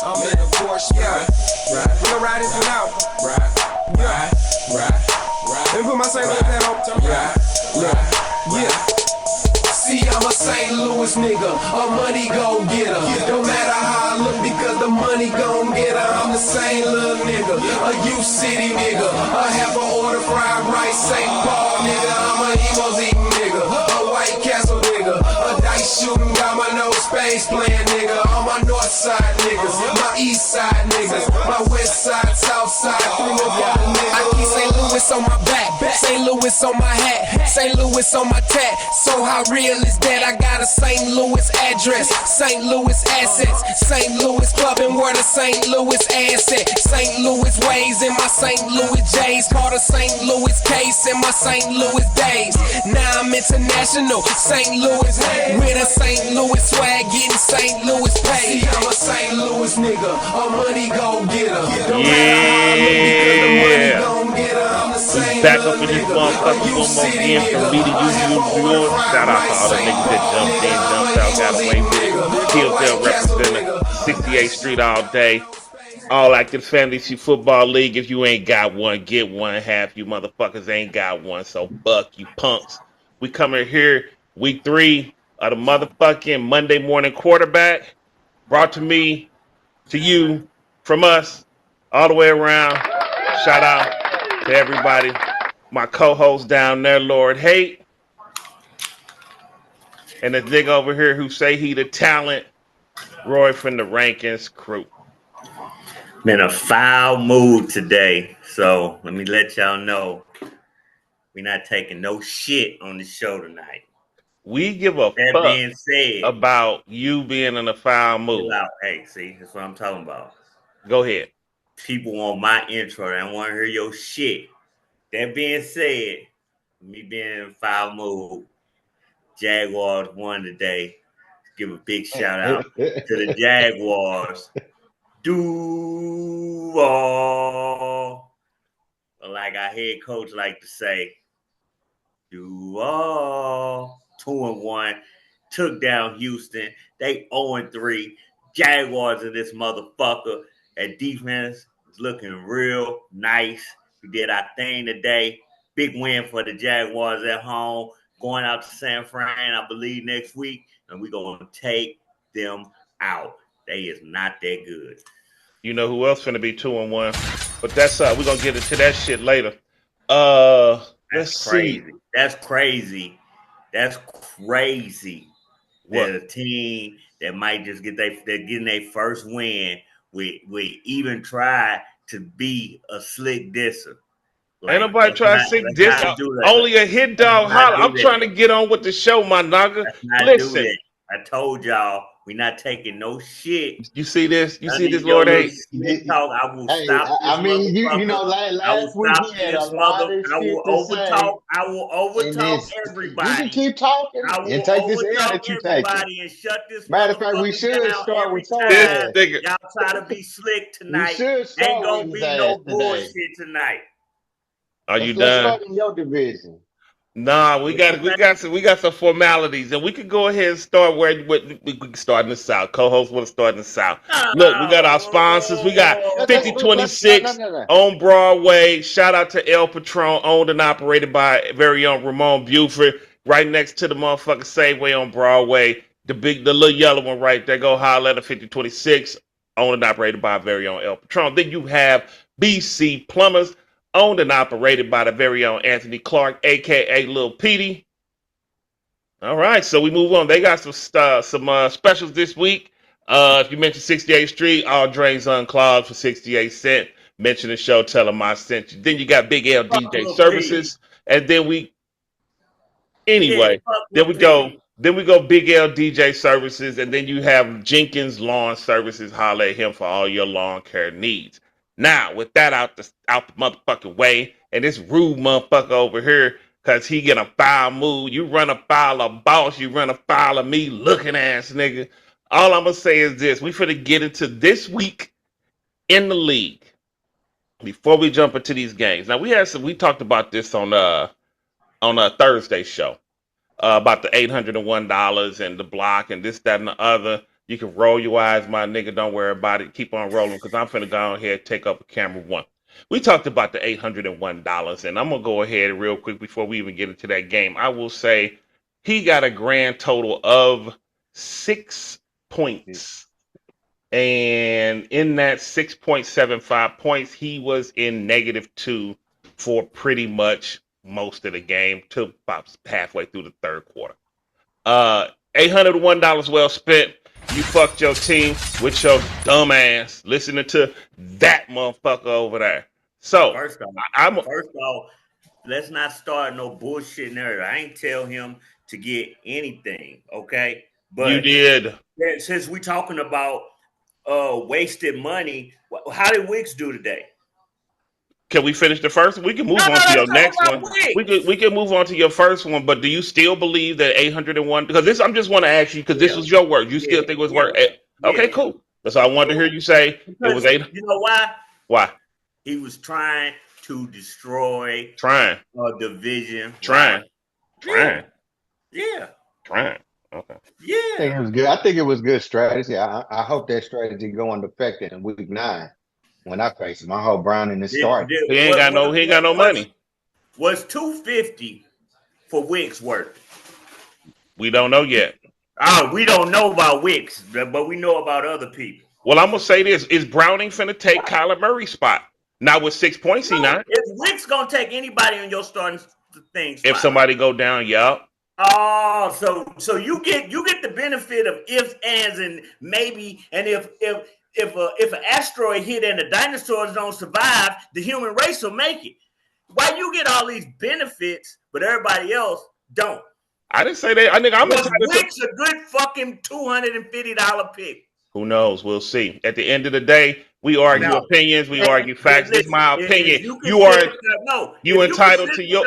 I'm in the Porsche, yeah. Right. We gon' ride this one out. Right. Let me put my St. Louis hat on. Yeah. See, I'm a St. Louis nigga, a money gon' getter. Don't matter how I look because the money gon' get her. I'm the same little nigga, a U City nigga, a half a order fried rice, St. Paul nigga. I'm a emos eating nigga, a White Castle nigga, a dice shooting, got my no space playing nigga. All my north side niggas, my east side niggas, my west side, south side, 305 niggas. I keep St. Louis on my back, St. Louis on my hat, St. Louis on my tat. So how real is that? I got a St. Louis address, St. Louis assets, St. Louis clubbing where the St. Louis asset, St. Louis ways in my St. Louis J's, called a St. Louis case in my St. Louis days. Now I'm international, St. Louis with a St. Louis swag, getting St. Louis paid. See, I'm a St. Louis nigga, a money gon' get her. Don't matter how I look because the money gon' get her. I'm the same back up in this motherfucker one more again from me to you. Shout out to all the niggas that jumped in, jumped out, got away with it. Hillsdale representing 68th Street all day. All active fantasy football league. If you ain't got one, get one. Half you motherfuckers ain't got one, so fuck you punks. We coming here week 3 of the motherfucking Monday morning quarterback. Brought to me, to you, from us, all the way around. Shout out to everybody. My co-host down there, Lord Hate. And the nigga over here who say he the talent, Roy from the Rankins crew. Been a foul mood today, so let me let y'all know we're not taking no shit on the show tonight. We give a that fuck being said, about you being in a foul mood. Hey, see, that's what I'm talking about. Go ahead. People want my intro. They don't want to hear your shit. That being said, me being in a foul mood, Jaguars won today. Give a big shout out to the Jaguars. Duval. Like our head coach like to say, Duval. 2-1. Took down Houston. They 0-3. Jaguars in this motherfucker. At defense is looking real nice. We did our thing today. Big win for the Jaguars at home. Going out to San Fran, I believe, next week. And we're going to take them out. They is not that good. You know who else finna be 2-1? But that's we're gonna get into that shit later. Let's crazy. See. That's crazy. That's crazy. What? That a team that might just they're getting their first win. We even try to be a slick disser. Like, ain't nobody trying to slick diss. Only a hit dog holler. I'm trying to get on with the show, my nigga. Listen. I told y'all we're not taking no shit. You see this? You see this, Lord Hate? Talk. I will stop. I mean, you know, last week he had a lot of shit to say. I will overtalk everybody. You can keep talking and take this air that you take. And shut this. Matter of fact, we should start with y'all try to be slick tonight. We should ain't gonna be no bullshit tonight. Are you done? Let's start in your division. Nah, we got some formalities, and we can go ahead and start where we can start in the South. Co-host want to start in the South. Look, we got our sponsors. We got 5026 on Broadway. Shout out to El Patron, owned and operated by very own Ramon Buford, right next to the motherfucking Safeway on Broadway. The little yellow one right there. Go holler at the 5026, owned and operated by very own El Patron. Then you have BC Plumbers, owned and operated by the very own Anthony Clark, a.k.a. Lil Petey. All right, so we move on. They got some specials this week. If you mention 68th Street, all drains unclogged for 68 cents. Mention the show, tell them I sent you. Then you got Big L DJ Services. And then then we go Big L DJ Services. And then you have Jenkins Lawn Services. Holler at him for all your lawn care needs. Now, with that out the motherfucking way, and this rude motherfucker over here, because he get a foul mood, you run a foul of boss, you run a foul of me looking ass nigga. All I'm going to say is this. We finna get into this week in the league before we jump into these games. Now, we talked about this on a Thursday show about the $801 and the block and this, that, and the other. You can roll your eyes, my nigga. Don't worry about it. Keep on rolling because I'm finna go ahead and take up a camera one. We talked about the $801, and I'm gonna go ahead real quick before we even get into that game. I will say he got a grand total of 6 points. And in that 6.75 points, he was in -2 for pretty much most of the game till about halfway through the third quarter. $801 well spent. You fucked your team with your dumb ass listening to that motherfucker over there. So First off, I'm let's not start no bullshit narrative. I ain't tell him to get anything, okay? But you did. Since we talking about wasted money, how did Wicks do today? Can we finish the first one? We can move on to your next one. We can move on to your first one, but do you still believe that 801? Because this, I'm just want to ask you because this was your work. You still think it was work? Okay, cool. That's all I wanted to hear you say. Because it was 8. You know why? Why? He was trying to destroy a division. Trying. Yeah. Trying. Okay. Yeah. I think it was good. I think it was good strategy. I hope that strategy go into effect in week 9 when I face him. I hope Brown in the start. He ain't got no money. Was 250 for Wicks worth? We don't know yet. Oh, we don't know about Wicks, but we know about other people. Well, I'm gonna say this: is Browning finna take Kyler Murray's spot? Not with 6 points, he not. Is Wicks gonna take anybody on your starting thing? If somebody go down, yup. Oh, so you get the benefit of ifs, ands, and maybe, and if an asteroid hit and the dinosaurs don't survive, the human race will make it. Why you get all these benefits, but everybody else don't? I didn't say that. I think I'm Wicks a good fucking $250 pick. Who knows? We'll see. At the end of the day, we argue opinions. We argue facts. This is my opinion. You are entitled to your.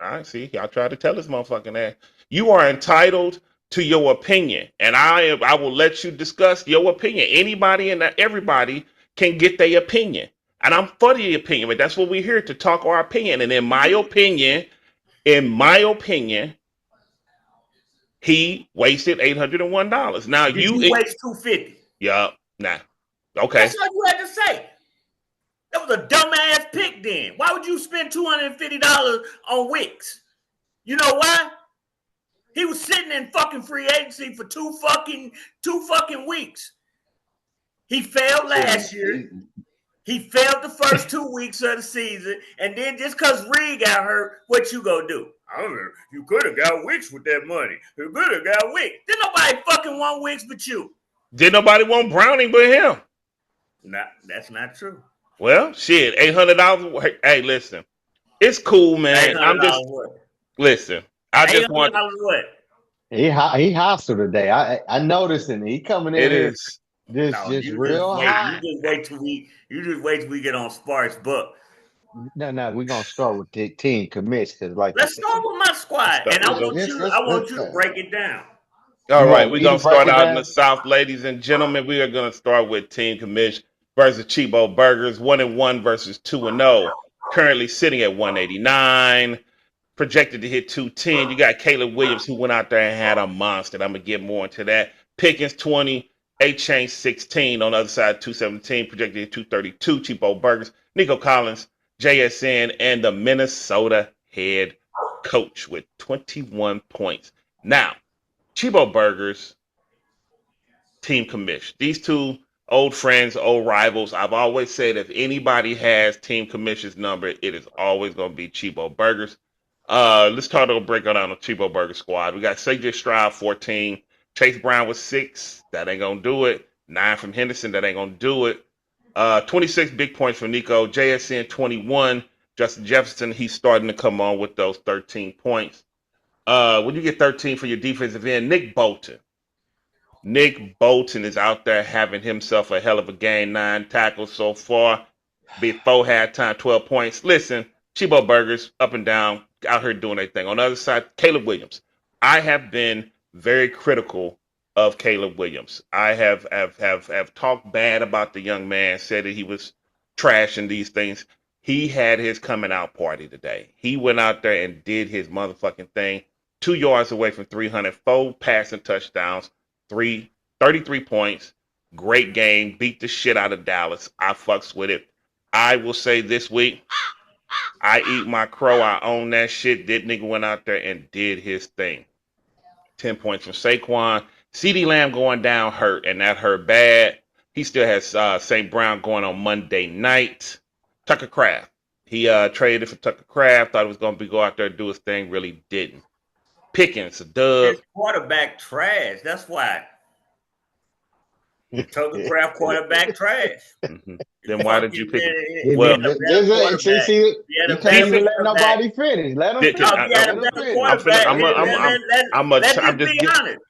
I see. Y'all try to tell this motherfucking ass. You are entitled to your opinion, and I will let you discuss your opinion. Anybody and everybody can get their opinion, and I'm for the opinion. But that's what we're here to talk our opinion. And in my opinion, he wasted $801. Now you waste $250. Yup. Nah. Okay. That's all you had to say. That was a dumbass pick then. Why would you spend $250 on Wicks? You know why? He was sitting in fucking free agency for two fucking weeks. He failed last year. He failed the first 2 weeks of the season. And then just because Reed got hurt, what you gonna do? I don't know. You could have got Wicks with that money. You could have got Wicks. Didn't nobody fucking want Wicks but you. Did nobody want Browning but him? Nah, that's not true. Well, shit, $800. Hey, listen, it's cool, man. I'm just listen. I just want. What? He hostile today. I noticed him. He coming in. It is just real high. You just wait till we get on Sparks book. No, we're gonna start with the team commits because let's start with my squad, and I want you to break it down. All right, we're gonna start out in the South, ladies and gentlemen. We are gonna start with team commish versus Chibo Burgers, 1-1 versus 2-0. Currently sitting at 189, projected to hit 210. You got Caleb Williams who went out there and had a monster. I'm gonna get more into that. Pickens 20, A-Chain 16 on the other side, 217, projected to hit 232. Chibo Burgers, Nico Collins, JSN, and the Minnesota head coach with 21 points. Now, Chibo Burgers, team commish. These two old friends, old rivals. I've always said if anybody has team commission's number, it is always going to be Chibo Burgers. Let's start a break down the Chibo Burger squad. We got CJ Stroud, 14. Chase Brown with 6. That ain't going to do it. 9 from Henderson. That ain't going to do it. 26 big points from Nico. JSN, 21. Justin Jefferson, he's starting to come on with those 13 points. When you get 13 for your defensive end, Nick Bolton. Nick Bolton is out there having himself a hell of a game. 9 tackles so far. Before halftime, 12 points. Listen, Chibo Burgers, up and down, out here doing their thing. On the other side, Caleb Williams. I have been very critical of Caleb Williams. I have talked bad about the young man, said that he was trashing these things. He had his coming out party today. He went out there and did his motherfucking thing. 2 yards away from 300, 4 passing touchdowns, 3 33 points. Great game. Beat the shit out of Dallas. I fucks with it. I will say this week, I eat my crow. I own that shit. That nigga went out there and did his thing. 10 points from Saquon. CeeDee Lamb going down hurt, and that hurt bad. He still has St. Brown going on Monday night. Tucker Kraft. He traded for Tucker Kraft. Thought he was going to go out there and do his thing. Really didn't. Pickens, a dub. His quarterback trash. That's why. Tucker Kraft quarterback trash. Mm-hmm. Then why did you pick him? Well, Well, you can't even let nobody finish. Let them finish.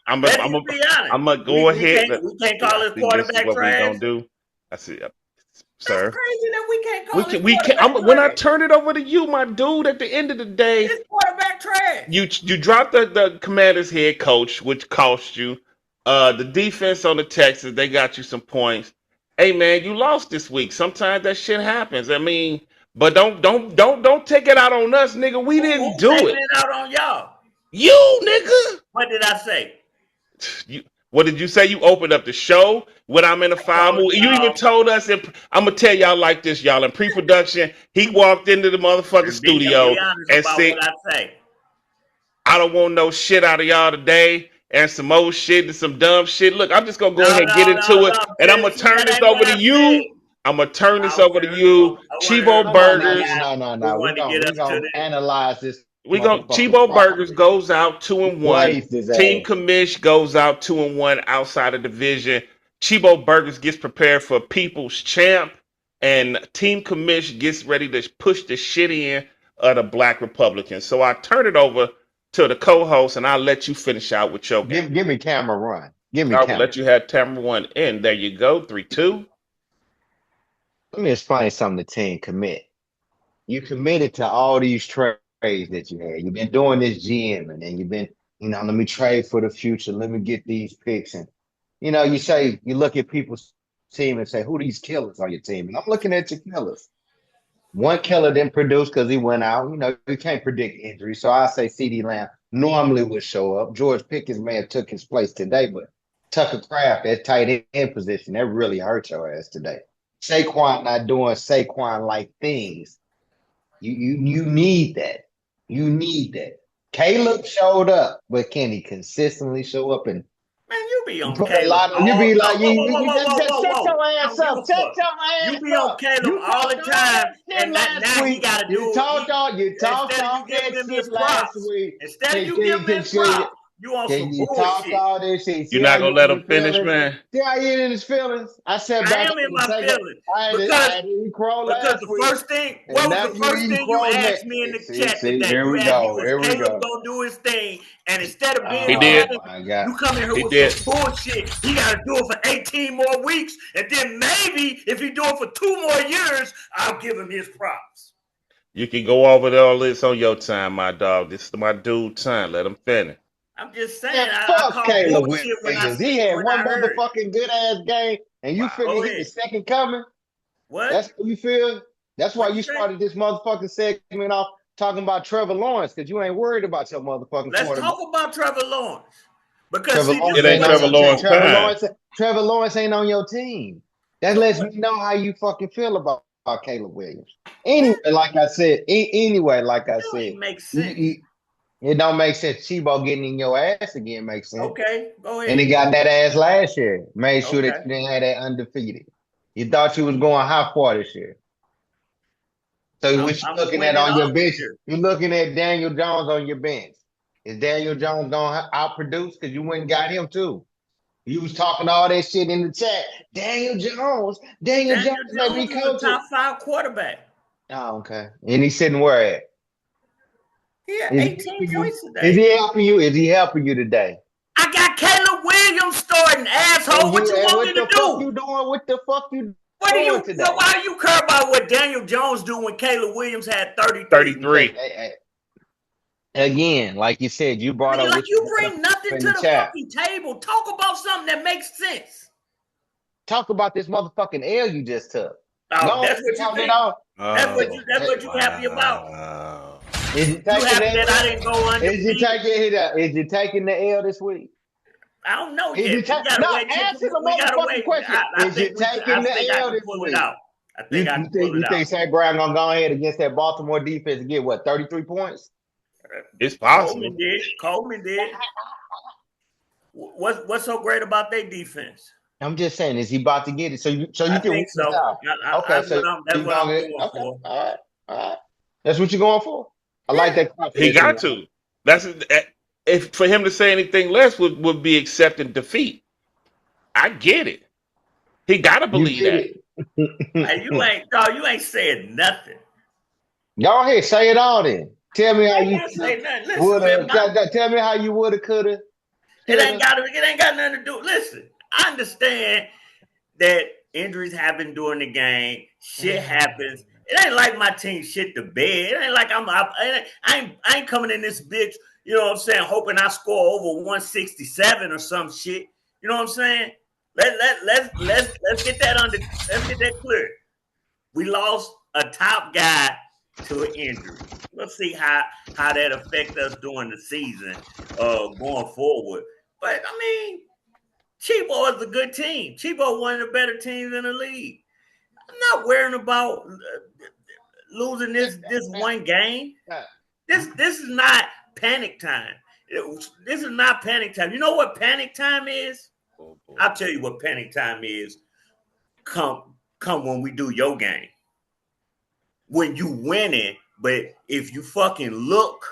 I'm gonna go ahead. We can't call his quarterback what trash. we gonna do? I see, sir. That's crazy that we can't call his We can. quarterback When I trash. turn it over to you, my dude. At the end of the day, His quarterback trash. you dropped the Commanders head coach, which cost you. The defense on the Texans, they got you some points. Hey man, you lost this week. Sometimes that shit happens. I mean, but don't take it out on us, nigga. We didn't do taking it. it out on y'all. You nigga. What did I say? What did you say? You opened up the show when I'm in a foul mood. You even told us. I'm gonna tell y'all like this, y'all. In pre-production, he walked into the motherfucking studio and said, what I say. "I don't want no shit out of y'all today." And some old shit and some dumb shit. Look, I'm just gonna go ahead and get into it, and I'm gonna turn this over to you. I'm gonna turn this over to you, Chibo Burgers. No. We're gonna analyze this. Chibo Burgers goes out 2-1. Team Commish goes out 2-1 outside of division. Chibo Burgers gets prepared for People's Champ, and Team Commish gets ready to push the shit in of the Black Republicans. So I turn it over to the co-host, and I'll let you finish out with your game. Give me camera run. I will let you have camera one in. There you go. 3-2. Let me explain something to Team Commit. You committed to all these trades that you had. You've been doing this GM, and you've been, let me trade for the future. Let me get these picks. And, you look at people's team and say, who are these killers on your team? And I'm looking at your killers. One killer didn't produce because he went out. You can't predict injury. So I say CeeDee Lamb normally would show up. George Pickens may have took his place today, but Tucker Kraft at tight end position, that really hurt your ass today. Saquon not doing Saquon-like things. You need that. You need that. Caleb showed up, but can he consistently show up and man, you be on Caleb. You be like, you just shut your ass up. Shut your ass up. You be on Caleb all the time, and now he got to do You talked all that shit last week. Instead of you giving him props, you on some bullshit. Talk all this shit. You're not gonna let him finish, man. See how he in his feelings? I said I am in my feelings. Because the first thing, what was the first thing you asked me in the chat today? Here we go. Caleb gonna do his thing, and instead of being you come in here with some bullshit. He got to do it for 18 more weeks, and then maybe if he do it for 2 more years, I'll give him his props. You can go over all this on your time, my dog. This is my dude time. Let him finish. I'm just saying. Fuck Caleb Williams. He had one motherfucking good ass game, and you figured he was second coming. What? That's what you feel. That's why you started this motherfucking segment off talking about Trevor Lawrence, because you ain't worried about your motherfucking Let's talk about Trevor Lawrence. Because it ain't Trevor Lawrence time. Trevor Lawrence ain't on your team. That lets me know how you fucking feel about Caleb Williams. Anyway, like I said, it makes sense. It don't make sense. Chibo getting in your ass again makes sense. Okay, go ahead. And he got that ass last year. Made sure that you didn't have that undefeated. You thought you was going how far this year? So what you looking at on your bench? You're looking at Daniel Jones on your bench. Is Daniel Jones gonna outproduce? Because you went and got him too. You was talking all that shit in the chat. Daniel Jones might be coaching. Top 5 quarterback. Oh, okay. And he's sitting where at? He had 18 points today. Is he helping you? Is he helping you today? I got Caleb Williams starting, asshole. What you want me to do? What the fuck you doing? Why do you care about what Daniel Jones do when Caleb Williams had 33? Again, like you said, you brought up. Like you bring nothing to the fucking table. Talk about something that makes sense. Talk about this motherfucking L you just took. Oh, that's what you think. That's what you happy about. Is you happy that I didn't go under? Is you taking the L this week? I don't know Is yet. you We gotta no, wait. answer the We gotta motherfucking wait. question. I Is you think taking the I L can this pull it week? out. I think I can pull it You out. think St. Brown gonna go ahead against that Baltimore defense and get what 33 points? It's possible. Coleman did. What's so great about their defense? I'm just saying, is he about to get it? So you I can win think the so. South. Okay, so That's you what I'm gonna get going okay. for. All right. That's what you're going for. I like Yeah. that He confidence in got you. to. That's if for him to say anything less would be accepting defeat. I get it. He got to You believe get that. Hey, you it. ain't saying nothing. Go ahead, say it all then. Tell me how I ain't you gonna say nothing. Listen, would man, have. Tell me how you would have, could have, it should ain't have. got nothing to do. Listen, I understand that injuries happen during the game. Shit happens. It ain't like my team shit the bed. It ain't like I ain't coming in this bitch, you know what I'm saying, hoping I score over 167 or some shit. You know what I'm saying? Let's get that let's get that clear. We lost a top guy to an injury. Let's see how that affects us during the season, going forward. But I mean, Chibo is a good team. Chibo one of the better teams in the league. I'm not worrying about losing this one game. This is not panic time. This is not panic time. You know what panic time is? Oh, boy. I'll tell you what panic time is. Come when we do your game. When you winning, but if you fucking look,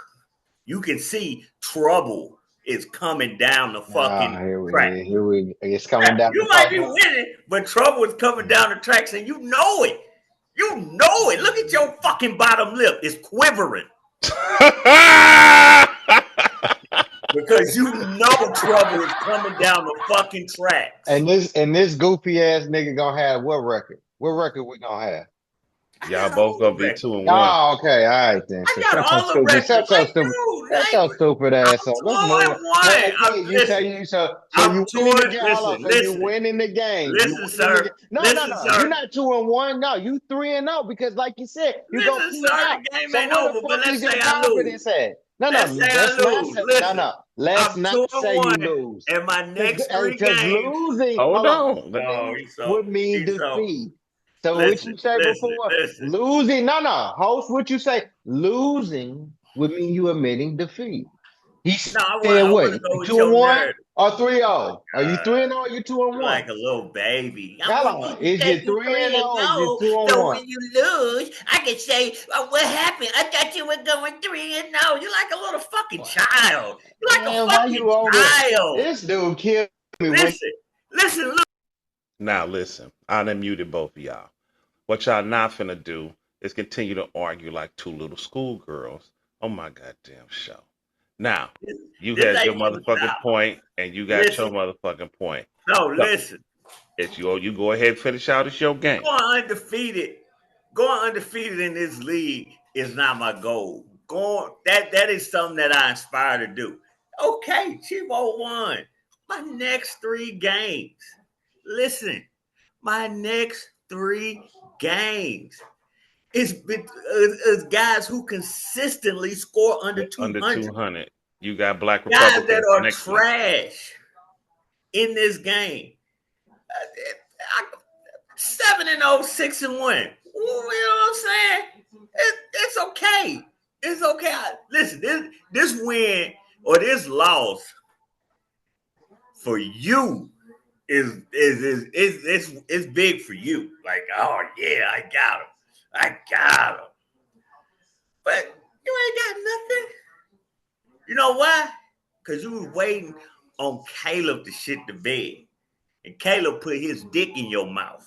you can see trouble is coming down the fucking track. Here we. It's coming down You the might be pipe. winning, but trouble is coming down the tracks, and you know it. You know it. Look at your fucking bottom lip. It's quivering because you know trouble is coming down the fucking tracks. And this goofy ass nigga gonna have what record? What record we gonna have? Y'all both gonna be 2-1. Oh, okay, all right then. I So got shut your all the stupid, records. shut your Like, stupid, dude, shut your stupid ass I'm up. 2 Let's and move. 1. You tell you so I'm you 2 winning the and game. Hold on, so you listen. winning the game. You Listen, winning the game. sir. No. Listen, You're sir. not 2-1. No, you 3-0 because, like you said, you go Listen, peace sir. out. The game So ain't where the over, but fuck is let's your say I lose. confidence at? No. Let's say I Let's not lose. say Listen, Let's I'm not 2 and say you 1, lose. and my next 3 Because games. losing, Hold hold on, on. Oh, losing would mean defeat. So what you say before Listen. losing? No. Host, what you say? Losing would mean you admitting defeat. He No, said I what? want to go with your 2-1 narrative. or 3-0? Are you Uh, 3-0 or you You're 2-1? like a little baby. I want Hello. you to Is say it you 3 and 3-0 or is it 0. So 2-1? when you lose, I can say, "What happened? I thought you were going 3 and 0." You're like a little fucking child. You're like a Man, why fucking you over? child. This dude killed me Listen. Look. Now listen, I done muted both of y'all. What y'all not finna do is continue to argue like two little schoolgirls on my goddamn show. Now, you This had your ain't gonna motherfucking stop. point, and you got your Listen. motherfucking point. No, So, listen. it's you go ahead and finish out. It's your game. Going undefeated in this league is not my goal. That is something that I aspire to do. Okay, Chivo won. My next 3 games. Listen, my next 3 games is guys who consistently score under Under 200. 200. You got Black Guys that Republicans are next week. trash in this game. 7-0, 6-1. You know what I'm saying? It's okay. It's okay. Listen, this win or this loss for you is it's big for you. Like, oh yeah, I got him. But you ain't got nothing. You know why? Because you was waiting on Caleb to shit the bed. And Caleb put his dick in your mouth.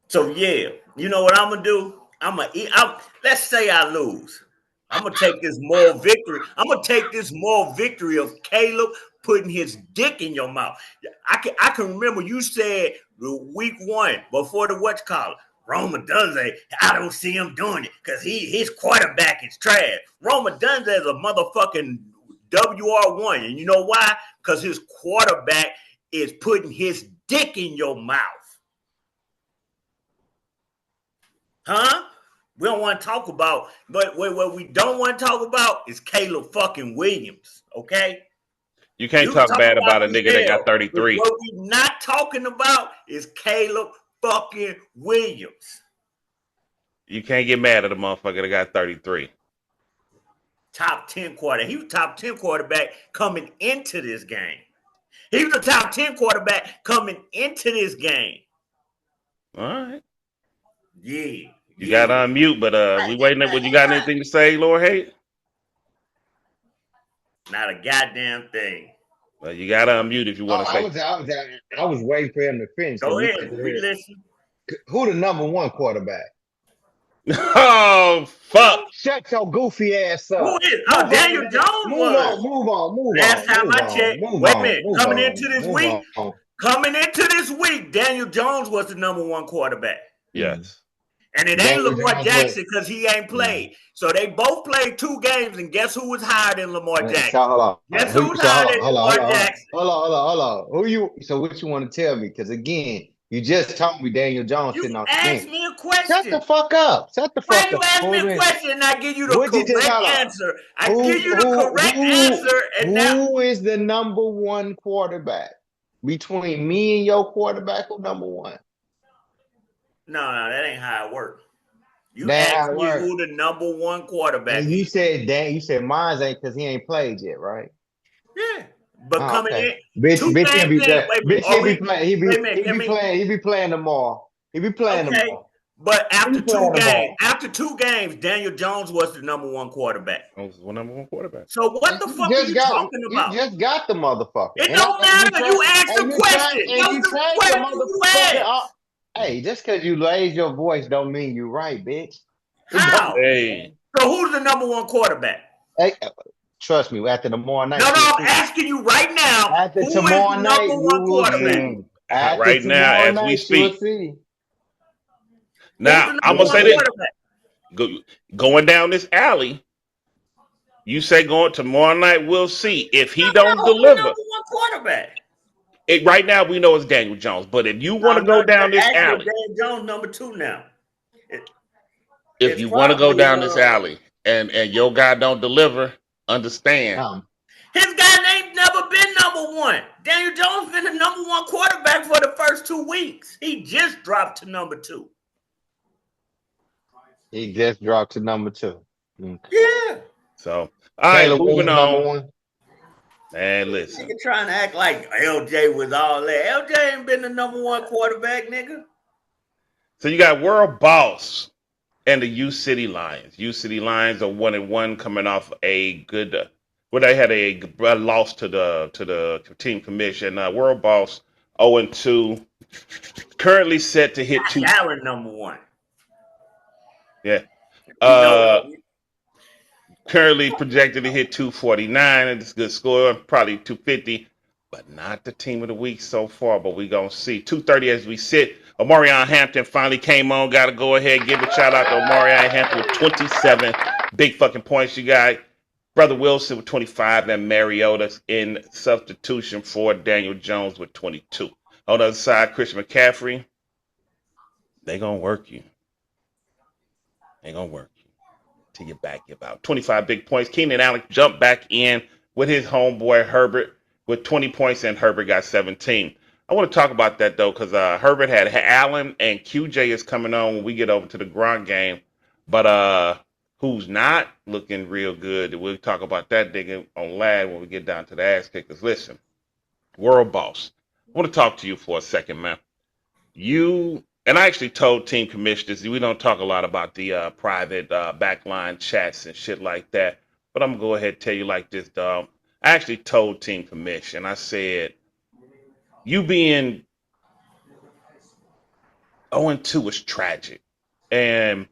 So yeah, you know what I'm gonna do? Let's say I lose. I'm gonna take this moral victory. I'm gonna take this moral victory of Caleb putting his dick in your mouth. I can remember you said week 1 before the whatchamacallit. Roma Dunze, I don't see him doing it because his quarterback is trash. Roma Dunze is a motherfucking WR1, and you know why? Because his quarterback is putting his dick in your mouth. Huh? We don't want to talk about, but what we don't want to talk about is Caleb fucking Williams. Okay, You can't you can talk talk bad about about a the nigga that got hell, but 33. what we're not talking about is Caleb fucking Williams. You can't get mad at a motherfucker that got 33. Top 10 quarterback. He was top 10 quarterback coming into this game. He was a top 10 quarterback coming into this game. All right. Yeah. You got to unmute, but we waiting. Would you got anything to say, Lord Hate? Not a goddamn thing. Well, you got to unmute if you want to say. I was waiting for him to finish. Go ahead. We listen. Who the number one quarterback? Oh, fuck. Shut your goofy ass up. Who is? Oh, Daniel Jones was. Move on. Last time I checked. Wait a minute. Coming into this week, Daniel Jones was the number one quarterback. Yes. And it ain't Lamar Jackson because he ain't played. So they both played 2 games, and guess who was higher than Lamar Jackson? Hold on. Guess who's higher than Lamar Jackson? Hold on. So what you want to tell me? Because again, you just told me Daniel Jones sitting off the bench. You asked me a question. Shut the fuck up. Why you ask me a question and I give you the correct answer? I give you the correct answer, and who is the number one quarterback? Between me and your quarterback, who number one? No, that ain't how it works. You asked me who the number one quarterback is. And you said mine ain't because he ain't played yet, right? Yeah. But coming in, bitch he be playing tomorrow. He be playing tomorrow. But after 2 games, Daniel Jones was the number one quarterback. Was the number one quarterback. So what the fuck are you talking about? You just got the motherfucker. It don't matter. You asked the question. That was the question you asked. Hey, just because you raise your voice don't mean you right, bitch. How? Hey. So who's the number one quarterback? Hey, trust me, after tomorrow night. No, I'm asking you right now. After who tomorrow is the night, number one quarterback? Right now, as we speak. Now, I'm going to say this. Going down this alley, you say going tomorrow night, we'll see. If he don't deliver. Number one quarterback. Right now, we know it's Daniel Jones. But if you want to go down this alley. Daniel Jones number 2 now. If you want to go down this alley and your guy don't deliver, understand. His guy ain't never been number 1. Daniel Jones been the number 1 quarterback for the first 2 weeks. He just dropped to number 2. He just dropped to number 2. Yeah. So, all right, moving on. Man, listen. Nigga trying to act like LJ was all that. LJ ain't been the number 1 quarterback, nigga. So you got World Boss and the U City Lions. U City Lions are 1-1 coming off a good. They had a loss to the team commission. World Boss 0-2, currently set to hit 2. Allen number 1. Yeah. Currently projected to hit 249, and it's a good score, probably 250, but not the team of the week so far. But we're going to see. 2:30 as we sit. Omarion Hampton finally came on. Got to go ahead and give a shout out to Omarion Hampton with 27 big fucking points. You got Brother Wilson with 25 and Mariota in substitution for Daniel Jones with 22. On the other side, Christian McCaffrey, they going to work you. They going to work you till you back you about 25 big points. Keenan Allen jumped back in with his homeboy Herbert with 20 points, and Herbert got 17. I want to talk about that, though, because Herbert had Allen, and QJ is coming on when we get over to the Gronk game. But who's not looking real good, we'll talk about that nigga on live when we get down to the ass kickers. Listen, World Boss, I want to talk to you for a second, man. And I actually told team commissioners, we don't talk a lot about the private backline chats and shit like that. But I'm going to go ahead and tell you like this, dog. I actually told team commission, I said, you being 0-2 was tragic. And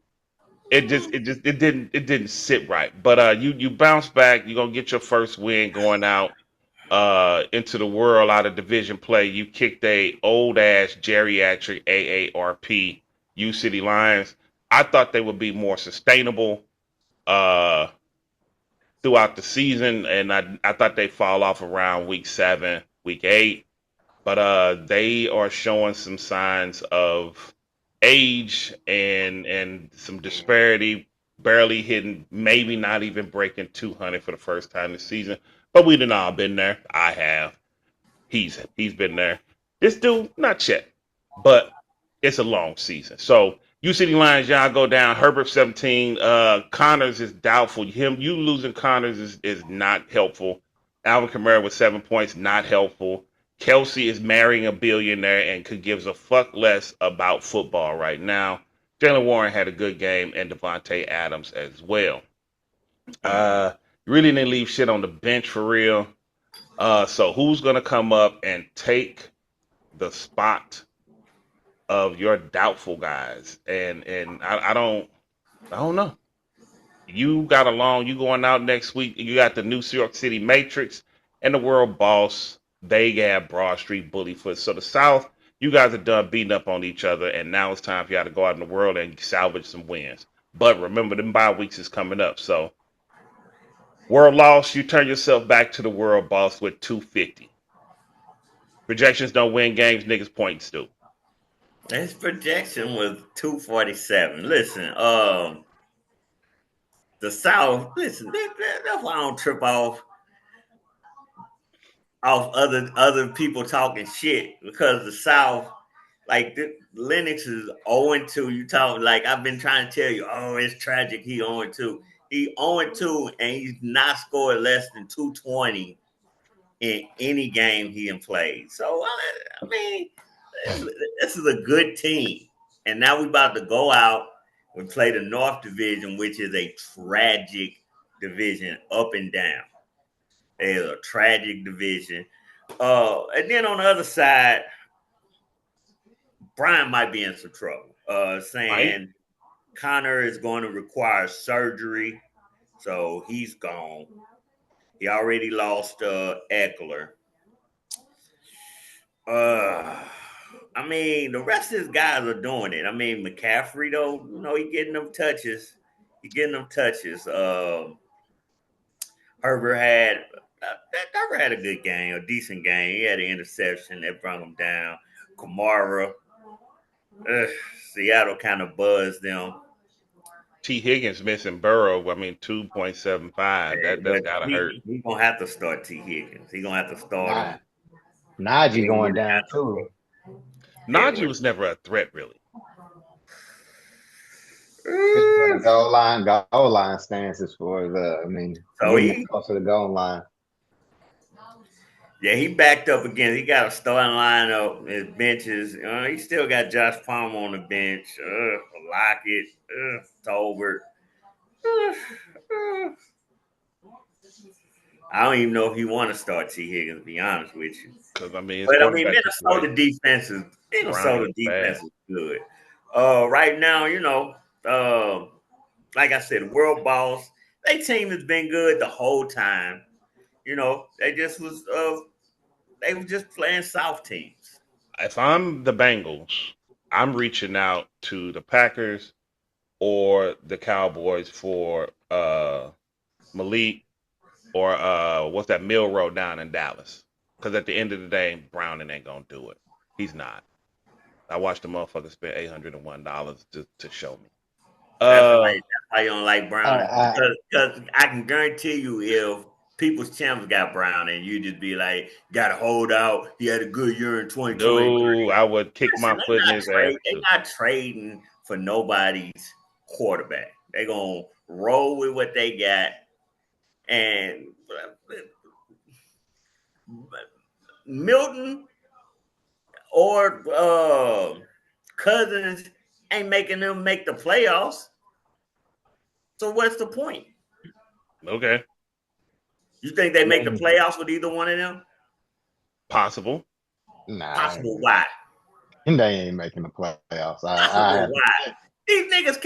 it didn't sit right. But you bounce back, you're going to get your first win going out into the world out of division play. You kicked a old ass geriatric AARP U City Lions. I thought they would be more sustainable throughout the season, and I thought they'd fall off around week 7, week 8. But they are showing some signs of age and some disparity, barely hitting, maybe not even breaking 200 for the first time this season. But we done all been there. I have. He's been there. This dude, not yet, but it's a long season. So you City Lions, y'all go down. Herbert 17. Connors is doubtful. You losing Connors is not helpful. Alvin Kamara with 7 points, not helpful. Kelsey is marrying a billionaire and could give a fuck less about football right now. Jalen Warren had a good game and Devontae Adams as well. Really didn't leave shit on the bench for real. So who's gonna come up and take the spot of your doubtful guys? And I don't know. You got along. You going out next week. You got the New York City Matrix and the World Boss. They got Broad Street Bullyfoot. So the South, you guys are done beating up on each other, and now it's time for y'all to go out in the world and salvage some wins. But remember, them bye weeks is coming up. So World Loss, you turn yourself back to the World Boss with 250. Projections don't win games, niggas points do. His projection was 247. Listen, the South, listen, that's why I don't trip off other people talking shit, because the South, like Lennox is 0-2. You talk like I've been trying to tell you, oh, it's tragic. He 0-2. He 0-2, and he's not scored less than 220 in any game he played. So I mean, this is a good team, and now we about to go out and play the North Division, which is a tragic division up and down. It is a tragic division. And then on the other side, Brian might be in some trouble. Saying Connor is going to require surgery, so he's gone. He already lost Eckler. I mean, the rest of his guys are doing it. I mean, McCaffrey, though, he getting them touches. Herbert had a good game, a decent game. He had an interception that brought him down. Kamara, Seattle kind of buzzed them. T. Higgins missing Burrow. I mean, 2.75. That's gotta hurt. He's gonna have to start T. Higgins. He's gonna have to start him. Najee going down too. Najee was never a threat, really. Goal line stances for he close to the goal line. Yeah, he backed up again. He got a starting lineup. His benches. He still got Josh Palmer on the bench. Lockett, Tolbert. I don't even know if he want to start T. Higgins, to be honest with you. Because Minnesota defense is good. Right now, like I said, World Boss, their team has been good the whole time. They were just playing South teams. If I'm the Bengals, I'm reaching out to the Packers or the Cowboys for Malik or what's that, Milroe down in Dallas. Because at the end of the day, Browning ain't going to do it. He's not. I watched the motherfucker spend $801 to show me. That's why you don't like Browning. Because I can guarantee you, if People's Champs got Browning, you just be like, got to hold out. He had a good year in 2023. No, I would kick my foot in his ass. They're not trading for nobody's quarterback. They're going to roll with what they got. And Milton or Cousins ain't making them make the playoffs. So what's the point? Okay. You think they make the playoffs with either one of them? Possible. Nah. Possible why? They ain't making the playoffs. Why? These niggas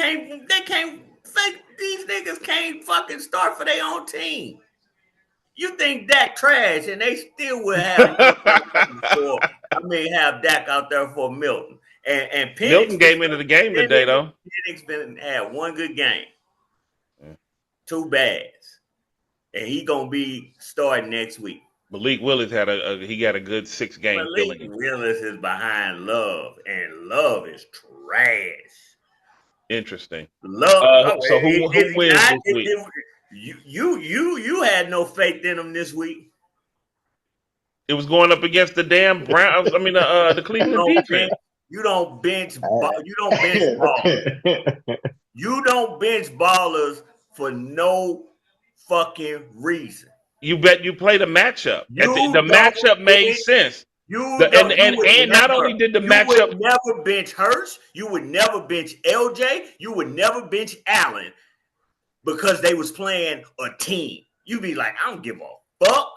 can't fucking start for their own team. You think Dak trash, and they still will have have Dak out there for Milton. And Penix, Milton came into the game today, though. Penix had one good game, 2 bads, and he gonna be starting next week. Malik Willis had a good 6-game Malik Willis is behind Love, and Love is trash. Interesting. Love. So who wins this week? You had no faith in them this week. It was going up against the damn Browns. I mean, the Cleveland defense. You don't bench. You don't bench ballers. You don't bench ballers for no fucking reason. You bet you played a matchup. The matchup made sense. And not only did the matchup, would never bench Hurst. You would never bench LJ. You would never bench Allen because they was playing a team. You'd be like, I don't give a fuck.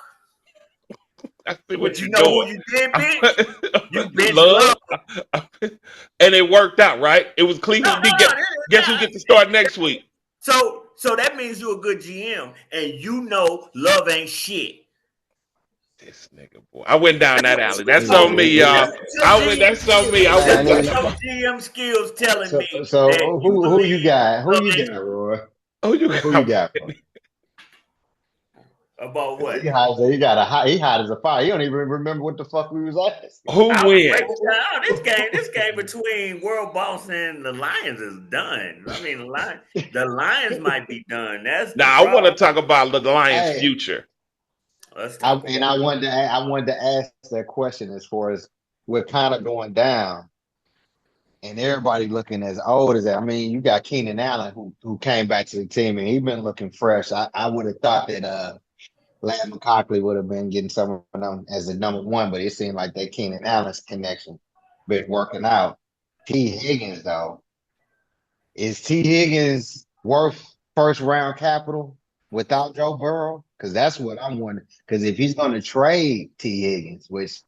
I see what But you you're know doing. who you did bench? You bench Love. Love. And it worked out, right? It was Cleveland. Guess who gets to start next week? So that means you're a good GM, and you know Love ain't shit. This nigga, boy. I went down that alley. That's on me, y'all. That's on me. Some GM skills telling me. So who you got? Who you got, Roy? Who you got? About what? He hot as a fire. He don't even remember what the fuck we was asking. Who wins? This game between World Boss and the Lions is done. I mean, the Lions might be done. I want to talk about the Lions' future. I wanted to ask that question as far as we're kind of going down, and everybody looking as old as that. I mean, you got Keenan Allen who came back to the team and he's been looking fresh. I would have thought that Lad McCockley would have been getting some of them as the number one, but it seemed like that Keenan Allen's connection been working out. T. Higgins, though, is T. Higgins worth first round capital without Joe Burrow? Because that's what I'm wondering. Because if he's going to trade T. Higgins, which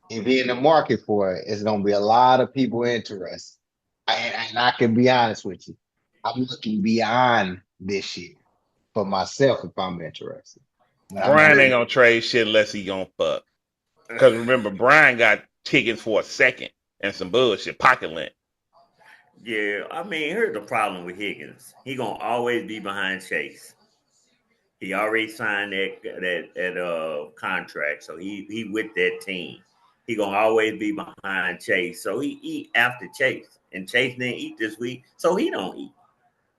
if he's in the market for it, it's going to be a lot of people interested. And I can be honest with you, I'm looking beyond this year for myself if I'm interested. Brian ain't gonna trade shit unless he gonna fuck. Because remember, Brian got tickets for a second and some bullshit pocket lint. Yeah, I mean, here's the problem with Higgins. He gonna always be behind Chase. He already signed that contract, so he with that team. He gonna always be behind Chase, so he eat after Chase, and Chase didn't eat this week, so he don't eat.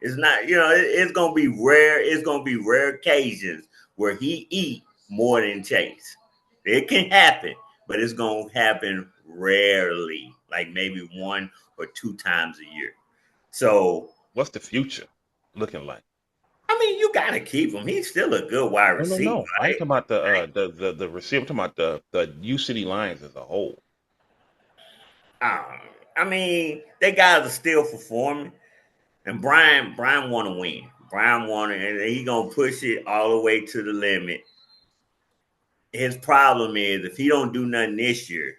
It's not, it's gonna be rare. It's gonna be rare occasions where he eat more than Chase. It can happen, but it's going to happen rarely, like maybe 1 or 2 times a year. So what's the future looking like? I mean, you got to keep him. He's still a good wide receiver. No. I'm talking about the receiver. I'm talking about the U-City Lions as a whole. I mean, they guys are still performing, and Brian want to win. Brian Warner, and he's going to push it all the way to the limit. His problem is if he don't do nothing this year,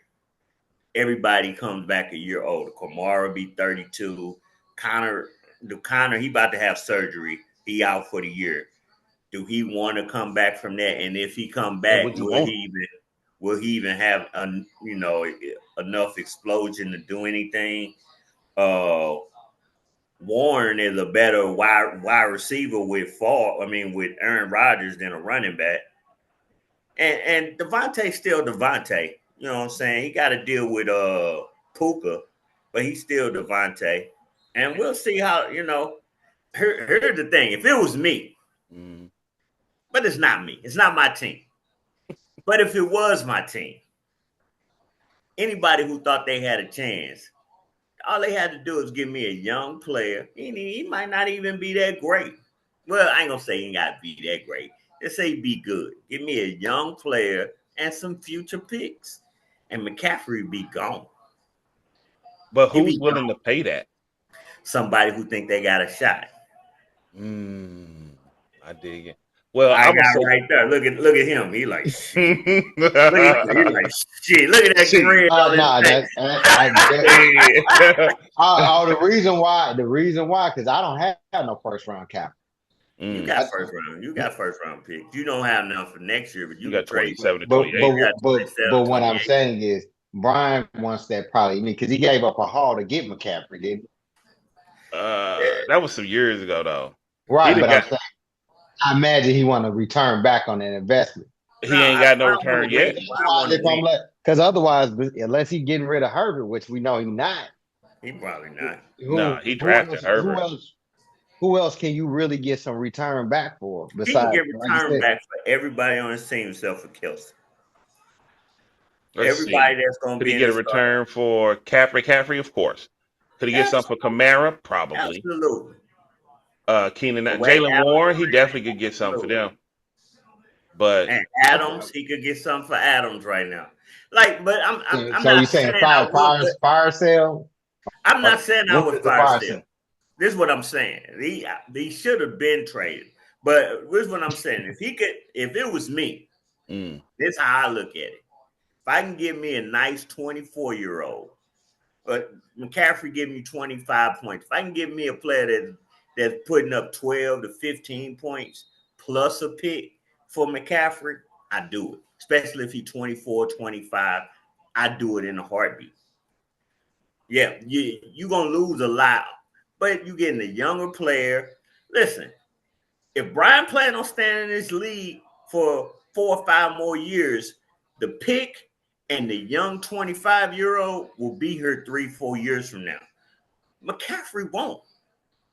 everybody comes back a year older. Kamara be 32. Connor, he about to have surgery. He out for the year. Do he want to come back from that? And if he come back, will he even have enough explosion to do anything? Warren is a better wide receiver with Aaron Rodgers than a running back. And Devontae's still Devontae. You know what I'm saying? He got to deal with Puka, but he's still Devontae. And we'll see how, here's the thing. If it was me, but it's not me. It's not my team. But if it was my team, anybody who thought they had a chance, all they had to do is give me a young player. He might not even be that great. Well, I ain't going to say he got to be that great. Just say be good. Give me a young player and some future picks. And McCaffrey be gone. But who's willing to pay that? Somebody who think they got a shot. I dig it. Well, I got right there. Look at him. He like shit. He like shit. Look at that grin. The reason why, because I don't have no first round cap. You got first round. You got first round picks. You don't have enough for next year, but you got 27 to 28. But what I'm saying is, Brian wants that probably because he gave up a haul to get McCaffrey, didn't he? That was some years ago, though. Right, but I'm saying, I imagine he want to return back on that investment. He ain't got no return yet. Because otherwise, unless he's getting rid of Herbert, which we know he's not, He probably not. No, he Who drafted else? Who Herbert. else? Who else can you really get some return back for He can besides, get like you return said? back for everybody on his team except for Kelsey. Let's Everybody see. that's going to Could be he in get the a starting. return for McCaffrey? Of course. Could he get something for Absolutely. Kamara? Probably. Absolutely. Keenan, The way Jalen Allen Warren, he ran, definitely could get something for absolutely. them. But And Adams, he could get something for Adams right now. Like, but I'm So you not saying saying I would, but fire sale? I'm Or not saying I when would is the fire fire sale. sale? This is what I'm saying. He should have been traded. But here's what I'm saying. If it was me, mm, this is how I look at it. If I can give me a nice 24-year-old, but McCaffrey give me 25 points. If I can give me a player that's putting up 12 to 15 points plus a pick for McCaffrey, I do it. Especially if he's 24, 25, I do it in a heartbeat. Yeah, you're going to lose a lot, but you're getting a younger player. Listen, if Brian planned on staying in this league for 4 or 5 more years, the pick and the young 25-year-old will be here 3, 4 years from now. McCaffrey won't.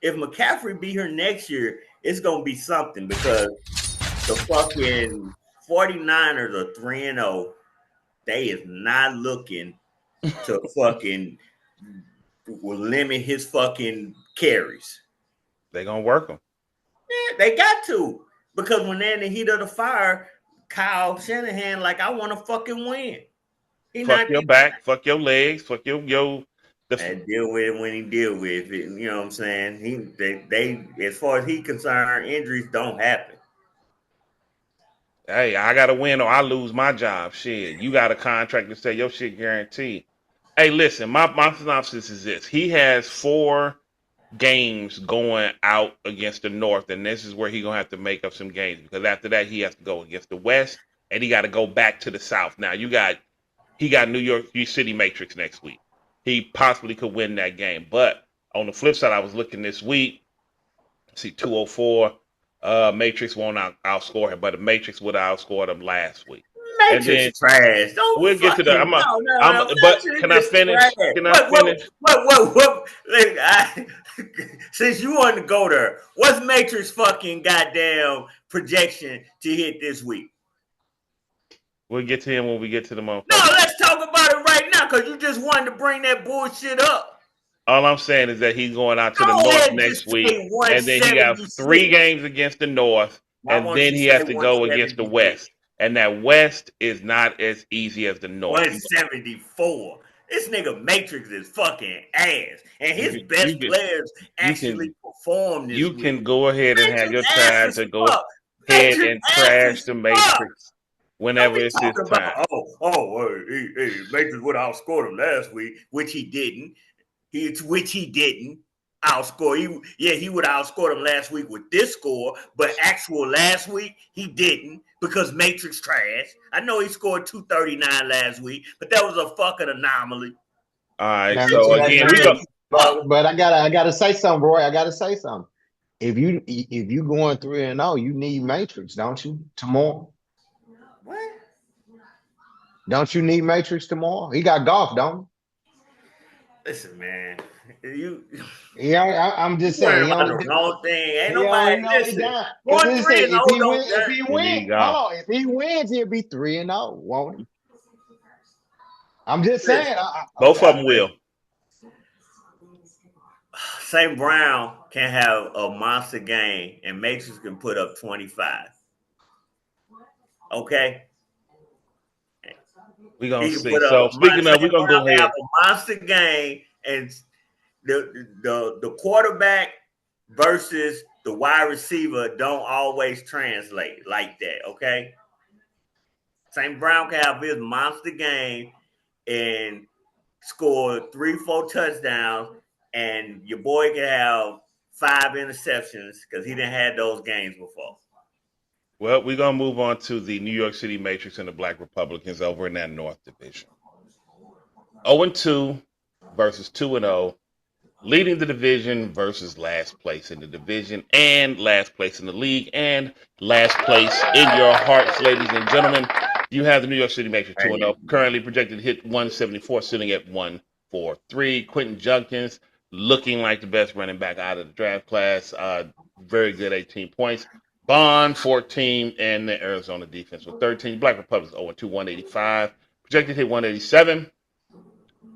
If McCaffrey be here next year, it's gonna be something because the fucking 49ers are 3-0. They is not looking to fucking will limit his fucking carries. they're going to work him. Yeah, they got to. Because when they're in the heat of the fire, Kyle Shanahan, like, I want to fucking win. He Fuck not your he back, fuck your legs, fuck your and deal with it when he deal with it. You know what I'm saying? They as far as he concerned, injuries don't happen. hey, I gotta win or I lose my job. Shit. You got a contract to say your shit guaranteed. Hey, listen, my synopsis is this. He has 4 games going out against the North, and this is where he's gonna have to make up some games because after that he has to go against the West and he got to go back to the South. Now he got New York City Matrix next week. He possibly could win that game, but on the flip side, I was looking this week. See 204. Matrix won't outscore him, but the Matrix would have outscored him last week. And then Matrix trash. Don't we'll get to the. fucking no. But Matrix can I is finish? trash. Can I finish? What? Like, since you want to go there, what's Matrix fucking goddamn projection to hit this week? We'll get to him when we get to the No, motherfucker. let's talk about it right now because you just wanted to bring that bullshit up. All I'm saying is that he's going out to the Go North ahead and next just week, say and then he got 3 176. games against the North, Why and won't then you he say has to go against the 176? West. And that West is not as easy as the North. 174. This nigga Matrix is fucking ass. And his You best can players you actually can performed this you week. can go ahead and have Matrix your ass time as to go fuck. ahead Matrix and ass trash as the fuck. Matrix Don't whenever be it's his talking time. about, Matrix would have outscored him last week, which he didn't. Which he didn't outscore. He would have outscored him last week with this score, but actual last week he didn't because Matrix trash. I know he scored 239 last week, but that was a fucking anomaly. All right. Now, So Matrix again, we trash go. as fuck. but I gotta say something, Roy. I gotta say something. If you going 3-0, you need Matrix, don't you? Tomorrow, What? don't you need Matrix tomorrow? He got golf, don't Listen, man. You he? Yeah, I'm just saying. worrying about the wrong thing. Ain't nobody He only listen. done. Because Going they 3 say and 0 don't if he He win, need golf. hold on, if he wins, he'll be 3-0, won't he? I'm just listen. saying. Both of them will. St. Brown can have a monster game and Matrix can put up 25. Okay? We're gonna He can see. put up So speaking of, we're St. gonna Brown go can have ahead. a monster game and the quarterback versus the wide receiver don't always translate like that, okay? St. Brown can have his monster game and score 3-4 touchdowns, and your boy can have 5 interceptions because he didn't have those games before. Well, we're gonna move on to the New York City Matrix and the Black Republicans over in that North Division. 0-2 versus 2-0, leading the division versus last place in the division and last place in the league and last place in your hearts, ladies and gentlemen. You have the New York City Matrix 2-0, currently projected to hit 174, sitting at 1 4.3. Quentin Junkins looking like the best running back out of the draft class. Very good, 18 points. Bond, 14, and the Arizona defense with 13. Black Republic's 0-2, 185. Projected hit 187.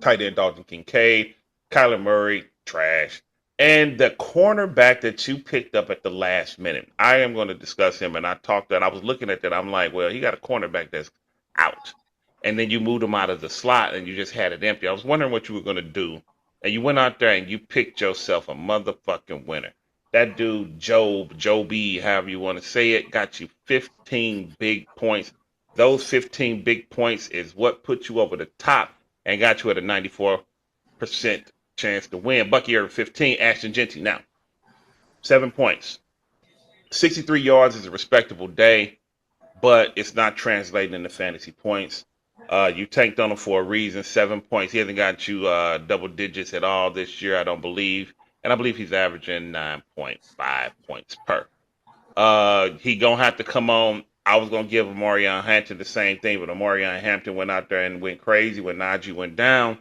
Tight end Dalton Kincaid. Kyler Murray, trash. And the cornerback that you picked up at the last minute, I am going to discuss him. And I was looking at that. I'm like, well, he got a cornerback that's out. And then you moved him out of the slot and you just had it empty. I was wondering what you were going to do. And you went out there and you picked yourself a motherfucking winner. That dude, Joe B, however you want to say it, got you 15 big points. Those 15 big points is what put you over the top and got you at a 94% chance to win. Bucky Irving 15, Ashton Jeanty. Now, 7 points. 63 yards is a respectable day, but it's not translating into fantasy points. You tanked on him for a reason. 7 points. He hasn't got you double digits at all this year, I don't believe. And I believe he's averaging 9.5 points per. He going to have to come on. I was going to give Omarion Hampton the same thing, but Omarion Hampton went out there and went crazy when Najee went down.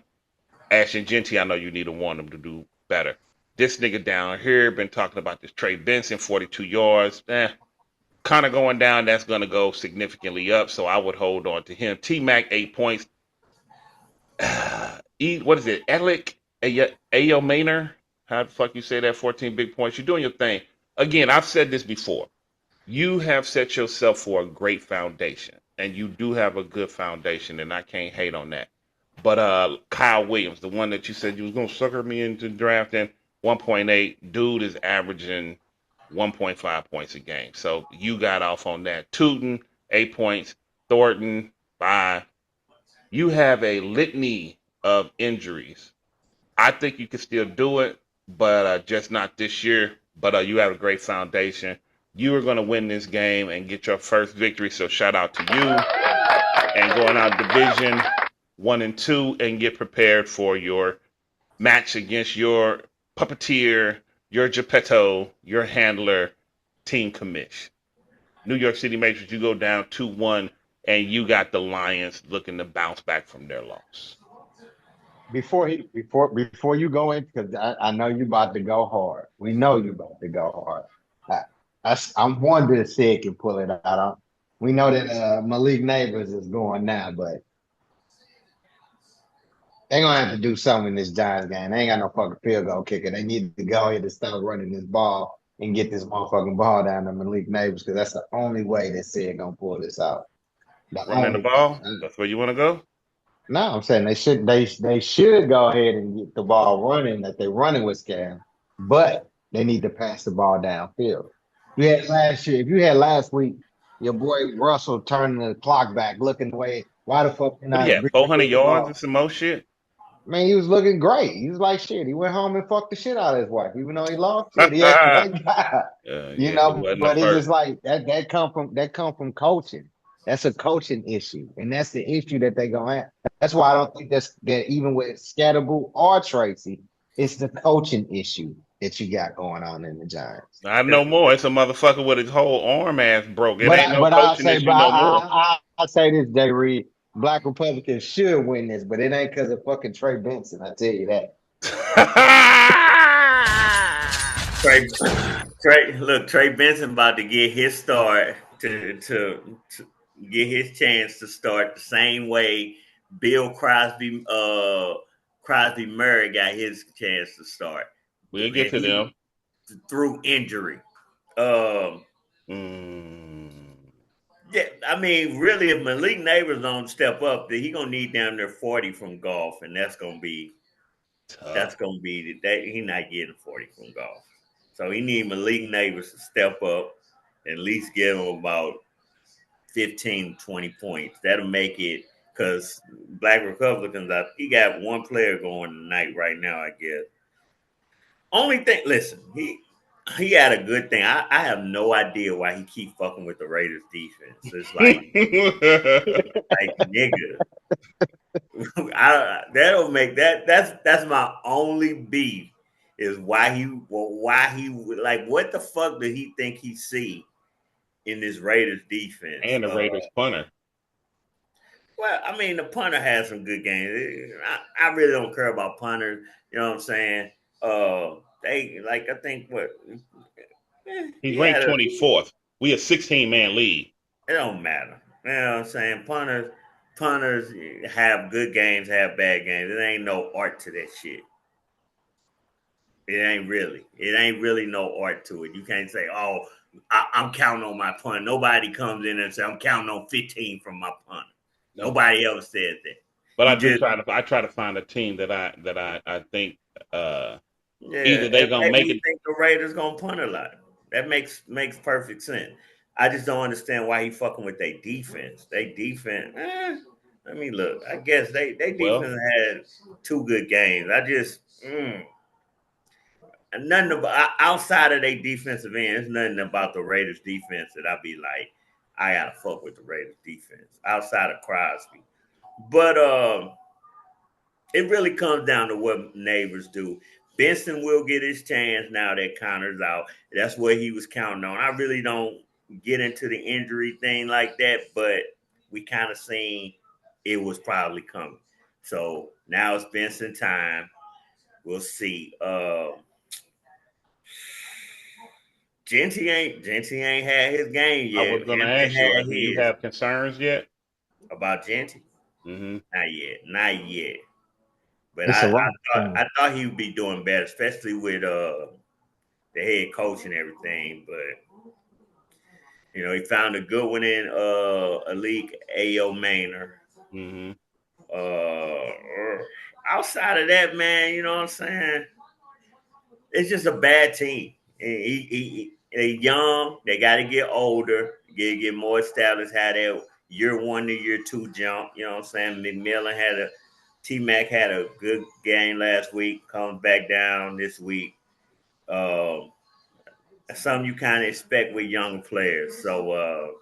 Ashton Jeanty, I know you need to warn him to do better. This nigga down here been talking about this Trey Benson, 42 yards. Kind of going down. That's going to go significantly up, so I would hold on to him. T-Mac, 8 points. What is it? Elik Ayomaner? How the fuck you say that? 14 big points. You're doing your thing. Again, I've said this before. You have set yourself for a great foundation, and you do have a good foundation, and I can't hate on that. But Kyle Williams, the one that you said you was going to sucker me into drafting, 1.8. Dude is averaging 1.5 points a game. So you got off on that. Tootin, 8 points. Thornton, 5. You have a litany of injuries. I think you can still do it, but just not this year. But you have a great foundation. You are going to win this game and get your first victory. So shout out to you. And going out division 1 and 2 and get prepared for your match against your puppeteer, your Geppetto, your handler, Team Commish. New York City Matrix, you go down 2-1, and you got the Lions looking to bounce back from their loss. Before you go in, because I know you about to go hard. We know you about to go hard. I'm wondering if Sid can pull it out. We know that Malik Neighbors is going now, but they're gonna have to do something in this Giants game. They ain't got no fucking field goal kicker. They need to go ahead and start running this ball and get this motherfucking ball down to Malik Neighbors, because that's the only way that Sid gonna pull this out. Running the ball? That's where you want to go? No, I'm saying they should go ahead and get the ball running, that they're running with Scam, but they need to pass the ball downfield. If you had last week, your boy Russell turning the clock back, looking the way, why the fuck not? Yeah, 400 yards and some more shit. Man, he was looking great. He was like shit. He went home and fucked the shit out of his wife, even though he lost it. He had to thank God. But it's just like that come from coaching. That's a coaching issue, and that's the issue that they gonna have. That's why I don't think that even with Scatterboo or Tracy, it's the coaching issue that you got going on in the Giants. I know more. It's a motherfucker with his whole arm ass broke. It ain't no coaching issue no more. I say this, Jay Reed. Black Republicans should win this, but it ain't because of fucking Trey Benson. I tell you that. Trey Benson about to get his start to get his chance to start the same way Bill Crosby Murray got his chance to start. We'll get to them through injury. Yeah, I mean, really, if Malik Neighbors don't step up, then he gonna need down there 40 from golf, and that's gonna be tough. He not getting 40 from golf. So he need Malik Neighbors to step up, and at least give him about 15, 20 points. That'll make it, because Black Republicans, he got one player going tonight right now, I guess. Only thing, listen, he had a good thing. I have no idea why he keep fucking with the Raiders defense. It's like, nigga. That'll make that's my only beef, is why he like, what the fuck did he think he see in this Raiders defense? And the Raiders punter. Well, I mean, the punter has some good games. I really don't care about punters. You know what I'm saying? They like I think what He's he ranked had a. 24th. We a 16-man league. It don't matter. You know what I'm saying? Punters have good games, have bad games. It ain't no art to that shit. It ain't really. It ain't really no art to it. You can't say, "Oh, I'm counting on my punt." Nobody comes in and says, "I'm counting on 15 from my punt." No. Nobody else said that. But You just I try to find a team that I think yeah, either they and gonna maybe make you it. think the Raiders gonna punt a lot. That makes perfect sense. I just don't understand why he fucking with their defense. They defense. Let me look. I guess they Well, defense had two good games. I just nothing about outside of their defensive end. There's nothing about the Raiders defense that I'd be like, I gotta fuck with the Raiders defense outside of Crosby. But it really comes down to what neighbors do. Benson will get his chance now that Connor's out. That's what he was counting on. I really don't get into the injury thing like that, but we kind of seen it was probably coming. So now it's Benson time. We'll see. Genty ain't had his game I yet. was gonna Hampton ask you, had do you his. have concerns yet? About Genty. Mm-hmm. Not yet. But It's I, a I lot. thought I thought he would be doing better, especially with the head coach and everything. But he found a good one in Alik Ao Maynard. Mm-hmm. Uh, outside of that, man, you know what I'm saying? It's just a bad team. They young. They got to get older, get more established. How that year one to year two jump. You know what I'm saying? McMillan T Mac had a good game last week. Comes back down this week. Um, Something you kind of expect with young players. So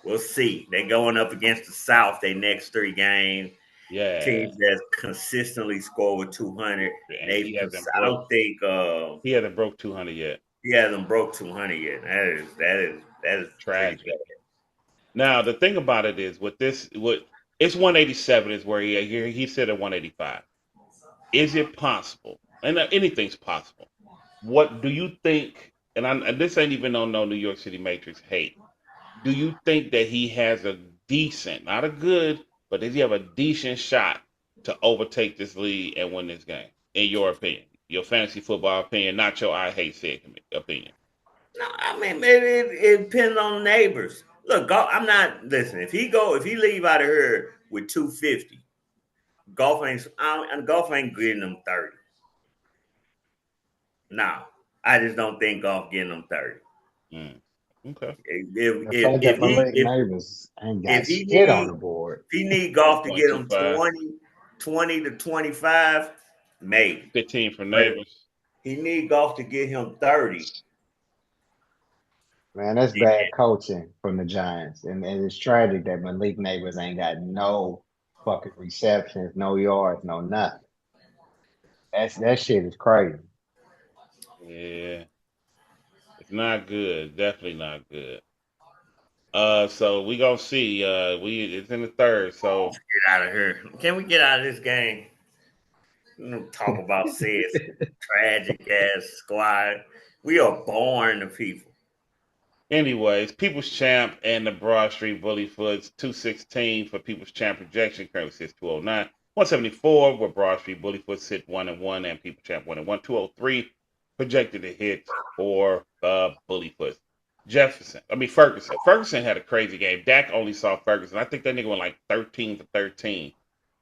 we'll see. They going up against the South. They next three games. Yeah, Teams that consistently score with 200. and I don't think he hasn't broke 200 yet. he hasn't broke 200 yet. That is pretty Tragic. bad. Now the thing about it is, it's 187 is where he said at 185. Is it possible? And anything's possible. What do you think? And this ain't even on no New York City Matrix hate. Do you think that he has a decent, not a good, but does he have a decent shot to overtake this league and win this game? In your opinion, your fantasy football opinion, not your I hate said opinion. No, I mean maybe it depends on neighbors. Look, I'm not listen. If he leave out of here with 250, golf ain't getting him 30. No, I just don't think golf getting him 30. Mm, okay. If The if fact if that he Malik if Neighbors ain't if got he shit on need the board. if he need golf to get him 1.25, 20 to 25, maybe. 15 for But neighbors. he need golf to get him 30. Man, that's Yeah, bad coaching from the Giants. And it's tragic that Malik Neighbors ain't got no fucking receptions, no yards, no nothing. That shit is crazy. Yeah, it's not good. Definitely not good. So we gonna see. It's in the third. So get out of here. Can we get out of this game? Talk about says tragic ass squad. We are born to people. anyways, People's Champ and the Broad Street Bullyfoots, 216 for People's Champ projection, currently sits 209. 174 where Broad Street Bullyfoot sit 1-1 and People's Champ 1-1. 203 projected to hit for Bullyfoot. Ferguson. Ferguson had a crazy game. Dak only saw Ferguson. I think that nigga went like 13 for 13.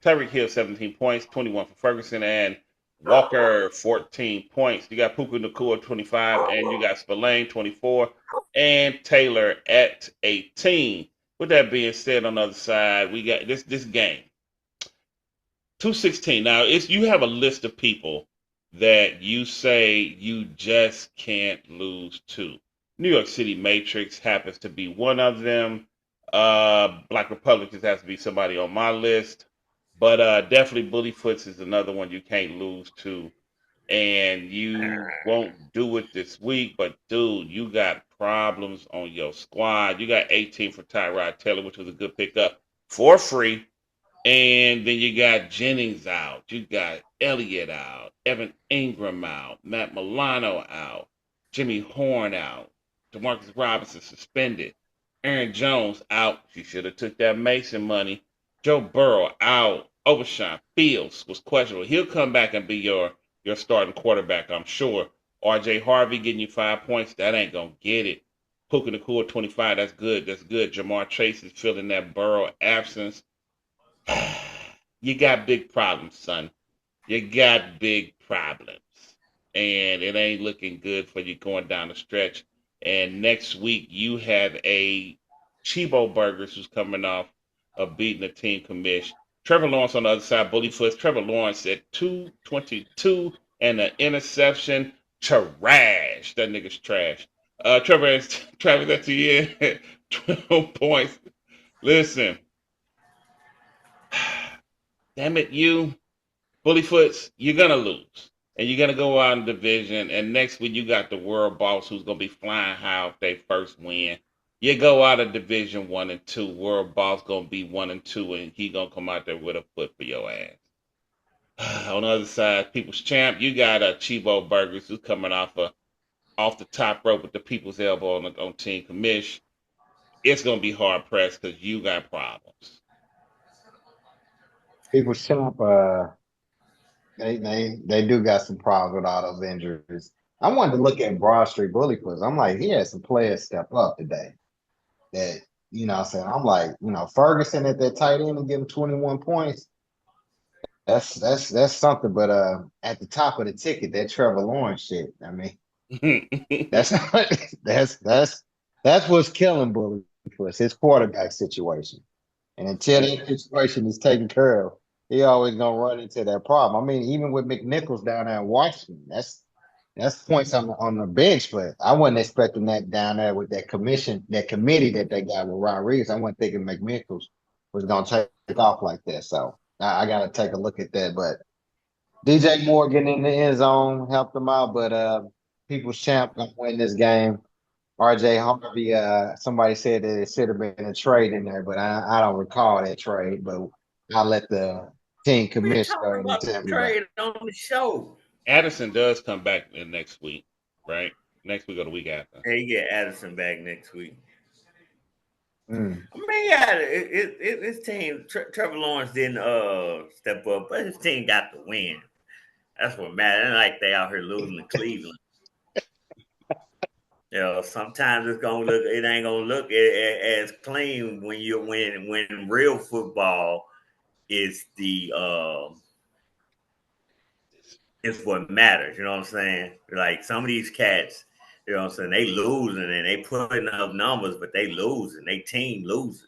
Tyreek Hill 17 points, 21 for Ferguson, and Walker 14 points. You got Puka Nakua 25, and you got Spillane 24, and Taylor at 18. With that being said, on the other side, we got this game 216. Now it's you have a list of people that you say you just can't lose to. New York City Matrix happens to be one of them. Black Republicans has to be somebody on my list. But definitely Bullyfoots is another one you can't lose to. And you won't do it this week, but dude, you got problems on your squad. You got 18 for Tyrod Taylor, which was a good pickup. for free. And then you got Jennings out. You got Elliott out. Evan Ingram out. Matt Milano out. Jimmy Horn out. Demarcus Robinson suspended. Aaron Jones out. You should have took that Mason money. Joe Burrow out. Overshawn Fields was questionable. He'll come back and be your starting quarterback, I'm sure. RJ Harvey getting you 5 points. That ain't gonna get it. Puka Nacua 25. That's good. That's good. Jamar Chase is filling that Burrow absence. You got big problems, son. You got big problems. And it ain't looking good for you going down the stretch. And next week, you have a Chibo Burgers who's coming off of beating a team commish. Trevor Lawrence on the other side, Bully Foots. Trevor Lawrence at 222 and an interception. Trash. That nigga's trash. Travis, that's the end. 12 points. Listen. Damn it, you Bullyfoots, you're gonna lose, and you're gonna go out in division. And next week you got the world boss who's gonna be flying high if they first win. You go out of division 1 and 2. World boss gonna be 1 and 2, and he gonna come out there with a foot for your ass. On the other side, People's Champ, you got Chibo Burgers who's coming off the top rope with the People's Elbow on Team Commish. It's gonna be hard pressed because you got problems. People Champ, they do got some problems with all those injuries. I wanted to look at Broad Street Bully because I'm like, he had some players step up today. That what I'm saying, I'm like, Ferguson at that tight end and give him 21 points. That's something. But at the top of the ticket, that Trevor Lawrence shit. I mean, that's that's what's killing Bully for us, his quarterback situation. And until that situation is taken care of, he always gonna run into that problem. I mean, even with McNichols down there in Washington, that's points on the bench, but I wasn't expecting that down there with that committee that they got with Rodriguez. I wasn't thinking McNichols was gonna take off like that. So I gotta take a look at that. But DJ Moore getting in the end zone helped them out, but People's Champ gonna win this game. RJ Harvey, somebody said that it should have been a trade in there, but I don't recall that trade. But I'll let the team commissioner about tell me. trade on the show. Addison does come back next week, right? Next week or the week after. Hey, get Addison back next week. Mm. I mean, yeah, his team, Trevor Lawrence didn't step up, but his team got the win. That's what matters. Like they out here losing to Cleveland. Sometimes it ain't gonna look as clean when real football is is what matters. You know what I'm saying? Like some of these cats, you know what I'm saying, they losing and they putting up numbers, but they losing. They team losing.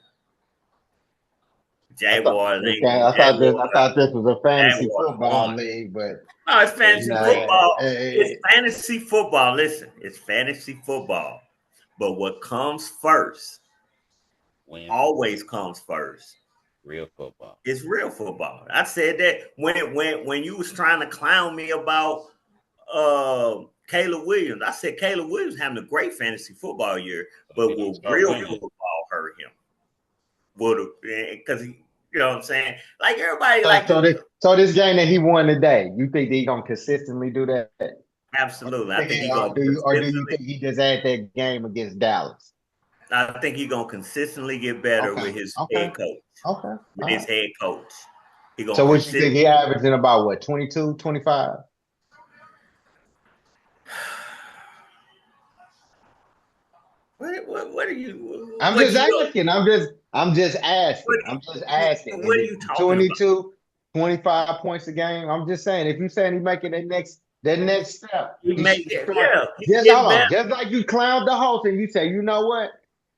Jaguars. I thought this was a fantasy football league, but no, it's fantasy football. It's fantasy football. Listen, it's fantasy football. But what comes first, always comes first. Real football. It's real football. I said that when you was trying to clown me about Caleb Williams. I said Caleb Williams having a great fantasy football year, but will real football hurt him? Because you know what I'm saying? Like everybody So this game that he won today, you think he gonna consistently do that? Absolutely. I think do you think he just had that game against Dallas? I think he's gonna consistently get better with his head coach. Okay. With his head coach. So what you think he averaging about what, 22, 25? What are you? I'm just asking. I'm just asking. What are you talking 22, about? 25 points a game. I'm just saying, if you're saying he's making that next step, just like you clowned the host and you say, you know what?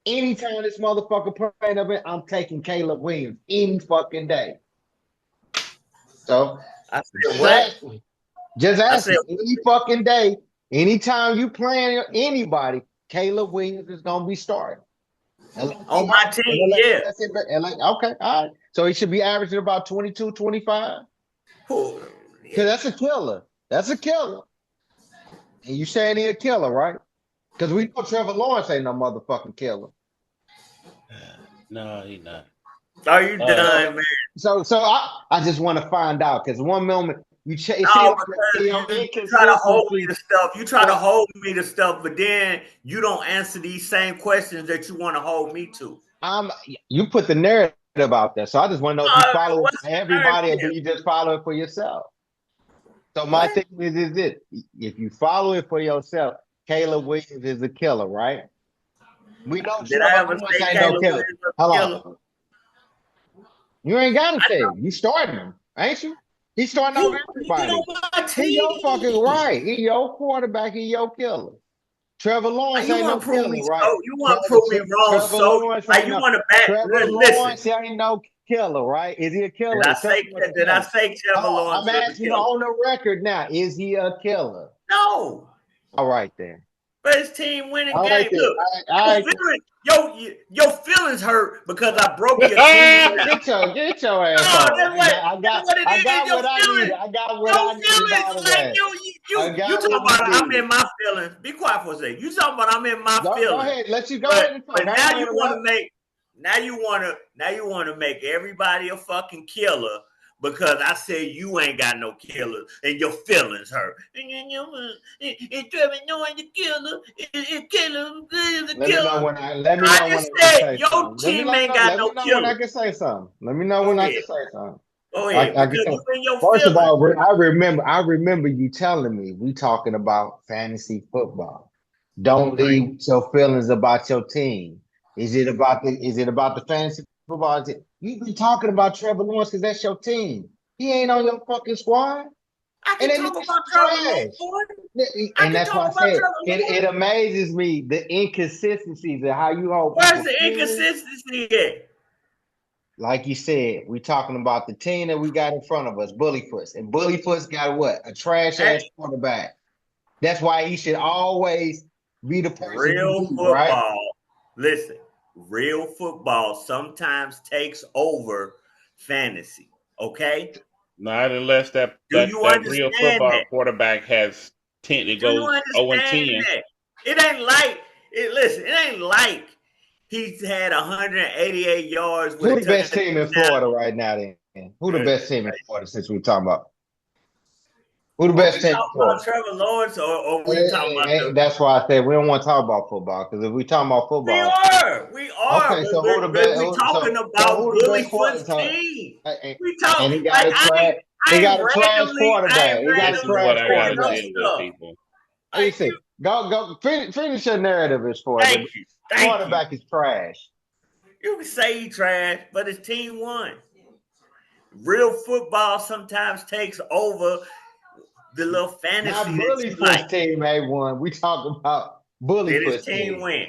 Anytime this motherfucker playing up, I'm taking Caleb Williams any fucking day. So I said what? Just ask any fucking day. Anytime you playing anybody, Caleb Williams is gonna be starting. On my team, yeah. Okay, all right. So he should be averaging about 22, 25. Because that's a killer. That's a killer. And you saying he a killer, right? Because we know Trevor Lawrence ain't no motherfucking killer. No, he not. Are you Uh, done, man? So I just want to find out because one moment it seems No, like because your you try to hold me inconsistency. to stuff. You try to But hold me to stuff, but then you don't answer these same questions that you want to hold me to. I'm you put the narrative out there, so I just want to know if you follow it What's for the everybody or do narrative? you just follow it for yourself? So my What? thing is this: if you follow it for yourself, Caleb Williams is a killer, right? We know Did I Trevor ever Lawrence say ain't no Caleb killer. Williams was a Hold killer? on, you ain't gotta I say know it. You starting him, ain't you? He's starting over he everybody. on my He your fucking team. right. He your quarterback. He your killer. Trevor Lawrence You ain't want no to prove me killer, right? so? You want to prove me wrong? Trevor So Lawrence like ain't you no want to back? Trevor Listen. Lawrence ain't no killer, right? Is he a killer? Tell me what to Did I tell me. say Trevor Oh, Lawrence I'm was a asking you killer? on the record now. Is he a killer? No. All right then. But his team winning All right game. then. Look, All right then. your feelings hurt because I broke your team yeah, down. Get your ass No, on. that's what it I is. got Your what I needed. feelings. I got what Your I needed feelings out of like that. I you got talking what we about I'm needed. in my feelings. Be quiet for a second. You talking about I'm in my Go feelings. ahead. Let you go But ahead and but talk. I ain't now gonna you want to interrupt. make now you want to make everybody a fucking killer because I said you ain't got no killer and your feelings hurt. And Trevor knowing the killer is killer is a killer. Let me I know when just I can said say your something. team ain't got Let no me know when I killer. can say something. Let me know when Go I ahead. can say something. Go ahead. I can Because say. you in your First of feelings. all, I remember you telling me we talking about fantasy football. Don't Right. leave with your feelings about your team. Is it about the fantasy football? You've been talking about Trevor Lawrence because that's your team. He ain't on your fucking squad. I And can that talk nigga's about Trevor trash. Lawrence. I And can that's why talk I about said Trevor it Lawrence. amazes me the inconsistencies of how you hold Where's people the feelings. inconsistency at? Like you said, we talking about the team that we got in front of us, Bullyfoots. And Bullyfoots got what? A trash Hey, ass quarterback. That's why he should always be the person you real beat, right? football. Listen, real football sometimes takes over fantasy. Okay? not unless that Do that you that real understand football that? quarterback has 10. It Do you goes 0 and understand 10. that? It ain't like listen, it ain't like he's had 188 yards with Who a the best touchdown. team in Florida right now then? Who the best team in Florida since we talking about? Who the Are best we team in talking Florida? about Trevor Lawrence or are we talking about the That's why I said we don't want to talk about football because if we talking about We football, are. We are. okay. But, So but, who the but best? we talking So about who the Bully best quarter? Foot's team. And We talk and he got like a trash. I He ain't got a trash randomly quarterback. He got a This is pulling what trash I got to up quarterback. deal with, stuff. people. Let me Like see. Go finish your narrative is for thank the you. Thank you. quarterback is trash. You can say he trash, but his team won. Real football sometimes takes over the little fantasy Not that Bully you like. Foot's team A1. We talking about Bully Did his Foot's team team. win?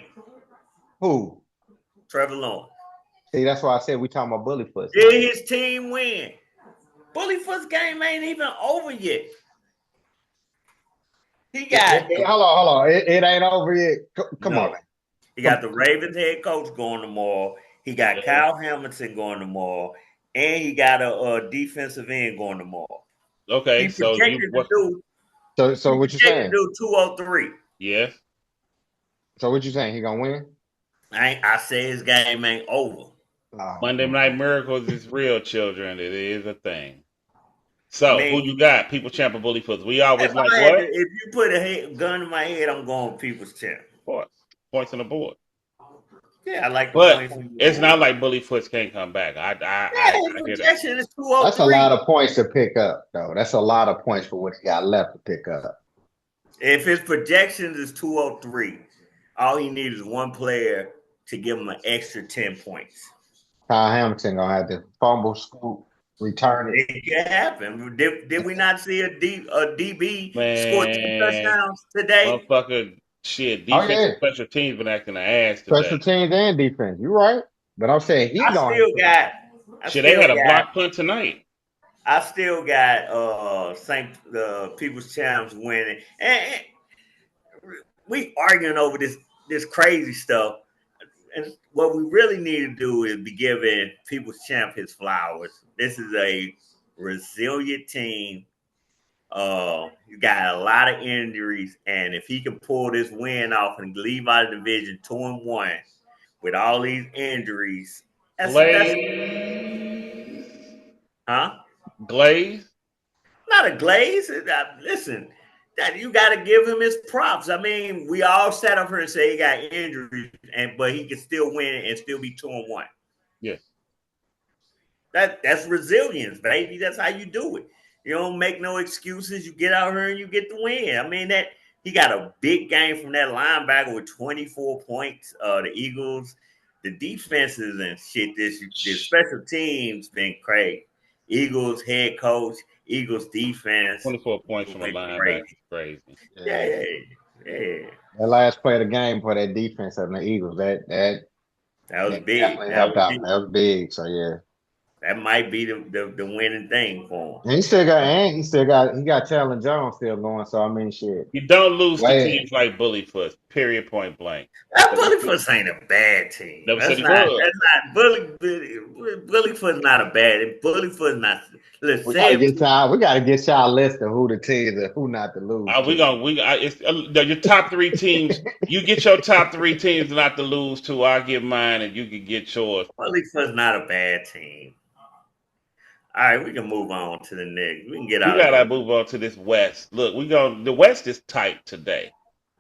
Who? Trevor Lawrence. See, that's why I said we talking about Bully Foot's now. Did his team win? Bully Foot's game ain't even over yet. He got the Hold on. It ain't over yet. Come on, no. man. He Come got the Ravens head coach going tomorrow. He got Yeah. Kyle Hamilton going tomorrow, and he got a defensive end going tomorrow. Okay, He so you projected to what? do. So He what you projected to saying? do 203. Yes. So what you saying? He gonna win? I say his game ain't over. Oh, Monday Night man. Miracles is real, children. It is a thing. I So who mean, you got? People champion bully foots. We always like what? if you put a gun in my head, I'm going People's Champ. Points. Points on the board. Yeah, I like the But points on the it's board. not like bully foots can't come back. Yeah, I his hear that. projection is That's a 203. lot of points to pick up, though. That's a lot of points for what he got left to pick up. If his projections is 203, all he needs is one player to give him an extra 10 points. Kyle Hamilton gonna have to fumble, scoop, return it. It can happen. Did we not see a DB score 2 Man, touchdowns today? motherfucker, shit. Oh Defense yeah, and special teams been acting an ass special today. teams and defense. You're right, but I'm saying he I gonna have still to. got, I Shit, they still had a got, block punt tonight. I still got Saint the People's Champs winning, and we arguing over this crazy stuff. And what we really need to do is be giving People's Champ his flowers. This is a resilient team. He got a lot of injuries, and if he can pull this win off and leave out of division 2-1 with all these injuries, That's Glaze, huh? Glaze. Not a glaze. Listen, that you got to give him his props. I mean, we all sat up here and say he got injuries, but he can still win and still be 2-1. Yes. That's resilience, baby. That's how you do it. You don't make no excuses. You get out here and you get the win. I mean, that he got a big game from that linebacker with 24 points. The Eagles, the defenses and shit. This special teams been crazy. Eagles head coach, Eagles defense 24 points from a went linebacker. crazy. Crazy. Yeah, yeah. That last play of the game for that defense of the Eagles, That was that big. definitely That helped was out. big. That was big. So yeah. That might be the winning thing for him. And he got Chandler Jones still going. So I mean shit. You don't lose to Wait. teams like Bullyfoot. Period. Point blank. That Bullyfoot ain't a bad team. Never said That's he not. was. That's not Bullyfoot's not a bad. Bullyfoot's not. Let's say We gotta get y'all list of who the teams and who not to lose We to. gonna we it's your top three teams. You get your top three teams not to lose to. I'll get mine, and you can get yours. Bullyfoot's not a bad team. All right, we can move on to the next. We can get We out of gotta here. move on to this West. Look, the West is tight today.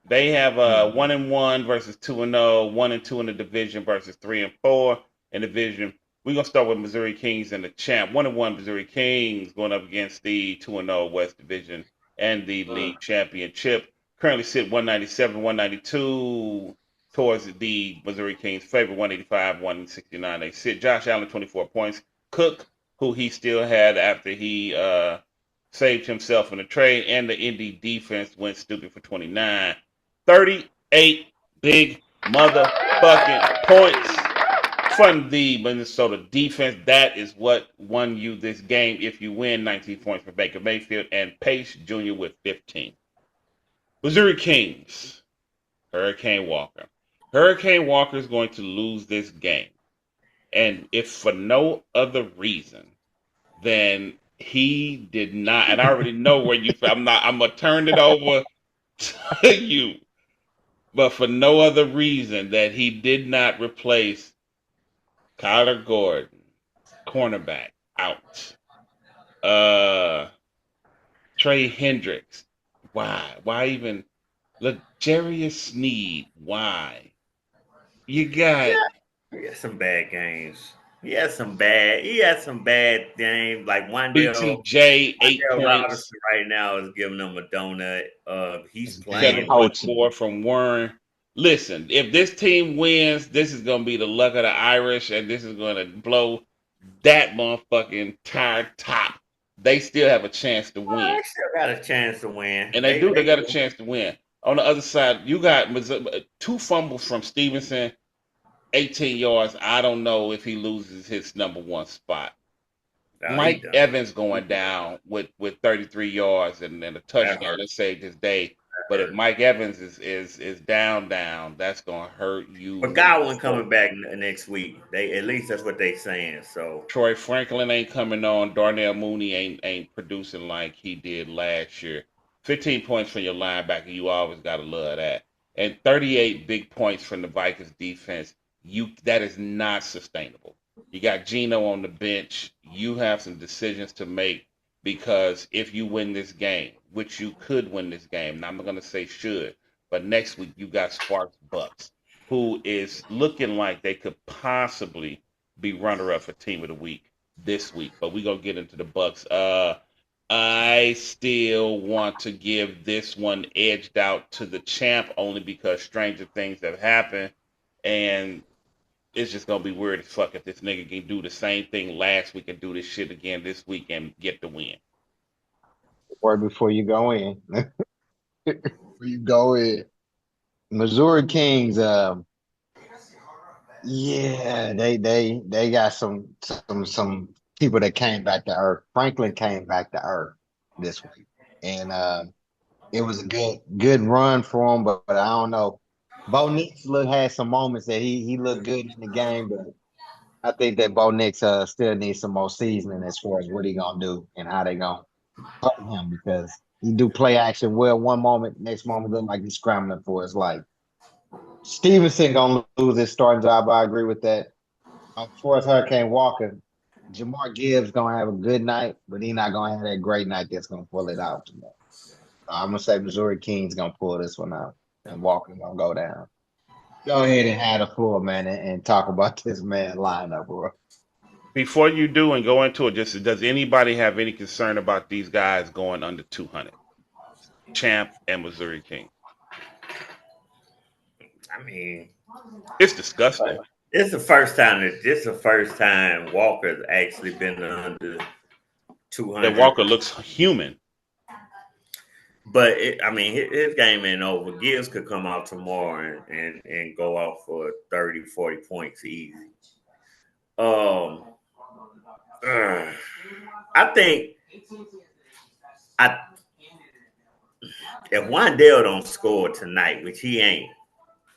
They have 1-1 versus 2-0, 1-2 in the division versus 3-4 in the division. We're gonna start with Missouri Kings and the champ. 1-1 Missouri Kings going up against the 2-0 West Division and the league championship. Currently sit 197, 192 towards the Missouri Kings' favor, 185, 169. They sit. Josh Allen, 24 points. Cook, who he still had after he saved himself in the trade, and the Indy defense went stupid for 29. 38 big motherfucking points from the Minnesota defense. That is what won you this game. If you win, 19 points for Baker Mayfield and Pace Jr. with 15. Missouri Kings, Hurricane Walker. Hurricane Walker is going to lose this game. And if for no other reason than he did not, and I already know where you, I'm going to turn it over to you. But for no other reason that he did not replace Kyler Gordon, cornerback, out. Trey Hendricks, why? Why even L'Jarius Sneed? Why? You got He had some bad games. He had some bad games. Like BTJ, 8 Wandale points, Robinson right now is giving them a donut. He's playing. 7.4 from Warren. Listen, if this team wins, this is gonna be the luck of the Irish, and this is gonna blow that motherfucking entire top. They still have a chance to win. They still got a chance to win. And they got a chance to win. On the other side, you got 2 fumbles from Stevenson, 18 yards. I don't know if he loses his number 1 spot. No, Mike Evans going down with 33 yards and a touchdown that saved his day. But if Mike Evans is down, that's gonna hurt you. But Godwin coming back next week. At least that's what they saying. So Troy Franklin ain't coming on. Darnell Mooney ain't producing like he did last year. 15 points from your linebacker, you always gotta love that. And 38 big points from the Vikings defense. That is not sustainable. You got Geno on the bench. You have some decisions to make, because if you win this game, which you could win this game, and I'm not going to say should, but next week you got Sparks Bucks, who is looking like they could possibly be runner-up for Team of the Week this week. But we're going to get into the Bucks. I still want to give this one edged out to the champ, only because stranger things have happened, and it's just gonna be weird as fuck if this nigga can do the same thing last week and do this shit again this week and get the win. Word before you go in. Before you go in. Missouri Kings, yeah, they got some people that came back to earth. Franklin came back to earth this week. And it was a good run for him, but I don't know. Bo Nix had some moments that he looked good in the game, but I think that Bo Nix still needs some more seasoning as far as what he gonna do and how they gonna hurt him, because he do play action well one moment, next moment look like he's scrambling for his life. Stevenson gonna lose his starting job. I agree with that. Forrest Hurricane Walker, Jamar Gibbs gonna have a good night, but he not gonna have that great night that's gonna pull it out tomorrow. I'm gonna say Missouri King's gonna pull this one out, and Walker's gonna go down. Go ahead and have the floor, man, and talk about this man lineup, bro. Before you do and go into it, just does anybody have any concern about these guys going under 200? Champ and Missouri King. I mean, It's disgusting. this the first time Walker's actually been under 200. That Walker looks human. But I mean, his game ain't over. Gibbs could come out tomorrow and go out for 30, 40 points easy. I think if Wandale don't score tonight, which he ain't,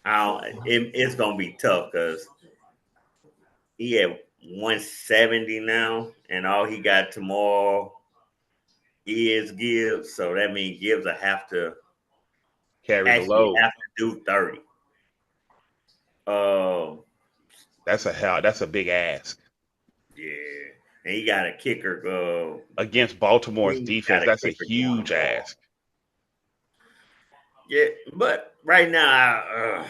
it's gonna be tough because he at 170 now, and all he got tomorrow is Gibbs. So that means Gibbs will have to Carry the load. have to do 30. That's a big ask. Yeah. And he got a kicker against Baltimore's defense. That's a huge ask. Yeah, but right now,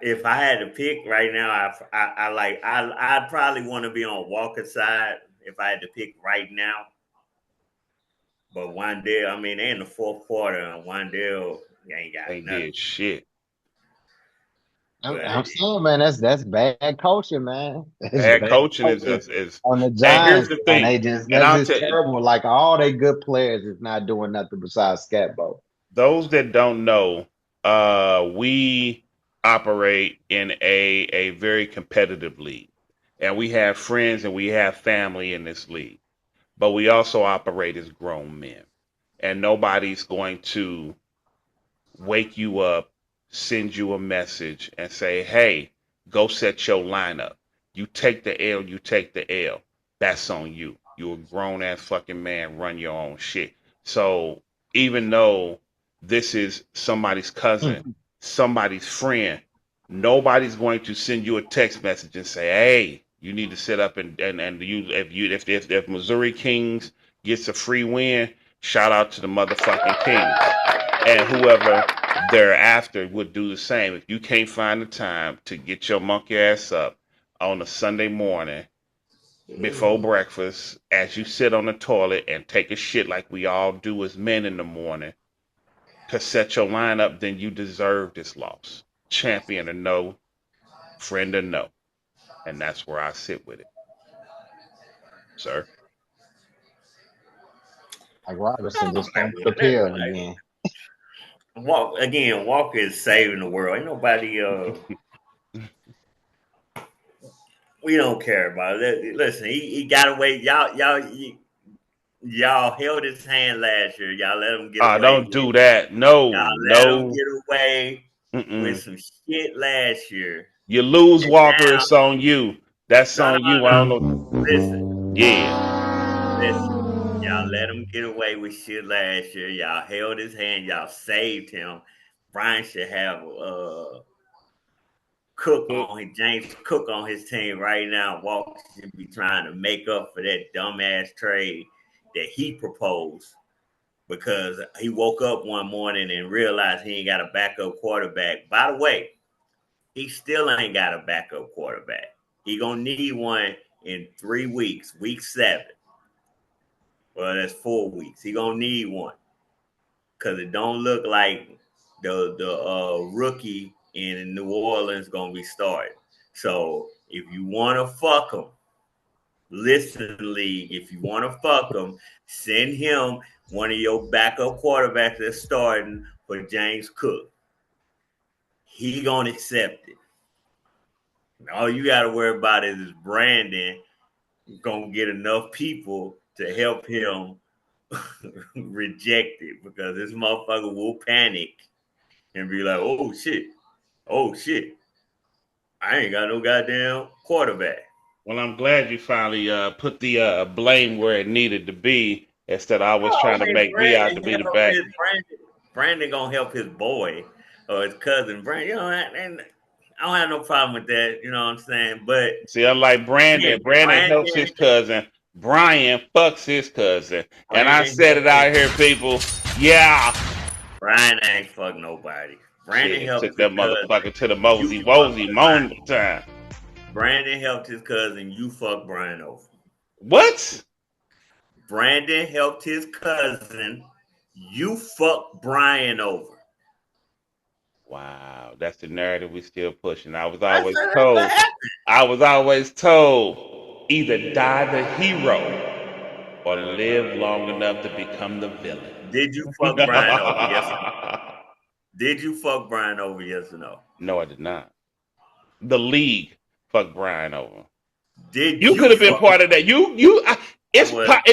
if I had to pick right now, I'd probably want to be on Walker's side if I had to pick right now. But Wandale, I mean, they in the fourth quarter, and Wandale ain't got nothing. Did shit. I'm saying, man, that's bad coaching, man. Bad coaching is on the and Giants. here's the thing. That's just terrible. Like all they good players is not doing nothing besides scatbo. Those that don't know, we operate in a very competitive league, and we have friends and we have family in this league, but we also operate as grown men, and nobody's going to wake you up, send you a message and say, hey, go set your lineup. You take the L, you take the L. That's on you. You're a grown ass fucking man, run your own shit. So even though this is somebody's cousin, somebody's friend, nobody's going to send you a text message and say, hey, you need to sit up and you if Missouri Kings gets a free win, shout out to the motherfucking Kings. And whoever thereafter would do the same. If you can't find the time to get your monkey ass up on a Sunday morning before breakfast, as you sit on the toilet and take a shit like we all do as men in the morning, to set your lineup, then you deserve this loss. Champion or no, friend or no. And that's where I sit with it. Sir? Like Robinson just comes to pill again. Walker is saving the world. Ain't nobody we don't care about it. Listen, he got away. Y'all held his hand last year. Y'all let him get away. Don't do that. No. Y'all let him get away with some shit last year. You lose Walker, it's on you. That's on you. I don't know. Listen. Yeah. Listen. Y'all let him get away with shit last year. Y'all held his hand. Y'all saved him. Brian should have James Cook on his team right now. Walker should be trying to make up for that dumbass trade that he proposed because he woke up one morning and realized he ain't got a backup quarterback. By the way, he still ain't got a backup quarterback. He gonna need one in 3 weeks, week 7. Well, that's 4 weeks. He gonna need one because it don't look like the rookie in New Orleans gonna be starting. So if you want to fuck him, listen, league. If you want to fuck him, send him one of your backup quarterbacks that's starting for James Cook. He gonna accept it. All you got to worry about is Brandon gonna get enough people to help him reject it because this motherfucker will panic and be like, oh shit, I ain't got no goddamn quarterback. Well, I'm glad you finally put the blame where it needed to be instead of always trying to make me out to be the bad. Brandon gonna help his boy or his cousin Brandon. You know, and I don't have no problem with that. You know what I'm saying? But See, unlike yeah, Brandon helps his cousin. Brian fucks his cousin. And I Brandon said it out here, people. Yeah. Brian ain't fuck nobody. Brandon Shit, helped took his that cousin. motherfucker to the You mosey fucked wosey Brian. moan time. Brandon helped his cousin. You fucked Brian over. What? Brandon helped his cousin. You fucked Brian over. Wow, that's the narrative we still pushing. I was I always said that's what told. happened. Either die the hero or live long enough to become the villain. Did you fuck Brian over? Yes or no? Did you fuck Brian over? Yes or no? No, I did not. The league fucked Brian over. Did You could you have been fuck? part of that. Is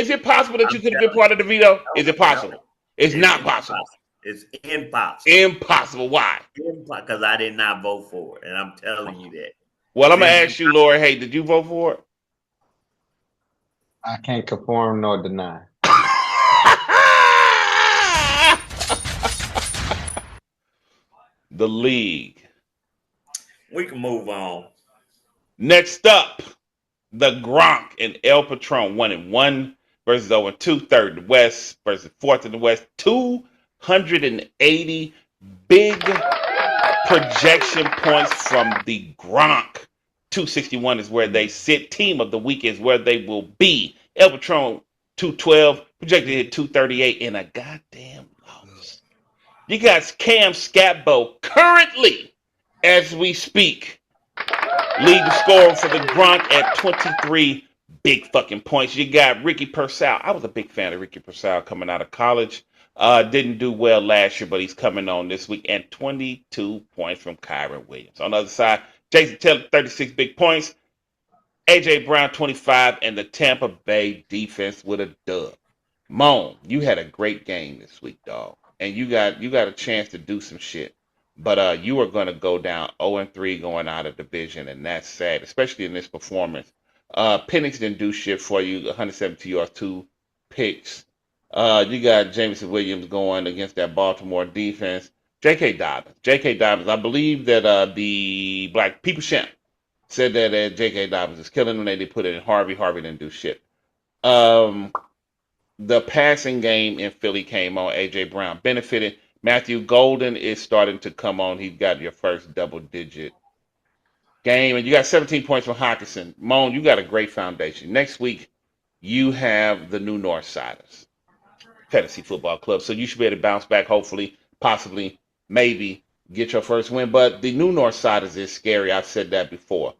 it possible that I'm you could have been telling part of the veto? Is it you, no, possible? It's not possible. It's impossible. Impossible. Why? Because I did not vote for it, and I'm telling you that. Well, I'm gonna ask you, Laura. Hey, did you vote for it? I can't confirm nor deny. The league. We can move on. Next up, the Gronk and El Patron 1-1 versus 0-2, third in the West versus fourth in the West. 280 big projection points from the Gronk. 261 is where they sit. Team of the week is where they will be. El Patron 212, projected to hit 238 in a goddamn loss. You got Cam Scatbo currently, as we speak, lead the scorer for the Gronk at 23 big fucking points. You got Ricky Purcell. I was a big fan of Ricky Purcell coming out of college. Didn't do well last year, but he's coming on this week. And 22 points from Kyron Williams. On the other side, Jason Taylor, 36 big points. A.J. Brown, 25. And the Tampa Bay defense with a dub. Moan, you had a great game this week, dog. And you got a chance to do some shit. But you are going to go down 0-3 going out of division, and that's sad, especially in this performance. Penix didn't do shit for you, 172 yards, 2 picks. You got Jameson Williams going against that Baltimore defense. J.K. Dobbins. I believe that the Black People Champ said that J.K. Dobbins is killing them. They put it in Harvey. Harvey didn't do shit. The passing game in Philly came on. A.J. Brown benefited. Matthew Golden is starting to come on. He's got your first double-digit game. And you got 17 points from Hawkinson. Moan, you got a great foundation. Next week, you have the New Northsiders Fantasy Football Club. So you should be able to bounce back, hopefully, possibly, maybe, get your first win. But the New Northsiders is scary. I've said that before.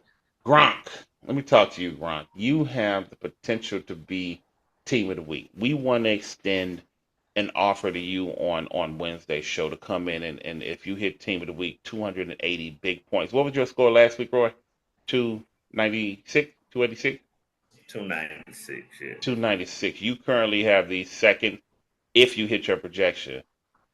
Gronk. Let me talk to you, Gronk. You have the potential to be Team of the Week. We want to extend an offer to you on Wednesday's show to come in and if you hit Team of the Week, 280 big points. What was your score last week, Roy? 296, 286? 296, yeah. 296. You currently have the second, if you hit your projection,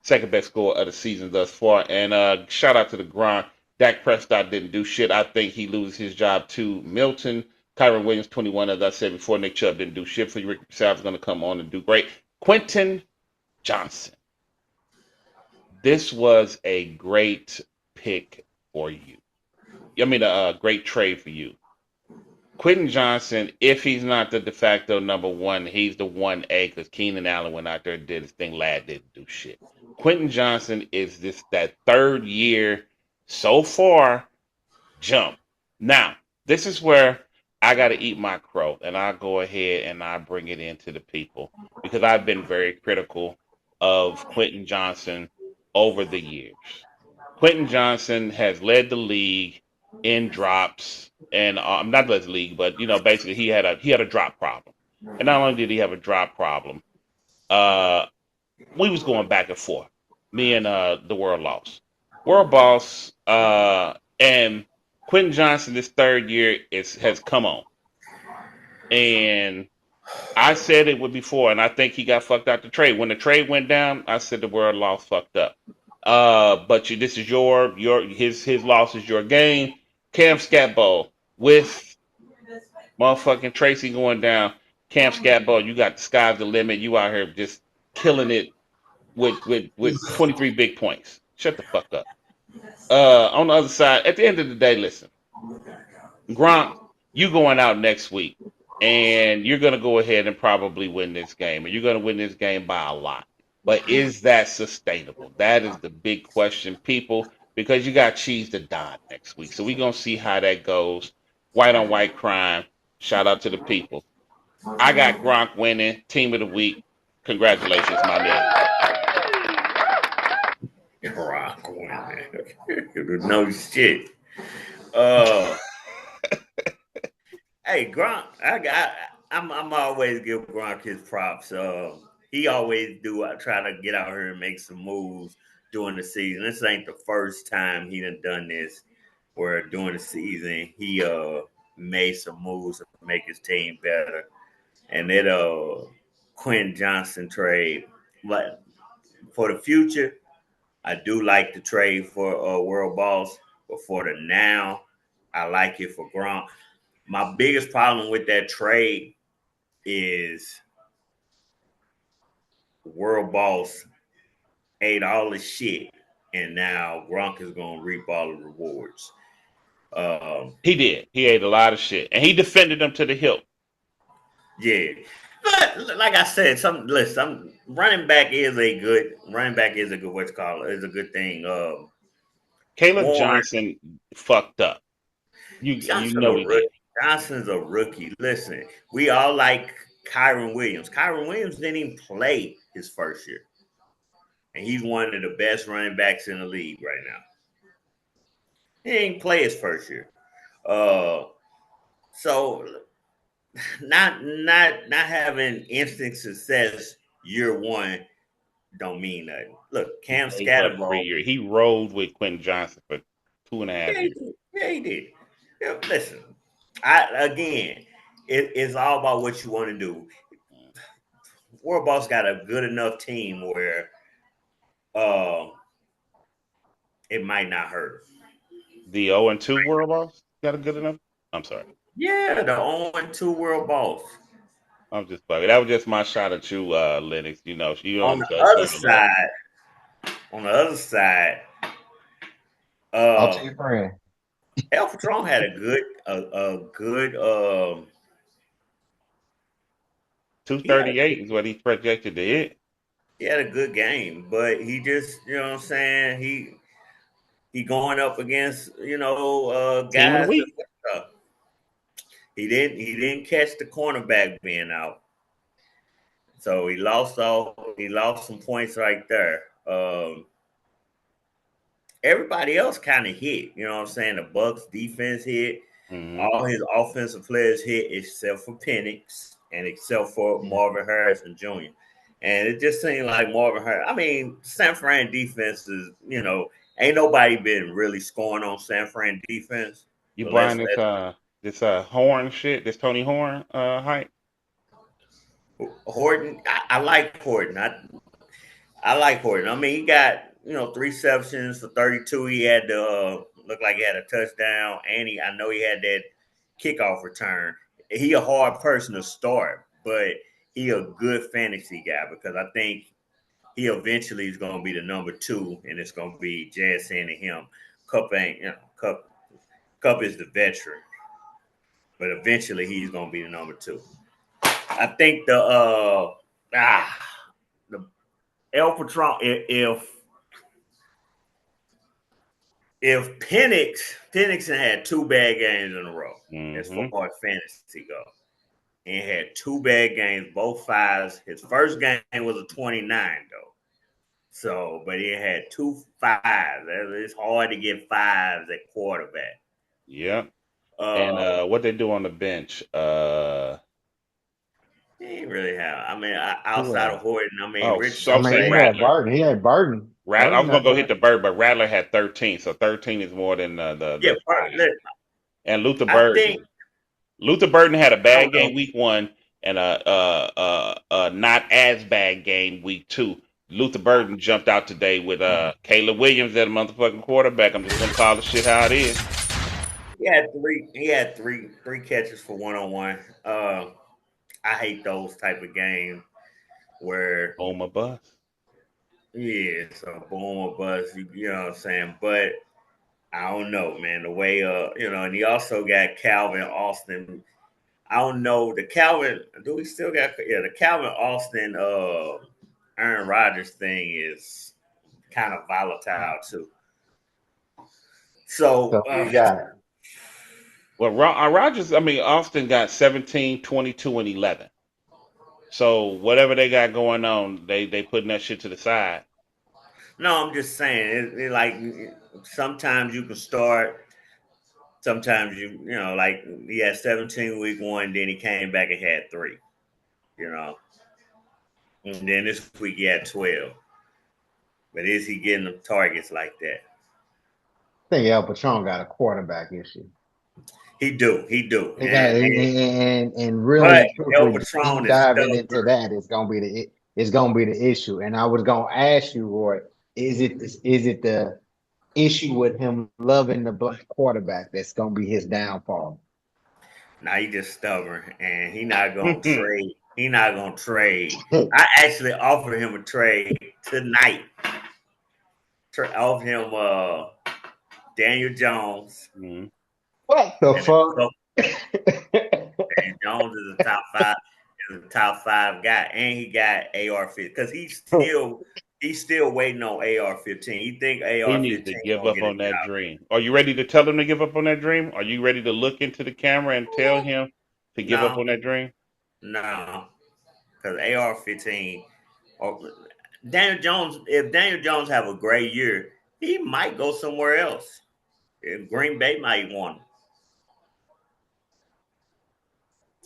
second best score of the season thus far. And shout out to the Gronk. Dak Prescott didn't do shit. I think he loses his job to Milton. Kyron Williams, 21, as I said before. Nick Chubb didn't do shit for you. Rick Sal's going to come on and do great. Quentin Johnson. This was a great pick for you. I mean, a great trade for you. Quentin Johnson, if he's not the de facto number one, he's the 1A because Keenan Allen went out there and did his thing. Lad didn't do shit. Quentin Johnson is that third year so far jump. Now, this is where I got to eat my crow, and I'll go ahead and I'll bring it into the people because I've been very critical of Quentin Johnson over the years. Quentin Johnson has led the league in drops, and not led the league, but basically he had a drop problem. And not only did he have a drop problem, we was going back and forth. Me and the World Boss, and Quentin Johnson this third year has come on, and I said it before, and I think he got fucked out the trade. When the trade went down, I said the World loss fucked up. But this is his loss is your game. Cam Scatbo with motherfucking Tracy going down. Cam Scatbo, you got the sky's the limit. You out here just killing it with 23 big points. Shut the fuck up. On the other side, at the end of the day, listen, Gronk, you going out next week, and you're going to go ahead and probably win this game, and you're going to win this game by a lot. But is that sustainable? That is the big question, people, because you got Cheese to Don next week. So we're going to see how that goes. White on white crime. Shout out to the people. I got Gronk winning, team of the week. Congratulations, my nigga. Rock winning. No shit. Uh, hey Gronk, I'm always give Gronk his props. He always do. I try to get out here and make some moves during the season. This ain't the first time he done this. Where during the season he made some moves to make his team better, and that Quentin Johnson trade. But for the future, I do like the trade for World Boss, but for the now, I like it for Gronk. My biggest problem with that trade is World Boss ate all the shit, and now Gronk is going to reap all the rewards. He did. He ate a lot of shit, and he defended them to the hilt. Yeah, but like I said, some running back is a good what's called is a good thing. Caleb Warren Johnson fucked up. You Johnson a know he rookie. did. Johnson's a rookie. Listen, we all like Kyron Williams. Kyron Williams didn't even play his first year, and he's one of the best running backs in the league right now. He didn't play his first year, uh, so not having instant success year one don't mean nothing. Look, He Cam played for 3 Scatterbo, years. He rolled with Quentin Johnson for 2.5 yeah, he years. did. Yeah, he did. Yeah, listen, it's all about what you want to do. World Boss got a good enough team where uh, it might not hurt. The 0-2 World Boss got a good enough. I'm sorry. Yeah, the 0-2 World Boss. I'm just bugging. That was just my shot at you, Lennox. You know, you On don't the judge other me below. on the other side, I'll tell uh, your friend. El Patron had a good 238 is what he projected to hit. he had a good game, but he just what I'm saying, he going up against Team of the guys week. that he didn't catch the cornerback being out. So he lost some points right there. Everybody else kind of hit, you know what I'm saying? The Bucks defense hit, Mm-hmm. all his offensive players hit except for Penix and except for Marvin Harrison Jr. And it just seemed like Marvin Harrison. I mean, San Fran defense is, ain't nobody been really scoring on San Fran defense. You So buying this Horn shit, this Tony Horn hype? Horton. I like Horton. I like Horton. I mean, he got 3 receptions for 32. He had the looked like he had a touchdown, and I know he had that kickoff return. He a hard person to start, but he a good fantasy guy because I think he eventually is going to be the number 2, and it's going to be JSN and him. Cup ain't Cup is the veteran, but eventually he's going to be the number 2. I think the El Patron if Penix had 2 bad games in a row as far Mm-hmm. as fantasy go, and had 2 bad games, both fives. His first game was a 29 though. So, but he had 2 fives. It's hard to get fives at quarterback. Yeah. And Uh, what they do on the bench? he ain't really have. I mean, Who outside of Horton, I mean, Oh, Rich I I'm mean, saying he Dufresne. had Rattler. Barton. He had Barton. I was Barton gonna not go hit bad. the bird, but Rattler had 13, so 13 is more than Yeah, the 5. look, And Luther I think Burden. Luther Burden had a I bad don't know. game week 1 and a not as bad game week 2. Luther Burden jumped out today with Caleb Williams at a motherfucking quarterback. I'm just gonna call the shit how it is. He had three catches for 1-on-1. I hate those type of games where Oh my bus. yeah, so boom or bust. You know what I'm saying? But I don't know, man. The way and he also got Calvin Austin. I don't know the Calvin. Do we still got the Calvin Austin Aaron Rodgers thing is kind of volatile too. So So you got Well, Rogers, I mean, Austin got 17, 22, and 11. So whatever they got going on, they putting that shit to the side. no, I'm just saying like sometimes you can start. Sometimes like he had 17 week one, then he came back and had 3. You know, and then this week he had 12. But is he getting them targets like that? I think El Patron got a quarterback issue. He do, They got and really but and El truthfully, Patron deep is diving into stubborn. that is gonna be the issue. And I was gonna ask you, Roy, is it the issue with him loving the black quarterback that's gonna be his downfall? Now he just stubborn, and he not gonna trade. He not gonna trade. I actually offered him a trade tonight. Offered him Daniel Jones. Mhm. What the And fuck? Daniel Jones is a top five guy, and he got AR-15 because he's still waiting on AR-15. He think He needs to AR-15 give gonna up get a on that job. dream. Are you ready to tell him to give up on that dream? Are you ready to look into the camera and tell him to give up No, on that dream? no, because AR-15 or Daniel Jones. If Daniel Jones have a great year, he might go somewhere else. If Green Bay might want him.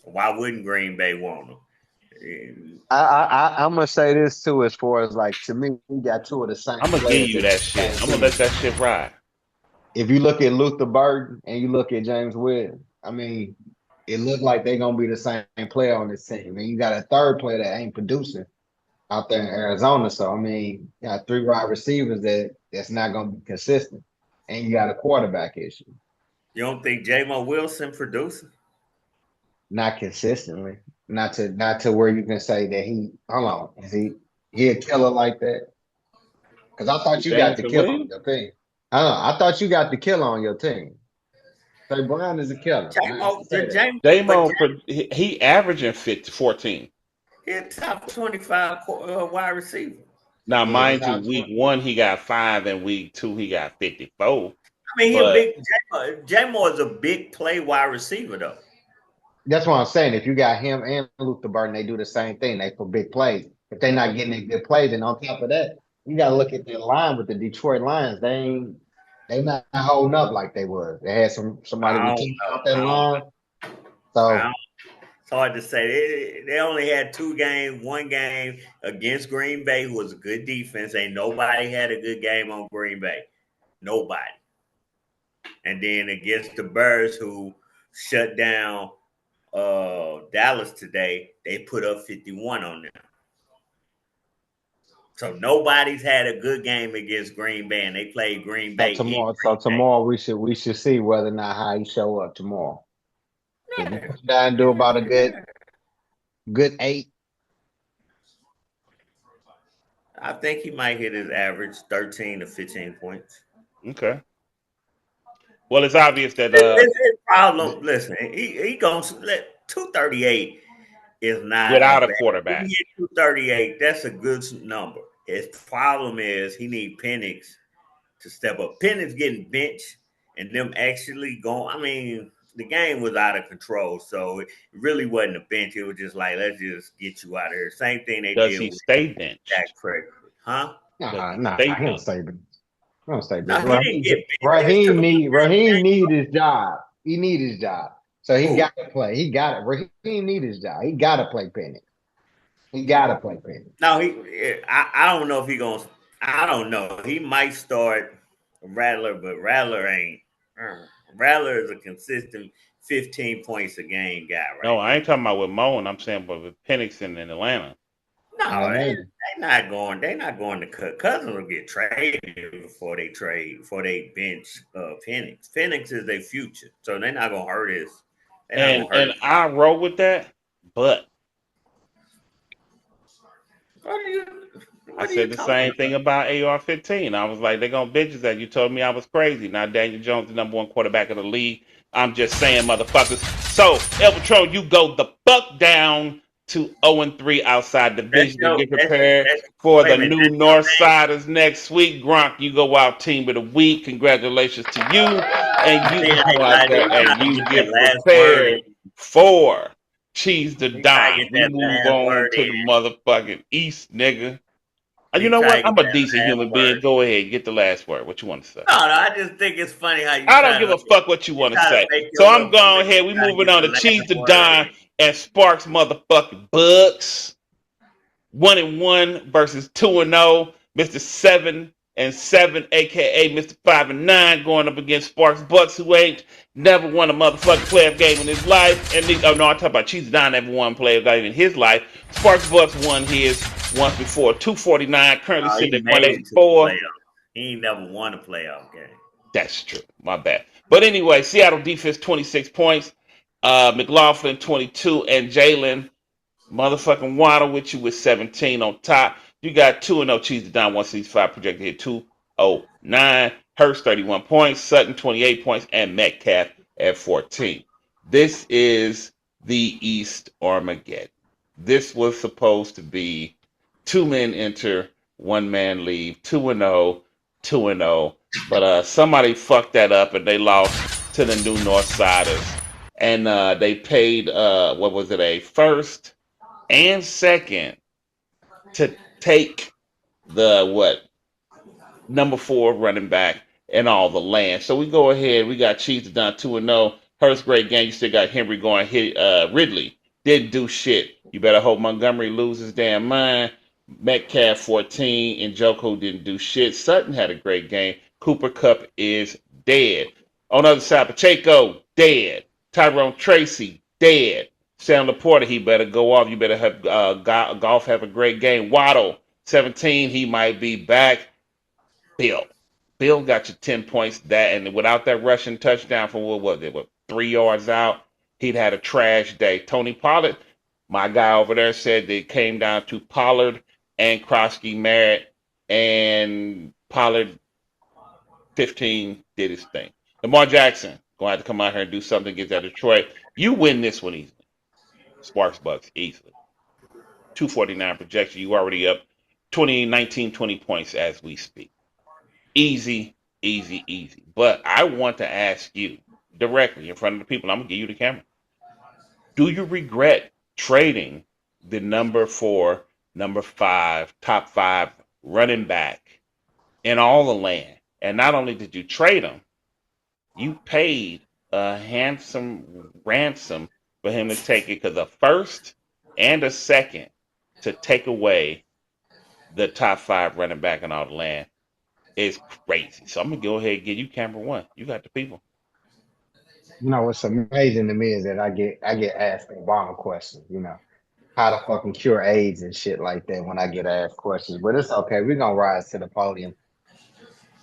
Why wouldn't Green Bay want him? I'm gonna say this too, as far as like to me, we got two of the same I'm gonna give players you that do that the shit. same I'm gonna thing. let that shit ride. If you look at Luther Burden and you look at James Williams, I mean, it looked like they're gonna be the same player on this team. And you got a third player that ain't producing out there in Arizona. So I mean, you got 3 wide receivers that's not gonna be consistent. And you got a quarterback issue. You don't think J-Mo Wilson producing? Not consistently. Not to where you can say that hold on, he a killer like that? Because I thought you got the Jameson killer on Williams? your team. I don't know. I thought you got the killer on your team. Trey Brown is a killer. I J-Mo, ain't say that. but Damo, he averaging 14. he a top 25 wide receiver. Now, Yeah, mind you, top week 20. one he got 5, and week two he got 54. I mean, he a But big J-Mo is a big play wide receiver though. That's what I'm saying. If you got him and Luther Burton, they do the same thing. They for big plays. If they're not getting a good play, then on top of that, you got to look at their line with the Detroit Lions. They not holding up like they was. They had somebody I don't returned know. out that line. So It's hard to say. They only had 2 games. One game against Green Bay, who was a good defense. Ain't nobody had a good game on Green Bay. Nobody. And then against the Birds, who shut down Dallas today, they put up 51 on them. So nobody's had a good game against Green Bay, and they played Green so Bay in tomorrow, so Green Bay. tomorrow we should see whether or not how he show up tomorrow. If he Yeah, come down and do about a good 8, I think he might hit his average 13 to 15 points. okay. Well, it's obvious that His problem, listen, he going to let 238 is not a without a bad. If he quarterback, hit 238, that's a good number. His problem is he need Penix to step up. Penix getting benched and them actually going. I mean, the game was out of control, so it really wasn't a bench. It was just like, let's just get you out of here. Same thing they does did he with stay Jack benched? Frederick, huh? Does nah, he nah, stay he don't benched? stay bench. He don't stay No, bench. he didn't get benched. They just took him Raheem out. need his job. He need his job. So he Who? got to play. He got it. Raheem need his job. He got to play Penny. He got to play Penny. No, I don't know if he gonna. I don't know. He might start Rattler, but Rattler ain't. Rattler is a consistent 15 points a game guy No, right I ain't talking about with Moan. I'm saying but with Penix in Atlanta. now. No, And they then not going. They not going to cut. Cousins will get traded before they bench Penix. Penix is their future, so they're not gonna hurt his. They're not gonna hurt And his. I roll with that, but What do you? I said the same thing about AR-15. I was like, they're going to bitches that you told me I was crazy. Now Daniel Jones, the number one quarterback of the league. I'm just saying, motherfuckers. So, El Patron, you go the fuck down to 0-3 outside division and get prepared for the new North Siders next week. Gronk, you go out team of the week. Congratulations to you. And you go out there and you get prepared for Cheese the Dime. We move on to the motherfucking East, nigga. You know what? I'm a decent human being. Go ahead, get the last word. What you want to say? No, I just think it's funny how you. I don't give a fuck what you want to say. So I'm going ahead. We moving on to Cheese the Dime and Sparks motherfucking Bucks. 1-1 versus 2-0. Mr. 7-7, aka Mr. 5-9, going up against Sparks Bucks, who ain't never won a motherfucking playoff game in his life. And these, oh no, I'm talking about Cheese the Dime never won a playoff game in his life. Sparks Bucks won his once before, 249, currently sitting at 184. He ain't never won a playoff game. That's true. My bad. But anyway, Seattle defense 26 points. McLaughlin 22 and Jalen motherfucking Waddle with you with 17 on top. You got 2-0 Cheese the Dime 165 projected hit 209. Hurst 31 points. Sutton 28 points and Metcalf at 14. This is the East Armageddon. This was supposed to be 2 men enter, 1 man leave, 2-0, 2-0. But somebody fucked that up and they lost to the new Northsiders. And they paid, what was it, a first and second to take the, number 4 running back and all the land. So we go ahead. We got Cheese done 2-0. Hurst, great game. You still got Henry going. Ridley didn't do shit. You better hope Montgomery loses his damn mind. Metcalf 14 and Joko didn't do shit. Sutton had a great game. Cooper Kupp is dead. On the other side, Pacheco dead. Tyrone Tracy dead. Sam Laporta, he better go off. You better have Golf have a great game. Waddle 17, he might be back. Bill got you 10 points. That and without that rushing touchdown from what was it? 3 yards out, he'd had a trash day. Tony Pollard, my guy over there, said that it came down to Pollard and Krosky Merritt, and Pollard 15 did his thing. Lamar Jackson going to have to come out here and do something against that Detroit. You win this one easily. Sparks Bucks easily. 249 projection. You already up 20 points as we speak. Easy. But I want to ask you directly in front of the people. I'm going to give you the camera. Do you regret trading the number 4, number 5, top 5 running back in all the land? And not only did you trade him, you paid a handsome ransom for him to take it, because a first and a second to take away the top 5 running back in all the land is crazy. So I'm going to go ahead and give you camera 1. You got the people. You know, what's amazing to me is that I get asked Obama questions, how to fucking cure AIDS and shit like that when I get asked questions. But it's okay. We're going to rise to the podium.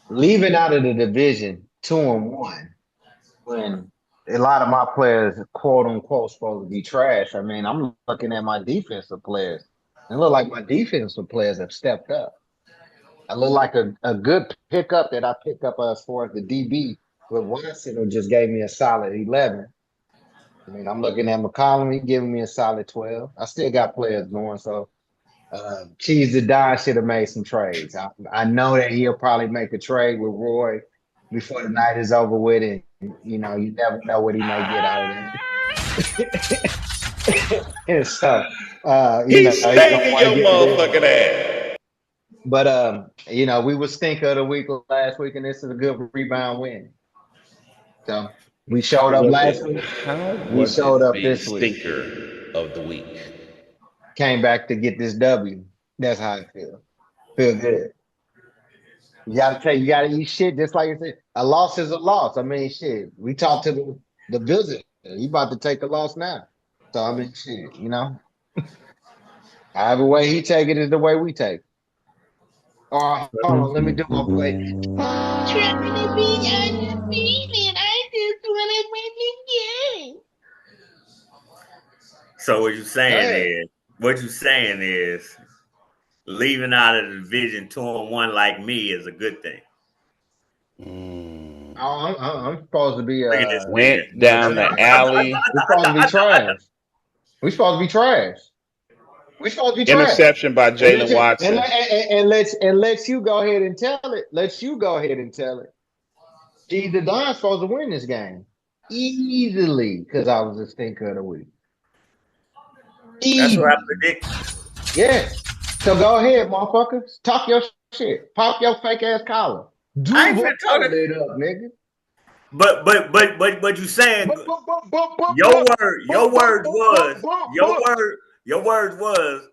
Leaving out of the division 2-1 when a lot of my players, quote unquote, supposed to be trash. I mean, I'm looking at my defensive players. It look like my defensive players have stepped up. I look like a good pickup that I picked up as far as the DB with Watson, who just gave me a solid 11. I mean, I'm looking at McCollum, he giving me a solid 12. I still got players going, so Cheese the Dime should have made some trades. I know that he'll probably make a trade with Roy before the night is over with, and you never know what he may get out of it. And so, he's spanking your motherfucking ass. But we were stinker of the week last week, and this is a good rebound win. So we showed up last week. We showed up this week. Stinker of the week. Came back to get this W. That's how I feel. Feel good. You gotta eat shit just like you said. A loss is a loss. I mean, shit. We talked to the visitor. He about to take a loss now. So I mean, shit. However way he take it is the way we take it. Oh, hold on. Let me do my play. Trying to be undefeated. I just want to win the game. So what you saying is, leaving out of the division 2-1 like me is a good thing. I'm supposed to be Look at this Went nigga. down the alley. we supposed to be trash. We supposed to be trash. We supposed to be trash. Interception by And let Jalen you, Watson. and let you go ahead and tell it. Let you go ahead and tell it. Gee, the Don's supposed to win this game easily because I was the stinker of the week. That's what I Easy. predict. Yeah. So go ahead, motherfuckers. Talk your shit. Pop your fake ass collar. I ain't Dribble finna talk it up, nigga. But you saying your words was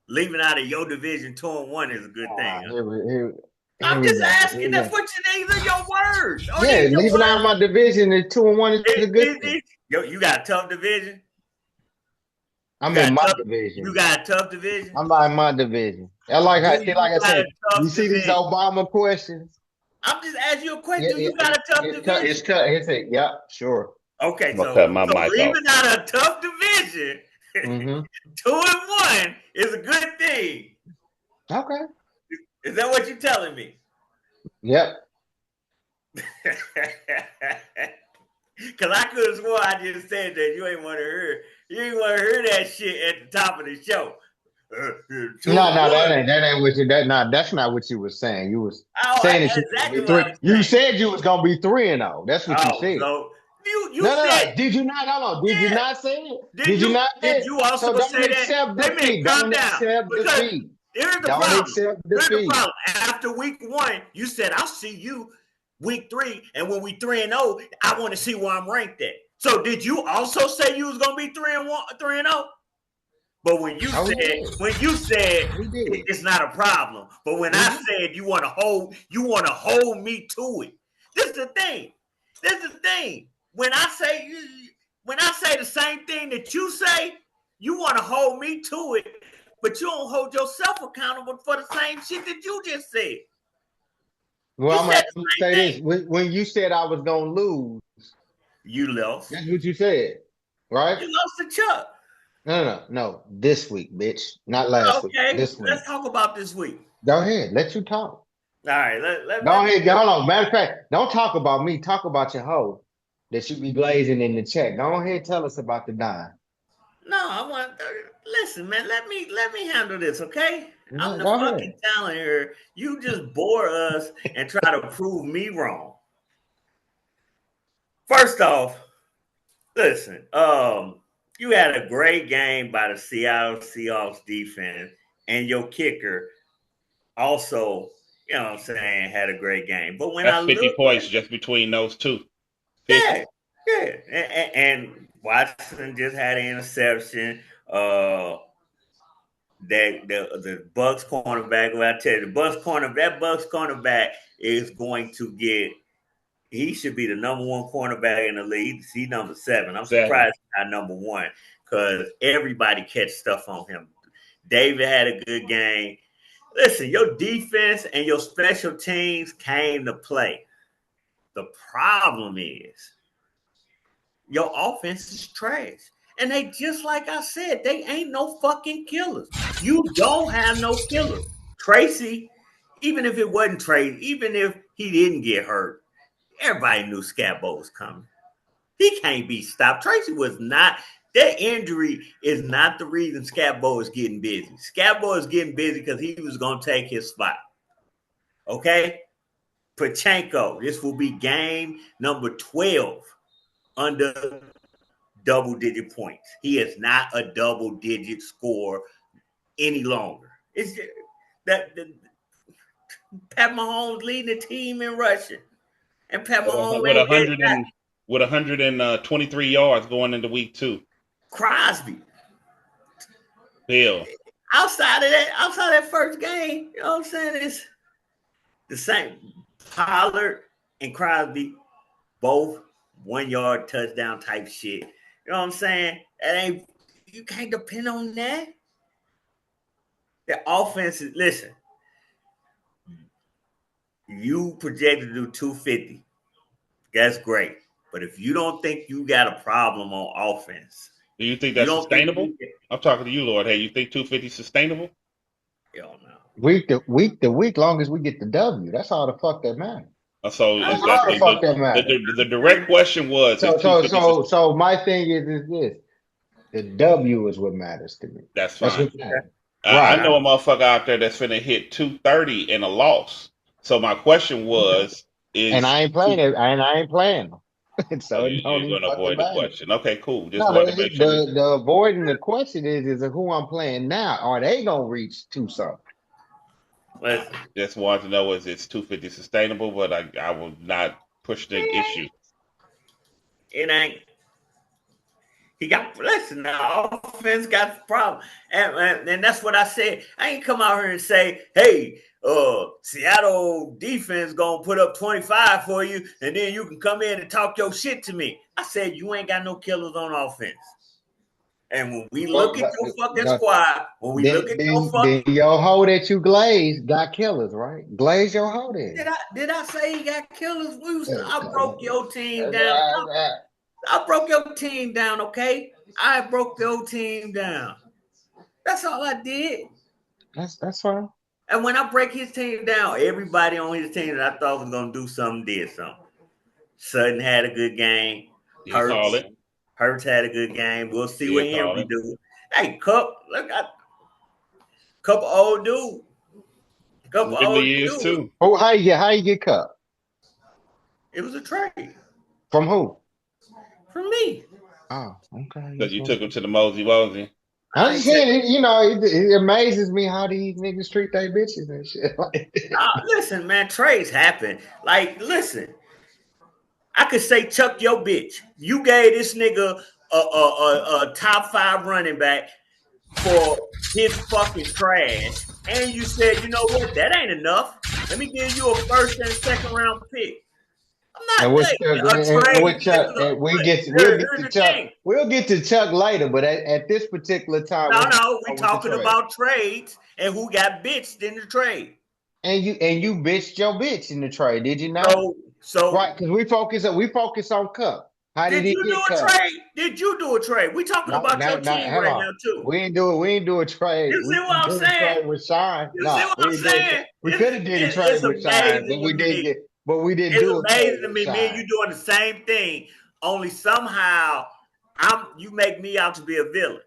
leaving out of your division 2-1 is a good thing. Huh? Here I'm we just go. asking. That's what these are your words. Oh, Yeah, leaving out my division at 2-1 is a good thing. You got a tough division. I'm in my division. You got a tough division. I'm in my division. Like I said, you see these Obama questions. I'm just asking you a question. Do you got a tough division? It's cut. Yeah, sure. Okay, so leaving out a tough division, 2-1 is a good thing. Okay. Is that what you're telling me? Yep. Because I could have sworn I just said that you ain't want to hear. You ain't want to hear that shit at the top of the show. No, that ain't what you. That's not what you were saying. You was saying that you said you was gonna be 3-0. That's what you said. So you said. Did you not? Hold on. Did you not say it? Did you not? Did you also say that? Defeat. Don't accept defeat. Here's the problem. Here's the problem. After week 1, you said I'll see you week 3, and when we 3-0, I want to see where I'm ranked at. So did you also say you was gonna be 3-0? But when you said it's not a problem. But when I said you want to hold me to it. This is the thing. When I say the same thing that you say, you want to hold me to it, but you don't hold yourself accountable for the same shit that you just said. Well, I'm going to say this. When you said I was going to lose, you lost. That's what you said, right? You lost to Chuck. No. This week, bitch. Not last week. This week. Let's talk about this week. Go ahead. Let you talk. All right. Go ahead. Hold on. Matter of fact, don't talk about me. Talk about your hoe that you be blazing in the chat. Go ahead. Tell us about the dime. No, I want. Listen, man. Let me handle this, okay? I'm the fucking talent here. You just bore us and try to prove me wrong. First off, listen. You had a great game by the Seattle Seahawks defense, and your kicker also, you know what I'm saying, had a great game. But when that's 50 points just between those two. 50. Yeah. And Watson just had an interception. The Bucs cornerback, well, I tell you, that Bucs cornerback is going to get. He should be the number 1 cornerback in the league. He's number 7. I'm surprised he's not number 1 because everybody catch stuff on him. David had a good game. Listen, your defense and your special teams came to play. The problem is your offense is trash. And they, just like I said, they ain't no fucking killers. You don't have no killers. Tracy, even if it wasn't Tracy, even if he didn't get hurt, everybody knew Scabo was coming. He can't be stopped. Tracy was not. That injury is not the reason Scabo is getting busy. Scabo is getting busy because he was going to take his spot. Okay? Pachenko, this will be game number 12 under double-digit points. He is not a double-digit scorer any longer. It's just that Pat Mahomes leading the team in rushing. And Pat Mahomes with 123 yards going into week 2. Crosby. Bill. Outside of that first game, you know what I'm saying? It's the same. Pollard and Crosby, both 1-yard touchdown type shit. You know what I'm saying? You can't depend on that. The offense is, listen, you projected to do 250. That's great. But if you don't think you got a problem on offense, do you think that's sustainable? I'm talking to you, Lord. Hey, you think 250 is sustainable? Hell no. week, long as we get the W. That's all the fuck that matters. So I That's is get that all the that. fuck that matters. the direct question was is So, two so, fifty? so, so my thing is this: the W is what matters to me. That's That's fine. what matters. I Right. know a motherfucker out there that's finna hit 230 in a loss. So my question was, And is I ain't playing it, and I ain't playing them. oh, So it don't you're even gonna fucking avoid the matter. question? Okay, cool. Just No, wanted to make sure we the avoiding the question is who I'm playing now. Are they gonna reach two something? Listen, just wanted to know is it's 250 sustainable, but I will not push the issue. it ain't. He got listen. The offense got the problem, and that's what I said. I ain't come out here and say, "Hey, Seattle defense gonna put up 25 for you, and then you can come in and talk your shit to me." I said, "You ain't got no killers on offense." And when we look at your fucking squad, when we look at your Then fucking, your hoe that you glazed got killers, right? Glaze your hoe then. did I say he got killers? Yeah, I broke your team down. that- I broke your team down, okay? I broke your team down. That's all I did. that's fine. And when I break his team down, everybody on his team that I thought was gonna do something did something. Sutton had a good game. Did call Hurts, it. Hurts had a good game. We'll see what Did call Henry it. do. Hey, look at Cup old dude. Cup old Ridley is dude. too. Oh, how you get cut? It was a trade From who? from me. Oh, okay. Because you took him to the Mosey Mosey. I'm I just ain't take saying, it amazes me how these niggas treat their bitches and shit like that. listen, man, trades happen. Like, listen, I could say Chuck your bitch. You gave this nigga a top 5 running back for his fucking trash, and you said, you know what, that ain't enough. Let me give you a first and a second round pick. I'm And not with like Chuck, a and trade. with Chuck, Look, and but we'll get here's to the Chuck. thing. We'll get to Chuck later, but at this particular time, No, we're talking no, we about with the talking trade. about trades and who got bitched in the trade. And you bitched your bitch in the trade, did you not? So Right, because we focus on Cup. How did did he you do get a cut? trade? Did you do a trade? We talking No, about no, your no. team Hold right on. now too. We ain't do a trade. You see We what didn't I'm do a saying? trade with Shine. You see No, what we I'm didn't do a trade. saying? We could have did a It's trade with Shine, amazing to me. but we didn't It's do a trade amazing to with me. Me and Shine. you doing the same thing, only somehow you make me out to be a villain.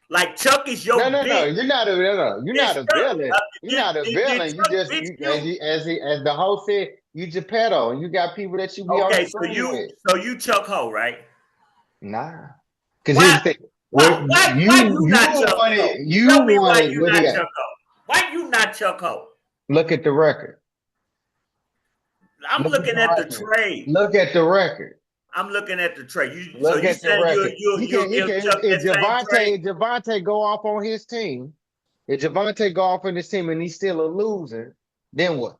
Like Chuck is No, your no, no. bitch. You're not a no, you're Did not a Chuck, villain. You're not a did villain. You Chuck just bitch you you? as the host said, you Geppetto, and you got people that you be on the Okay, screen with. so you Chuck Ho, right? Nah. Because here's Why? the thing. Why? What Why you not Chuck Ho? you Tell me why wanted you what do you not got? Chuck Ho? Why you not Chuck Ho? Look at the record. I'm Look at looking the at the record. trade. Look at the record. I'm looking at the trade. So Look you at the saying record. you'll You give can Chuck if that same trade? Javante go off on his team, if Javante go off on his team and he's still a loser, then what?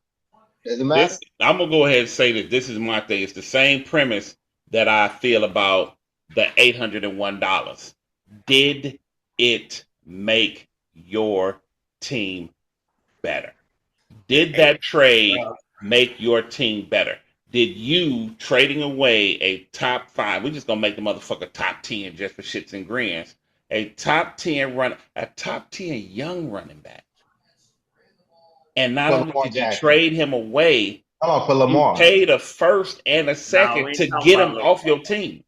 Does it matter? This I'm gonna go ahead and say that this is my thing. It's the same premise that I feel about the $801. Did it make your team better? Did Hey, that trade make your team better? Did you trading away a top 5? We're just gonna make the motherfucker top 10 just for shits and grins. A top 10 young running back. And not For only Lamar did you Jackson. trade him away, Come on, for you Lamar. paid a first and a no, we second ain't to talking get about him Lamar. off your team.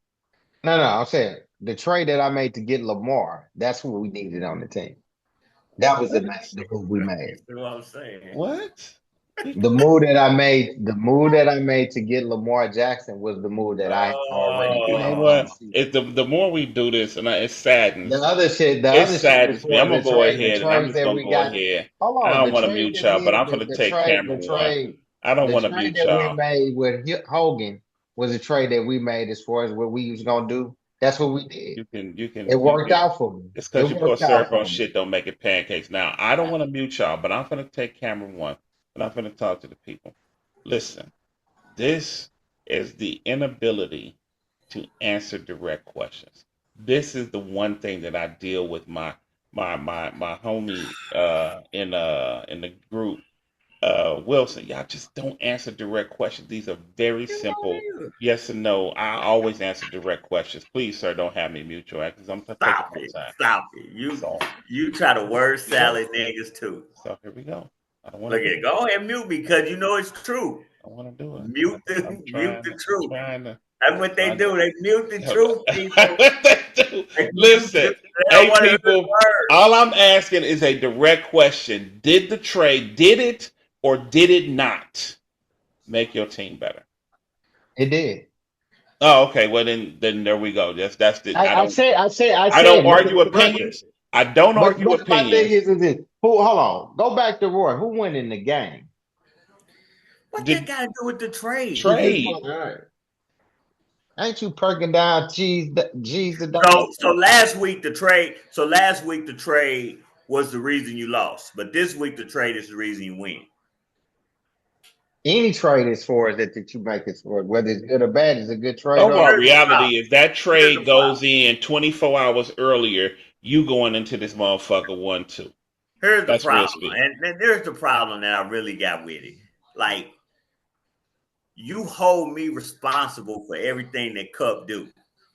No, I'm saying the trade that I made to get Lamar, that's what we needed on the team. That was the move we You made. see what I'm saying? What? The move that I made to get Lamar Jackson was the move that I already You know planned on what? the season. The more we do this, and it saddens. The It other shit is saddens me. for I'm gonna the go trade, the ahead and I'm trades just that gonna we go got. ahead. Hold I on, don't want to mute y'all, but I'm gonna take camera one. I don't the want to trade mute that we y'all. made with Hogan was a trade that we made as far as what we was gonna do. That's what we did. It You worked can. out for me. It's It because you pour worked out syrup on for me. shit don't make it pancakes. Now I don't want to mute y'all, but I'm gonna take camera one, and I'm gonna talk to the people. Listen, this is the inability to answer direct questions. This is the one thing that I deal with my homie in the group. Wilson, y'all just don't answer direct questions. These are very You know, simple nigga. yes and no. I always answer direct questions. Please, sir, don't have me mute your act because I'm taking Stop my it. time. Stop it. So You try to word here we go. salad niggas too. So here we go. I don't want Look to at do it. it. Go ahead and mute me because you know it's true. I want to do it. Mute I'm the mute trying the to. I'm truth. trying to. That's what they Trying to do. They mute the hold truth, on. people. What they do? They mute the, Listen, they don't hey want to hear the people. word. All I'm asking is a direct question. Did the trade? Did it or did it not make your team better? It did. Oh, okay. Well, then there we go. That's the. I I don't said, make it argue progressive. opinions. I don't argue But my thing opinions. is this. Who? Hold on. Go back to Roy. Who won in the game? What that Did got to do with the trade? You just trade? want, all right. Ain't you perking down G's the dog? So last week the trade. So last week the trade was the reason you lost, but this week the trade is the reason you win. Any trade as far as that you make it for, whether it's good or bad, is a good trade. Overall Here's the problem. reality is that Here's the trade problem. goes in 24 hours earlier. You going into this motherfucker 1-2. Here's the That's real problem, speed. and there's the problem that I really got with it. Like you hold me responsible for everything that Cup do,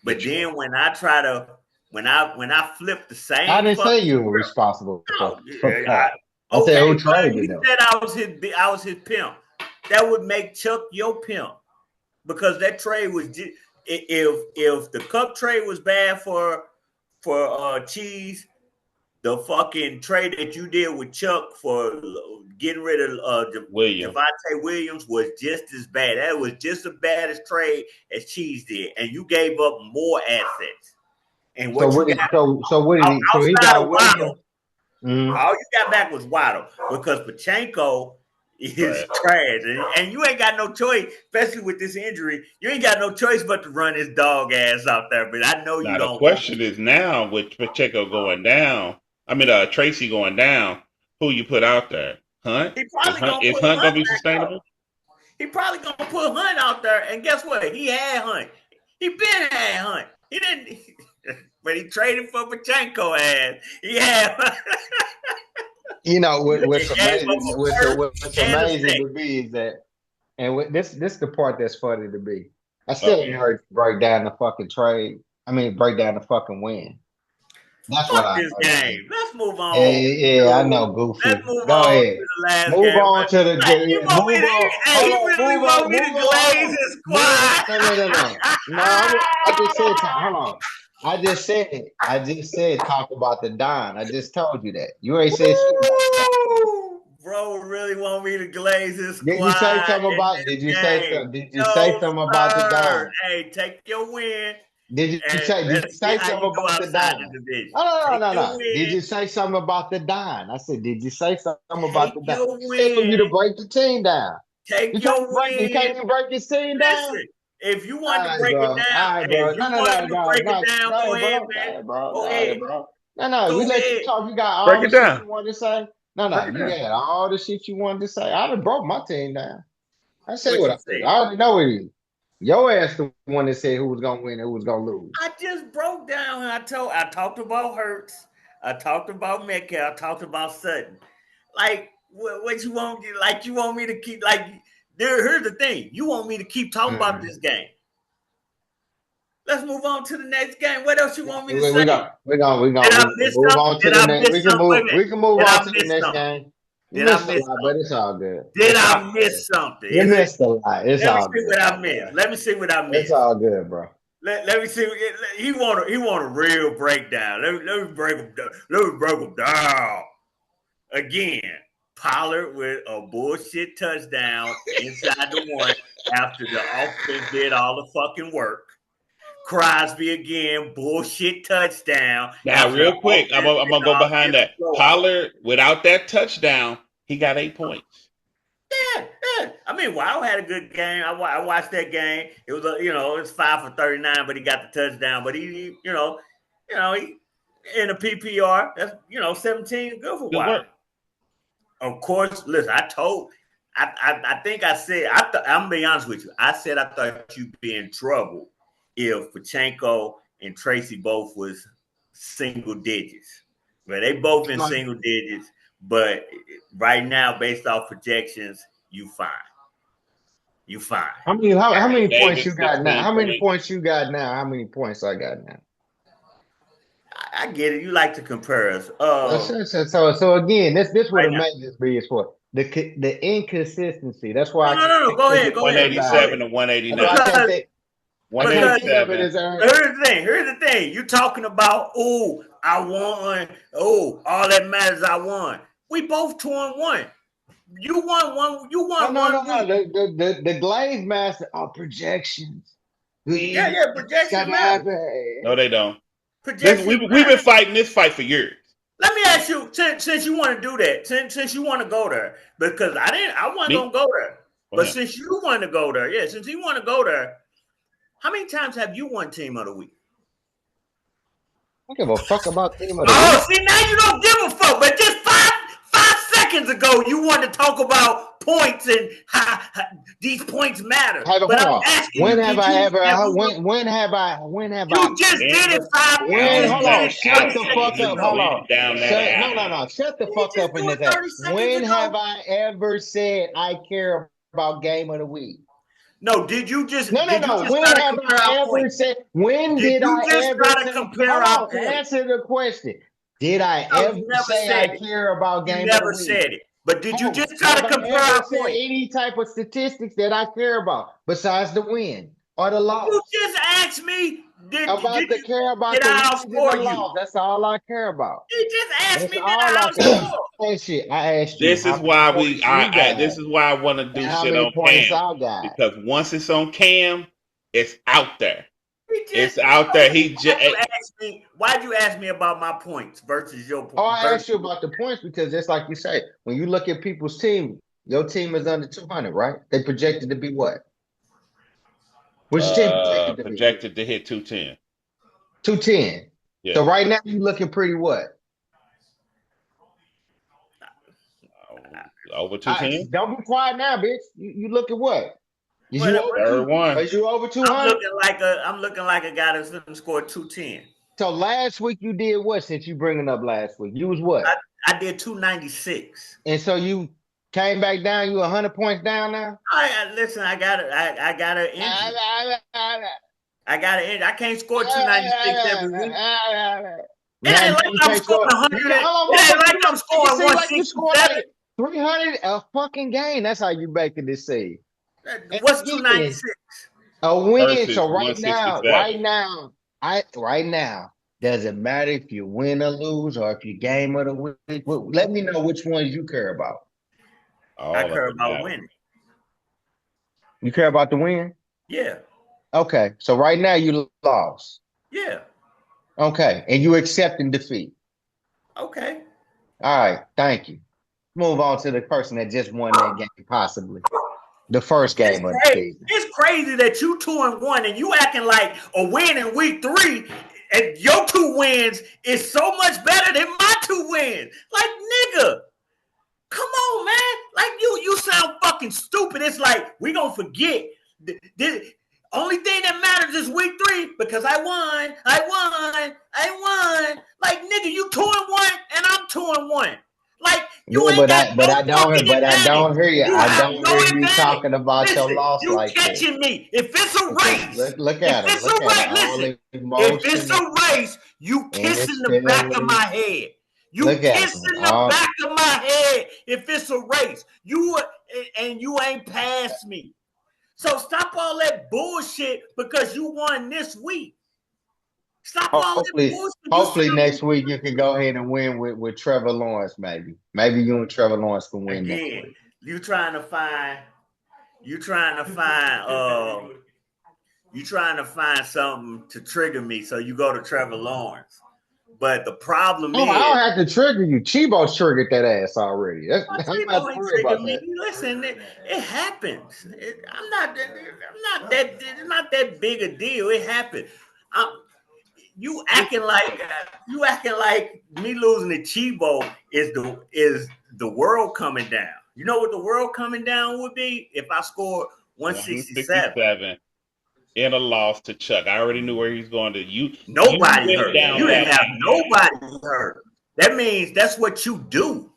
but Which one? then when I try to when I flip the I same didn't say fucking you were script, responsible no, for I, Cup. I said okay, who but he traded them. said I was his pimp. That would make Chuck your pimp because that trade was if the Cup trade was bad for Cheese, the fucking trade that you did with Chuck for getting rid of Williams. Javonte Williams was just as bad. That was just as bad as trade as Cheese did, and you gave up more assets. And So what you what did got so he outside got of Waddle, Williams. Mhm. all you got back was Waddle because Pachenko is Trash. trash, and you ain't got no choice, especially with this injury. You ain't got no choice but to run his dog ass out there. But I know you Now the don't want question me. is now with Pacheco going down. I mean, Tracy going down. Who you put out there? Hunt? He probably gonna Is put Hunt gonna Hunt be back up. sustainable? He probably gonna put Hunt out there, and guess what? He had Hunt. He been had Hunt. He didn't, but he traded for Pachenko ass. He had. You know what's He gave up amazing? a What's first and a amazing second. to me is that, and this the part that's funny to me. I still Uh-oh. ain't heard you break down the fucking trade. I mean, break down the fucking win. That's what Fuck I this heard to game. see. Let's move Yeah, on. yeah, I know, Let's Goofy. move Go on to ahead. the last Move game. on to the Like you game. want me Move to? on. Hey, Hold he on. really Move want on. me to Move on. glaze Hold on. his Move on. squad. No. No, I just said, hold on. I just said it. I just said talk about the Don. I just told you that. You ain't said shit about the Don. Woo! Bro really want me to glaze his Did you say squad something in about? this Did you say game. something? Did you say No, something about the sir. Don? Hey, take your win Did you and say? Did you let's see say how something you do about the outside the Don? division. Oh, Take no, no, your no. Did win. you say something about the Don? I said, did you say something about Take the Don? your You said for win. you to break the team down. Take your You can't win. even break his team down. Listen, if you All want to right, break it bro. All down, right, hey, bro. if you want to break it down, Go go ahead, ahead, bro. Go man. ahead, bro. Go Go ahead. ahead, bro. No. We Go let you ahead. talk. You got Break all the it shit down. you wanted to say. Break it You down. had all the shit you wanted to say. I done broke my team down. I said What what you I said. say? I already know it is. Your ass the one that said who was gonna win and who was gonna lose. I just broke down. I talked about Hurts. I talked about Metcalf. I talked about Sutton. Like what you want? Like you want me to keep like? Here's the thing. You want me to keep talking about Mm. this game? Let's move on to the next game. What else you want me to We say? got Did I we miss move something? on to Did the I next. miss something? Wait a minute. We can move Did on I to the miss next something? game. You Did I missed a miss lot, but something? it's all good. Did It's all I good. miss something? You Is it? missed a lot. It's Let me all see good, what I my boy. missed. Let me see what I It's missed. all good, bro. Let me see. He want a real breakdown. Let me break him down. Let me break him down again. Pollard with a bullshit touchdown inside the one after the offense did all the fucking work. Crosby again, bullshit touchdown Now, after the real quick, offense I'm did gonna go did behind a that. blowout. Pollard, without that touchdown, he got 8 points. Yeah. I mean, Wow had a good game. I watched that game. It was it's 5 for 39, but he got the touchdown. But he in a PPR. That's 17 good for Good Wow. work. Of course, listen. I think I said I'm gonna be honest with you. I said I thought you'd be in trouble if Pachenko and Tracy both was single digits. But they both in single digits. But right now, based off projections, you fine. You fine. How many points Davis you got now? 16 How many points. points you got now? How many points I got now? I get it. You like to compare us. So again, this what Right a now. maintenance be is for the inconsistency. That's why No, I no, can't no, no. think Go of ahead. it Go ahead. Go 187 ahead. to That's why 189. I can't Because think. I can't because think of it 187. as here's the thing. Here's the thing. You talking about, oh, I won. Oh, all that matters, I won. We both 2-1. You won one. You won no. 1 week. The Glaze Master are projections. Yeah, We yeah. Projection gotta matters. No, they don't. Projection We've matters. been fighting this fight for years. Let me ask you, since you want to do that, since you want to go there, because I wasn't Me? gonna go there, Go but ahead. since you want to go there, yeah, since you want to go there, how many times have you won Team of the Week? I don't give a fuck about Team of the Week. Oh, see, now you don't give a fuck. But just 5 seconds ago, you wanted to talk about points and how these points matter. Hold But I'm on. asking When you, have did I you ever? ever? When have I? You just did it five. You When? just Hold did on. it Shut 30 the fuck seconds up. ago. Hold Went on. down that Shut. alley. No. Shut the Did you fuck just up in do this it ass. 30 seconds When have ago? I ever said I care about Game of the Week? No, did you just No. When try to have compare I our ever points? said? When Did did you I just ever try to say? compare our Hold on. points? Answer the question. Did I No, ever you never say I said it. care about You Game of the never Week? said it. But did you Oh, just try have to I compare ever our said points? any type of statistics that I care about besides the win or the You loss? just asked me, About the care about did the I wins and the outscore you? loss. That's all I care about. You just asked That's me, did all I I care about. outscore? Hey, shit. I asked you This how is many why points you this got is why I want to and do how shit many on points Cam. I got. Because once it's on Cam, it's out there. You just, It's out there. He just why'd you ask me about my points versus your Oh, I versus asked you about the points because it's like you say, when you look at people's team, your team is under 200, right? They projected to be what? Which team projected to be? projected to hit 210. 210. Yeah. So right now you looking pretty what? Over 210? Don't be quiet now, bitch. You look at what? Is what, you what over Third two? one. Is you over I'm 200? looking like a guy that's gonna score 210. So last week you did what? Since you bringing up last week, you was what? I did 296. And so you came back down. You 100 points down now. Listen, I got an injury. I got an injury. I can't score 296 every week. It Now ain't like you I'm can't scoring score. 100. You can, hold It on, ain't motherfucker. like You I'm make it scoring seem like you scored 167. like 300 a fucking game. That's how you back in this seed. And What's again, 296? a win. Versus So right 167. now, does it matter if you win or lose or if you game of the week? Well, let me know which ones you care about. All I of care it about matters. winning. You care about the win? Yeah, Okay. So right now you lost. yeah. Okay. And you accepting defeat. Okay. All right. Thank you. Move on to the person that just won that game, possibly. The first game of the season. It's crazy that you 2-1 and you acting like a win in week 3 and your 2 wins is so much better than my 2 wins. Like, nigga, come on, man. Like, you sound fucking stupid. It's like, we gonna forget. The only thing that matters is week 3 because I won. Like, nigga, you 2-1 and I'm 2-1. Like, you Yeah, ain't got no I fucking advantage. don't hear you. You I have don't no hear you advantage. talking about your Listen, loss you like this. catching me. If it's a Okay, race, look if at him. it's a Look at race, him. All listen. If it's emotion a race, you and kissing his the back of my feelings. head. You Look at him. kissing the back of my head. If it's a race, you ain't past me. So stop all that bullshit because you won this week. Stop all that bullshit. Hopefully next week you can go ahead and win with Trevor Lawrence, maybe. Maybe you and Trevor Lawrence can win next Again, week. you trying to find something to trigger me, so you go to Trevor Lawrence. But the problem Oh, I is, don't have to trigger you. Chibo's triggered that ass already. I'm not ain't worried trigger about me. that. Listen, it happens. I'm not that big a deal. It happened. You acting like me losing to Chibo is the world coming down. You know what the world coming down would be if I scored 167. 167 in a loss to Chuck. I already knew where he's going to. Nobody went hurt. down You that didn't have alley. nobody hurt. That means that's what you do.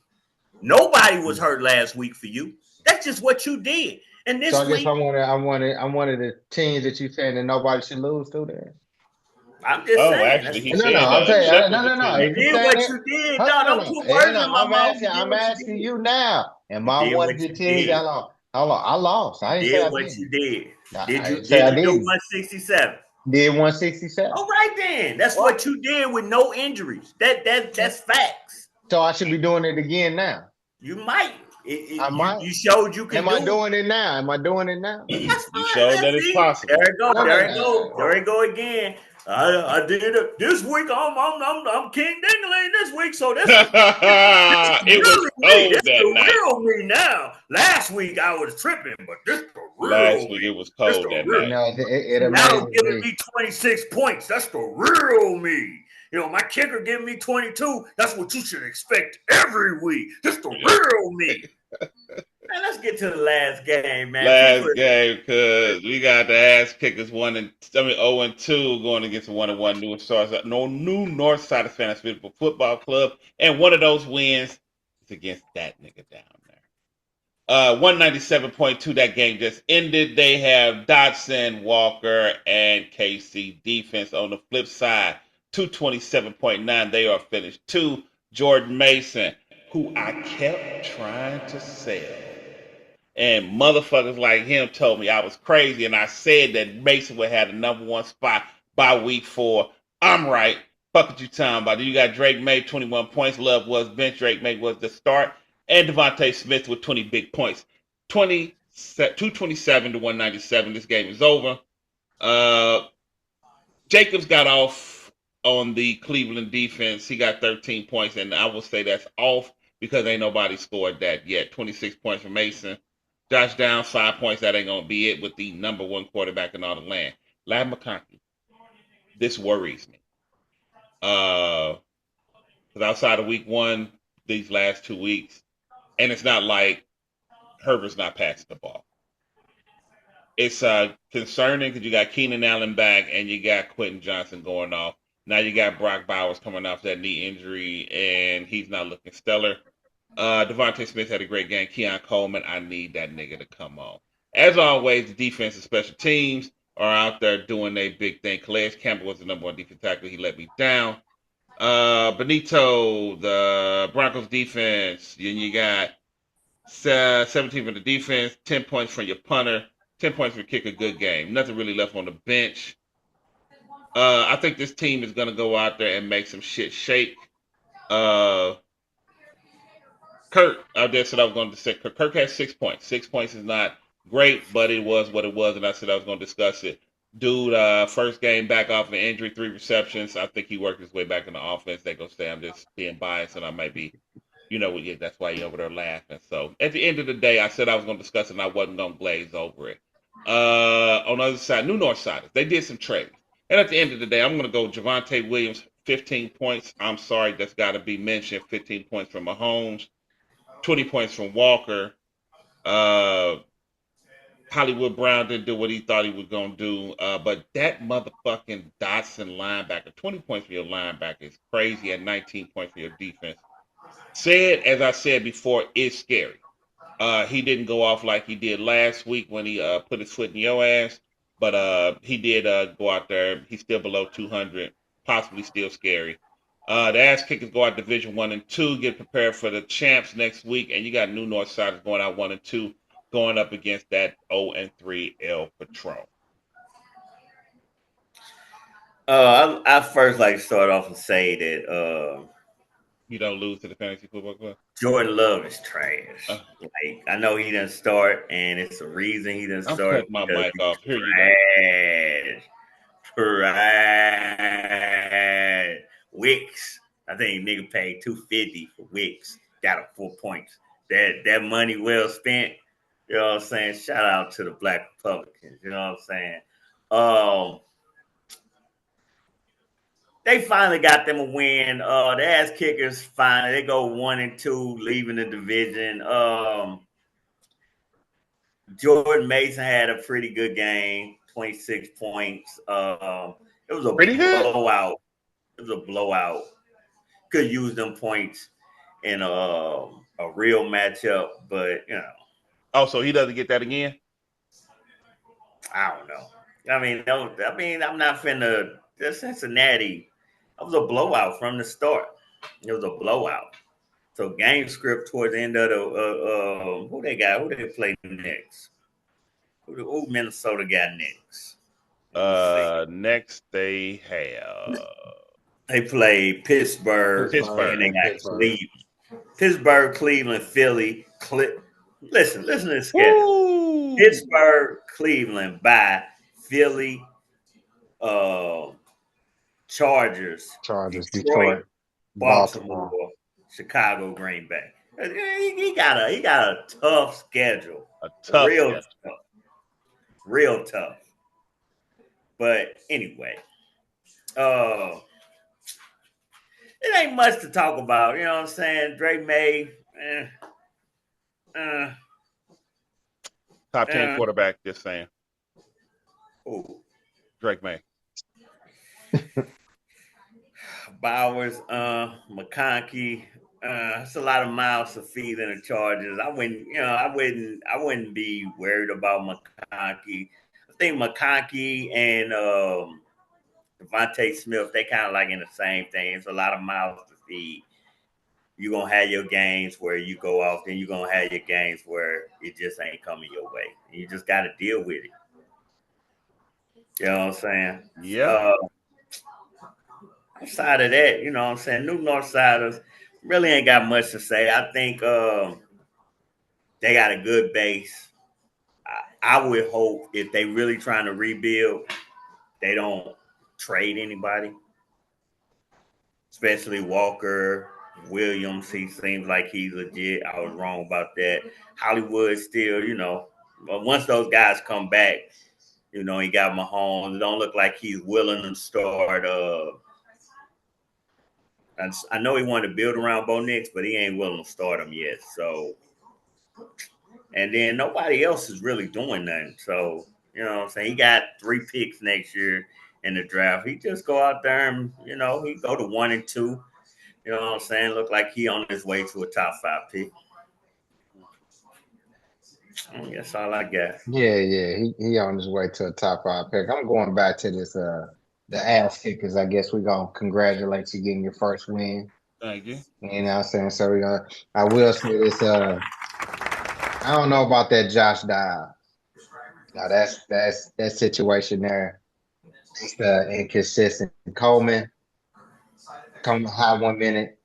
Nobody was hurt last week for you. That's just what you did. And So this I guess week, I'm one of the teams that you saying that nobody should lose to then. I'm just Oh, saying. actually, That's he what No, no, said I'm saying Chuck no, was a no, no. team. you If you did. saying What it, you did. hold No, on, no, don't no. put Yeah, words no, in my mouth. You did I'm what you asking did. you now. Am You I did one what of the you teams that did. lost? I lost. I You ain't say did I what you didn't. did. I Did didn't say I you do didn't. 167? Did 167. All right then. That's What? what you did with no injuries. That's facts. So I should be doing it again now. You might. I might. You showed you can Am I do it. doing it now? Am I doing it now? That's You fine. showed Let's that it's see. There possible. it go. No, no, There it go. no. There it go again. I did it this week. I'm King Dingling this week. So this It was really me. cold This that the night. real me now. Last week I was tripping, but this the Last real week me. it was This cold the that real. night. No, it See, Allen amazes giving me. me 26 points. That's the real me. You know, my kicker giving me 22. That's what you should expect every week. This the real me. Man, let's get to the last game, man. Last game, cause we got the ass kickers 0-2 going against the 1-1 new North Side of Fantasy Football Club, and one of those wins is against that nigga down there. 197.2. That game just ended. They have Dotson, Walker, and KC defense. On the flip side, 227.9. They are finished. 2, Jordan Mason, who I kept trying to sell. And motherfuckers like him told me I was crazy, and I said that Mason would have the number 1 spot by week 4. I'm right. Fuck what you talking about. You got Drake May, 21 points. Love was bench. Drake May was the start. And Devontae Smith with 20 big points. 227 to 197. This game is over. Jacobs got off on the Cleveland defense. He got 13 points, and I will say that's off because ain't nobody scored that yet. 26 points for Mason. Josh Downs, 5 points. That ain't going to be it with the number 1 quarterback in all the land. Ladd McConkey. This worries me. Because outside of week 1, these last 2 weeks, and it's not like Herbert's not passing the ball. It's concerning because you got Keenan Allen back and you got Quentin Johnson going off. Now you got Brock Bowers coming off that knee injury, and he's not looking stellar. Devontae Smith had a great game. Keon Coleman, I need that nigga to come on. As always, the defense and special teams are out there doing their big thing. Calais Campbell was the number 1 defensive tackle. He let me down. Benito, the Broncos defense. Then you got 17 for the defense, 10 points from your punter, 10 points for kicker. Good game. Nothing really left on the bench. I think this team is going to go out there and make some shit shake. Kirk, I just said I was going to say Kirk has 6 points. 6 points is not great, but it was what it was, and I said I was going to discuss it. Dude, first game back off an injury, 3 receptions. I think he worked his way back in the offense. They go say I'm just being biased, and I might be, yeah, that's why you're over there laughing. So at the end of the day, I said I was going to discuss it, and I wasn't going to glaze over it. On the other side, New North Siders, they did some trading. And at the end of the day, I'm going to go Javonte Williams, 15 points. I'm sorry, that's got to be mentioned. 15 points from Mahomes. 20 points from Walker. Hollywood Brown didn't do what he thought he was going to do. But that motherfucking Dotson linebacker, 20 points for your linebacker is crazy, and 19 points for your defense. As I said before, is scary. He didn't go off like he did last week when he put his foot in your ass. But he did go out there. He's still below 200, possibly still scary. The ass kickers go out Division 1 and 2, get prepared for the champs next week, and you got New North Siders going out 1 and 2, going up against that 0 and 3 El Patron. I first like to start off and say that you don't lose to the Fantasy Football Club. Jordan Love is trash. Like I know he didn't start, and it's the reason he didn't start. I'm cutting my mic off. Here you go. Trash. Wicks. I think nigga paid $250 for Wicks. Got him 4 points. That money well spent. You know what I'm saying? Shout out to the Black Republicans. You know what I'm saying? They finally got them a win. The ass kickers finally they go 1 and 2, leaving the division. Jordan Mason had a pretty good game, 26 points. It was a blowout. It was a blowout. Could use them points in a real matchup, but Oh, so he doesn't get that again? I don't know. I'm not finna. The Cincinnati, it was a blowout from the start. It was a blowout. So game script towards the end of the who they got? Who they play next? Who Minnesota got next? Let me see. Next they have They play Pittsburgh Pittsburgh. and they and got Pittsburgh. Cleveland. Pittsburgh, Cleveland, Philly. Listen to the schedule. Woo! Pittsburgh, Cleveland, by Philly, uh, Chargers, Chargers, Detroit, Detroit, Baltimore, Baltimore. Chicago, Green Bay. He got a tough schedule, A tough schedule. real tough. But anyway, uh, it ain't much to talk about. You know what I'm saying? Drake May, Top 10 quarterback, just saying. ooh, Drake May. Bowers, McConkey. It's a lot of mouths to feed in the Chargers. I wouldn't be worried about McConkey. I think McConkey and Devontae Smith, they kind of like in the same thing. It's a lot of mouths to feed. You're gonna have your games where you go off, then you're gonna have your games where it just ain't coming your way. And you just gotta deal with it. You know what I'm saying? Yeah. Outside of that, you know what I'm saying? New Northsiders really ain't got much to say. I think they got a good base. I would hope if they really trying to rebuild, they don't trade anybody, especially Walker Williams. He seems like he's legit. I was wrong about that. Hollywood still, but once those guys come back, he got Mahomes. It don't look like he's willing to start. I know he wanted to build around Bo Nix, but he ain't willing to start him yet. So, and then nobody else is really doing nothing. So, you know what I'm saying? He got 3 picks next year in the draft. He just go out there and, he go to 1 and 2. You know what I'm saying? Look like he on his way to a top 5 pick. That's all I got. Yeah. He on his way to a top 5 pick. I'm going back to this the ass kickers. I guess we're gonna congratulate you getting your first win. Thank you. You know what I'm saying? So I will say this, I don't know about that Josh Dobbs. Now that's that situation there. It's inconsistent. Coleman high 1 minute,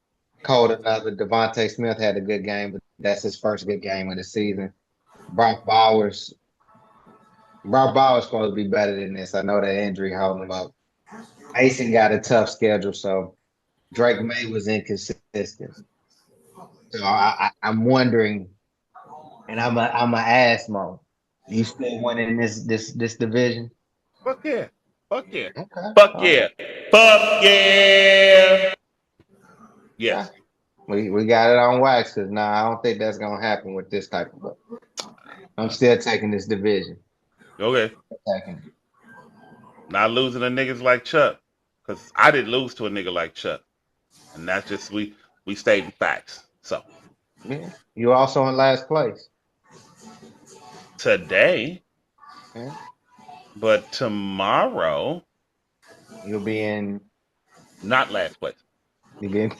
cold another. Devontae Smith had a good game, but that's his first good game of the season. Brock Bowers supposed to be better than this. I know that injury holding him up. Mason got a tough schedule, so Drake May was inconsistent. So I'm wondering, and I'm a ass Mo. You still winning this division? Fuck yeah. Fuck yeah. Okay. Fuck yeah. Fuck yeah. Yes. We got it on wax because I don't think that's gonna happen with this type of. I'm still taking this division. Okay. Not losing to niggas like Chuck. Because I didn't lose to a nigga like Chuck. And that's just we stating facts. So Yeah. You also in last place. today, Yeah. but tomorrow, You'll be in. not last place. You'll be in.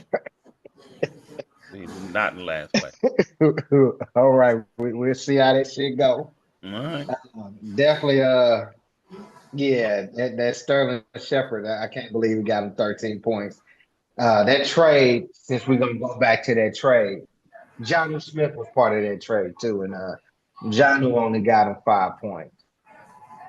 Not in last place. All right. We'll see how that shit go. All right. Definitely. Yeah. That Sterling Shepard. I can't believe he got him 13 points. That trade. Since we're gonna go back to that trade, Jonnu Smith was part of that trade too, and Jonnu only got him 5 points.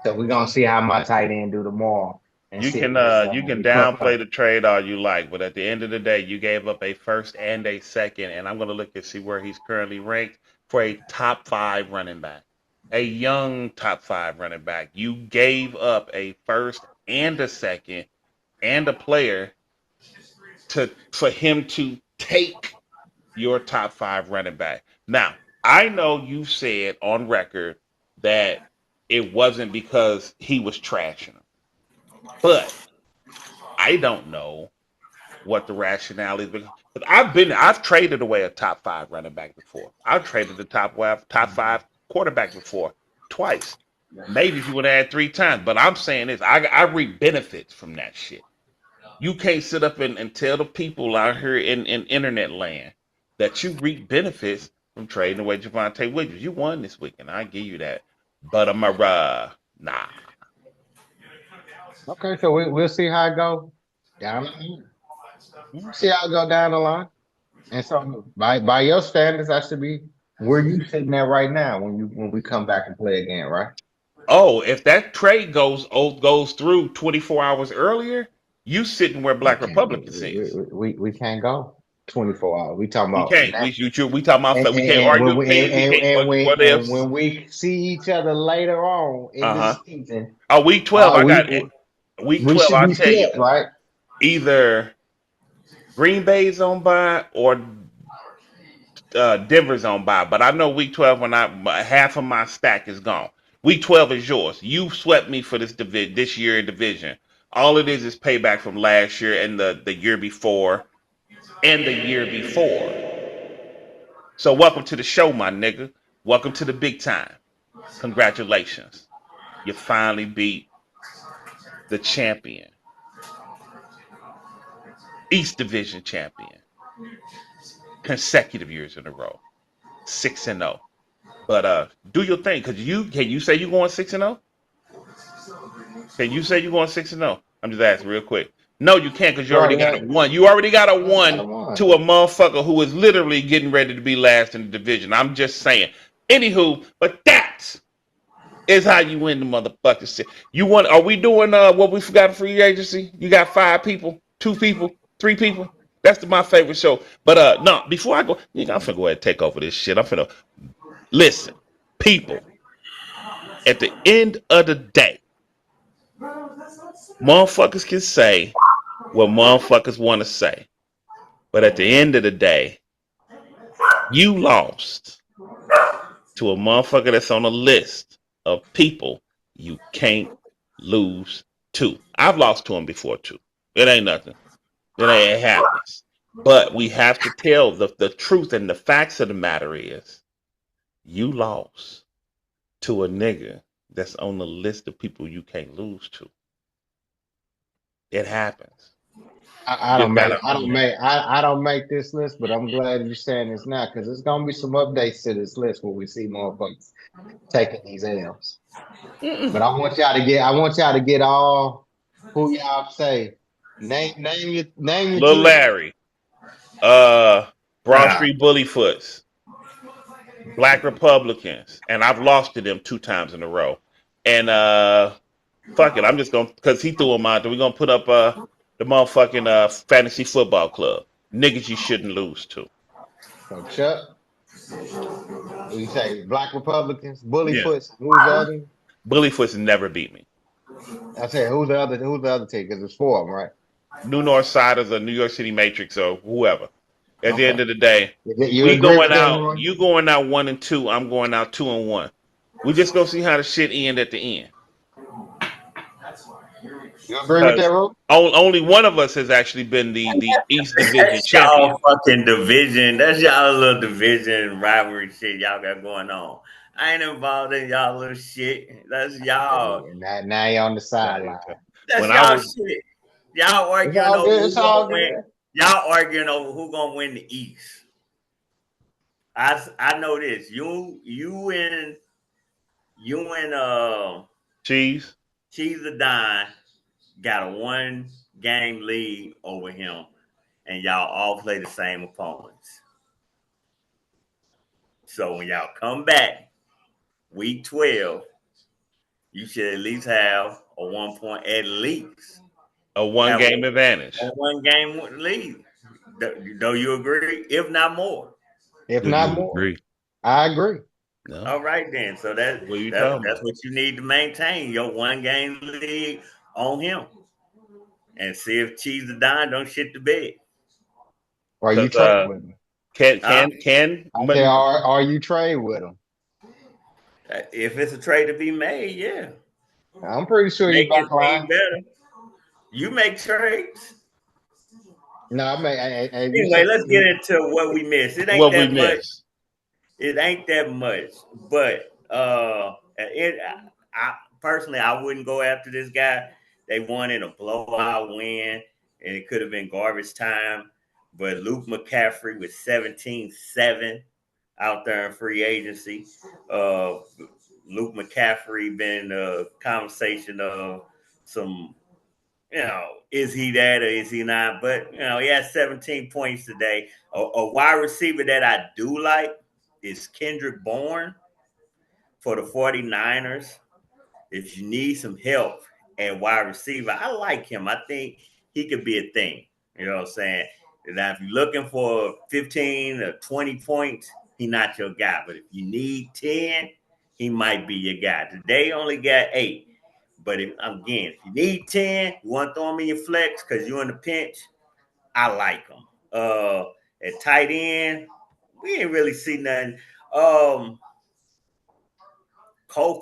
So we're gonna see how my tight end do tomorrow. You can downplay the trade all you like, but at the end of the day, you gave up a first and a second, and I'm gonna look and see where he's currently ranked for a top 5 running back, a young top 5 running back. You gave up a first and a second and a player for him to take your top 5 running back. Now, I know you said on record that it wasn't because he was trashing him. But I don't know what the rationale is. Because I've traded away a top 5 running back before. I've traded the top 5 quarterback before twice. Maybe if you would add 3 times. But I'm saying this, I reap benefits from that shit. You can't sit up and tell the people out here in internet land that you reap benefits from trading away Javonte Williams. You won this weekend. I give you that. But I'm nah. Okay, so we'll see how it go down the line. We'll see how it go down the line. And so by your standards, I should be where you sitting at right now when we come back and play again, right? Oh, if that trade goes through 24 hours earlier, you sitting where We Black can't Republicans is. we can't go 24 hours. We talking We about can't. now. We talking about we can't And argue when we opinions. We can't argue what and ifs. when we see each other later on in Uh the huh. season, Oh, week 12. I got we week we 12. should I be tell you, flipped, right? either Green Bay's on by or Denver's on by. But I know week 12 when half of my stack is gone. Week 12 is yours. You swept me for this year in division. All it is payback from last year and the year before and the year before. So welcome to the show, my nigga. Welcome to the big time. Congratulations. You finally beat the champion. East Division champion. Consecutive years in a row. 6-0. But do your thing, because can you say you're going 6-0? Can you say you're going 6-0? I'm just asking real quick. No, you can't, because you already got a one. You already got a Got a one one. to a motherfucker who is literally getting ready to be last in the division. I'm just saying. Anywho, but that is how you win the motherfucking shit. You want? Are we doing what we forgot for free agency? You got 5 people, 2 people, 3 people. That's my favorite show. But no, before I go, I'm finna go ahead and take over this shit. I'm finna listen, people. At the end of the day, motherfuckers can say what motherfuckers want to say, but at the end of the day, you lost to a motherfucker that's on a list of people you can't lose to. I've lost to him before too. It ain't nothing. It happens. But we have to tell the truth, and the facts of the matter is you lost to a nigga that's on the list of people you can't lose to. It happens. I You don't just make gotta I don't own it. make I don't make this list, but I'm glad you're saying this now because there's gonna be some updates to this list when we see motherfuckers taking these L's. But I want y'all to get all who y'all say. Name your Lil team. Larry, uh, Broad Ah, Street Bullyfoots, Black Republicans, and I've lost to them 2 times in a row. And fuck it, I'm just gonna because he threw them out. We're gonna put up the motherfucking fantasy football club. Niggas you shouldn't lose to. So Chuck, you say Black Republicans, Bully Yeah. Foots. Who's the other? Bullyfoots never beat me. I say who's the other team? Because there's 4 of them, right? New North Siders or New York City Matrix or whoever. At the Okay. end of the day, You we agree going with out. everyone? You going out 1-2. I'm going out 2-1. We just gonna see how the shit end at the end. You agree with that, Because rule? only one of us has actually been the East Division that's y'all champion. fucking division. That's y'all little division rivalry shit y'all got going on. I ain't involved in y'all little shit. That's y'all. And now you're on the sideline. That's When I y'all was shit. Y'all It's arguing all over good. It's who gonna all win. good. Y'all arguing over who gonna win the East. I know this. You and cheese, Cheese the Dime got a 1 game lead over him, and y'all all play the same opponents. So when y'all come back, week 12, you should at least have a 1 point at least. a one Have game advantage. a 1 game lead. Do you agree? If not more. If Do not you more, agree? I agree. No. All right then. So What are you talking that's about? what you need to maintain your 1 game lead on him, and see if Cheese the Dime don't shit the bed. Or you Because trade with them. can Huh? can can I say, are you trade with them? If it's a trade to be made, yeah, I'm pretty sure you make his back line. team better. You make trades. No, I mean, and you Anyway, said let's get into what we missed. It ain't What we that much. missed. It ain't that much, but I personally I wouldn't go after this guy. They won in a blowout win, and it could have been garbage time. But Luke McCaffrey with 17-7 out there in free agency. Uh, Luke McCaffrey been a conversation of some, is he that or is he not? But he had 17 points today. A wide receiver that I do like is Kendrick Bourne for the 49ers. If you need some help at wide receiver, I like him. I think he could be a thing. You know what I'm saying? Now, if you're looking for 15 or 20 points, he's not your guy. But if you need 10, he might be your guy. Today only got 8. But if you need 10, you want to throw him in your flex because you're in the pinch, I like him. At tight end, we ain't really see nothing. Cole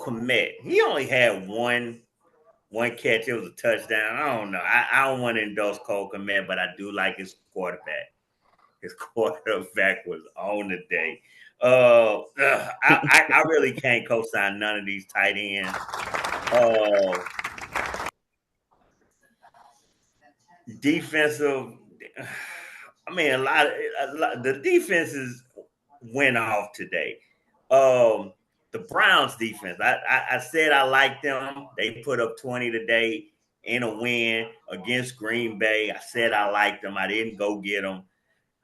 Kmet, he only had one catch. It was a touchdown. I don't know. I don't want to endorse Cole Kmet, but I do like his quarterback. His quarterback was on the day. I really can't co-sign none of these tight ends. Defensive. I mean, a lot. The defenses went off today. The Browns defense. I said I liked them. They put up 20 today in a win against Green Bay. I said I liked them. I didn't go get them.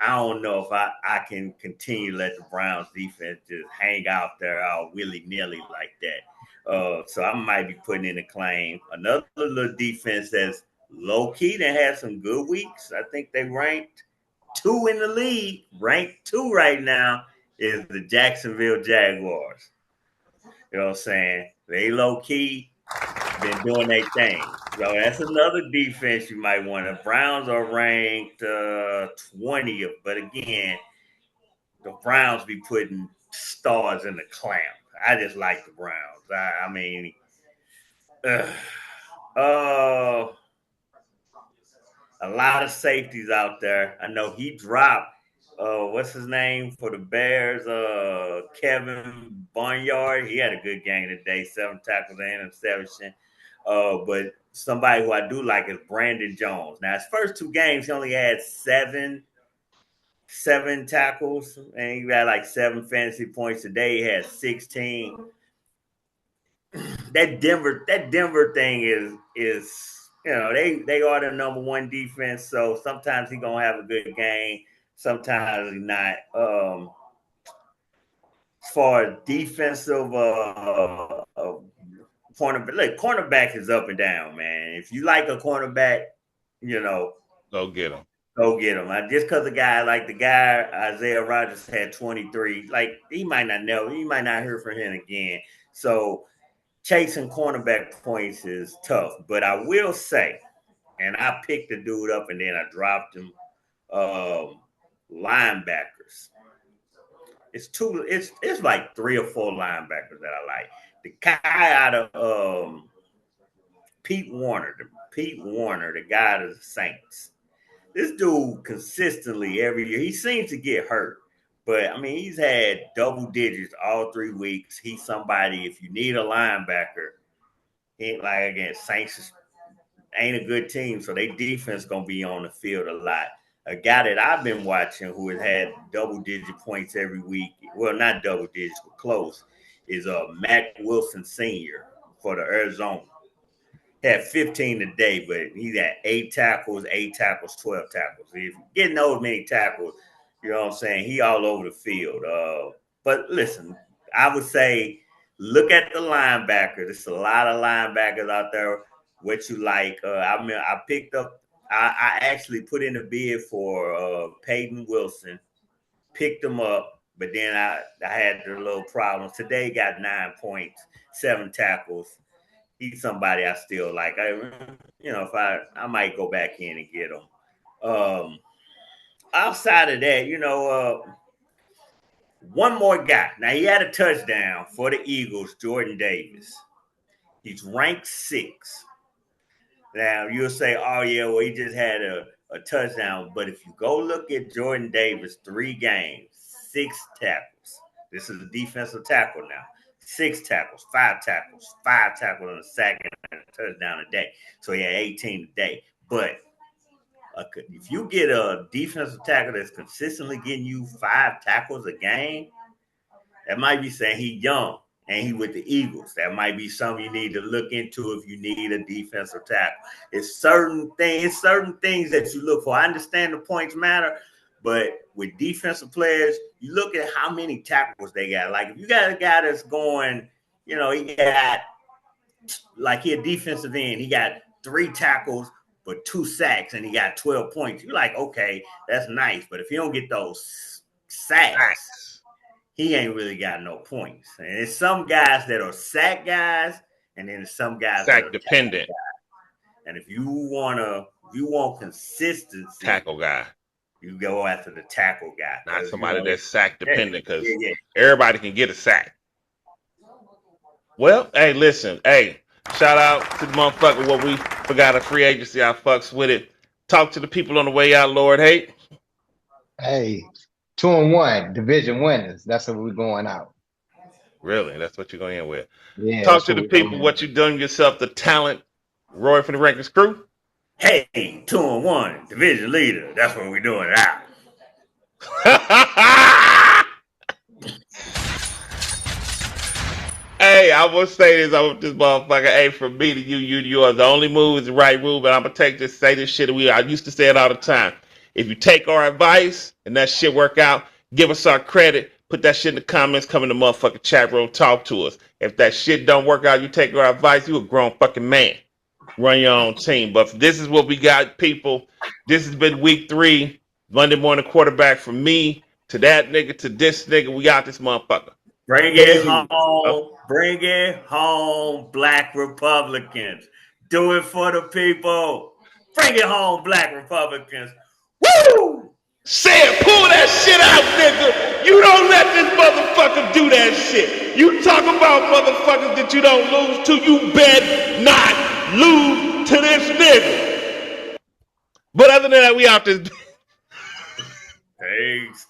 I don't know if I can continue to let the Browns defense just hang out there all willy-nilly like that. So I might be putting in a claim. Another little defense that's low-key that had some good weeks. I think they ranked 2 in the league. Ranked 2 right now is the Jacksonville Jaguars. You know what I'm saying? They low-key been doing their thing. So that's another defense you might want. The Browns are ranked 20th, but again, the Browns be putting stars in the clamp. I just like the Browns. I mean, a lot of safeties out there. I know he dropped. What's his name for the Bears? Kevin Barnyard. He had a good game today. 7 tackles and interception. But somebody who I do like is Brandon Jones. Now, his first 2 games, he only had 7 tackles, and he had like 7 fantasy points. Today, he had 16. That Denver thing is they are the number 1 defense. So sometimes he's gonna have a good game, sometimes he's not. As far as defensive cornerback is up and down, man. If you like a cornerback, go get him. Go get him. Just because the guy Isaiah Rodgers had 23, he might not hear from him again. So chasing cornerback points is tough. But I will say, and I picked the dude up and then I dropped him, linebackers. It's like 3 or 4 linebackers that I like. The guy out of Pete Warner, the guy out of the Saints. This dude consistently every year, he seems to get hurt. But, I mean, he's had double digits all 3 weeks. He's somebody, if you need a linebacker, again, Saints ain't a good team, so their defense going to be on the field a lot. A guy that I've been watching who has had double-digit points every week, well, not double digits, but close, is Mac Wilson Sr. for the Arizona. He had 15 today, but he's at 8 tackles, 12 tackles. If you're getting those many tackles, you know what I'm saying, he all over the field. But listen, I would say look at the linebackers. There's a lot of linebackers out there. What you like. I picked up, I actually put in a bid for Peyton Wilson, picked him up, but then I had a little problems. Today got 9 points, 7 tackles. He's somebody I still like. If I might go back in and get him. Outside of that, one more guy. Now, he had a touchdown for the Eagles, Jordan Davis. He's ranked 6. Now, you'll say, oh, yeah, well, he just had a a touchdown. But if you go look at Jordan Davis, 3 games, 6 tackles. This is a defensive tackle now. 6 tackles, 5 tackles, 5 tackles on a sack and a touchdown a day. So he had 18 a day. But if you get a defensive tackle that's consistently getting you 5 tackles a game, that might be saying he's young and he with the Eagles. That might be something you need to look into if you need a defensive tackle. It's certain things that you look for. I understand the points matter, but with defensive players, you look at how many tackles they got. Like if you got a guy that's going, he got like he a defensive end, he got 3 tackles but 2 sacks and he got 12 points. You're like, okay, that's nice. But if you don't get those sacks, he ain't really got no points. And there's some guys that are sack guys, and then some guys sack that are dependent. And if you want consistency, tackle guy, you go after the tackle guy. not somebody that's sack dependent, because everybody can get a sack. Well, hey, listen, shout out to the motherfucker. What we forgot a free agency. I fucks with it. Talk to the people on the way out, Lord Hate. Hey, 2-1 division winners. That's what we're going out. Really? That's what you're going in with. Yeah. Talk to the people what you done yourself, the talent. Roy from the Records crew. Hey, 2-1 division leader. That's what we're doing now. Hey, I will say this. I want this motherfucker. Hey, from me to you to yours. The only move is the right move, but I'm gonna say this shit. I used to say it all the time. If you take our advice and that shit work out, give us our credit. Put that shit in the comments. Come in the motherfucking chat room. Talk to us. If that shit don't work out, you take our advice. You a grown fucking man. Run your own team. But this is what we got, people. This has been week 3. Monday morning quarterback from me to that nigga to this nigga. We got this motherfucker. Bring it home. Bring it home, Black Republicans. Do it for the people. Bring it home, Black Republicans. Woo! Say it, pull that shit out, nigga. You don't let this motherfucker do that shit. You talk about motherfuckers that you don't lose to, you bet not lose to this nigga. But other than that, we out this. Peace.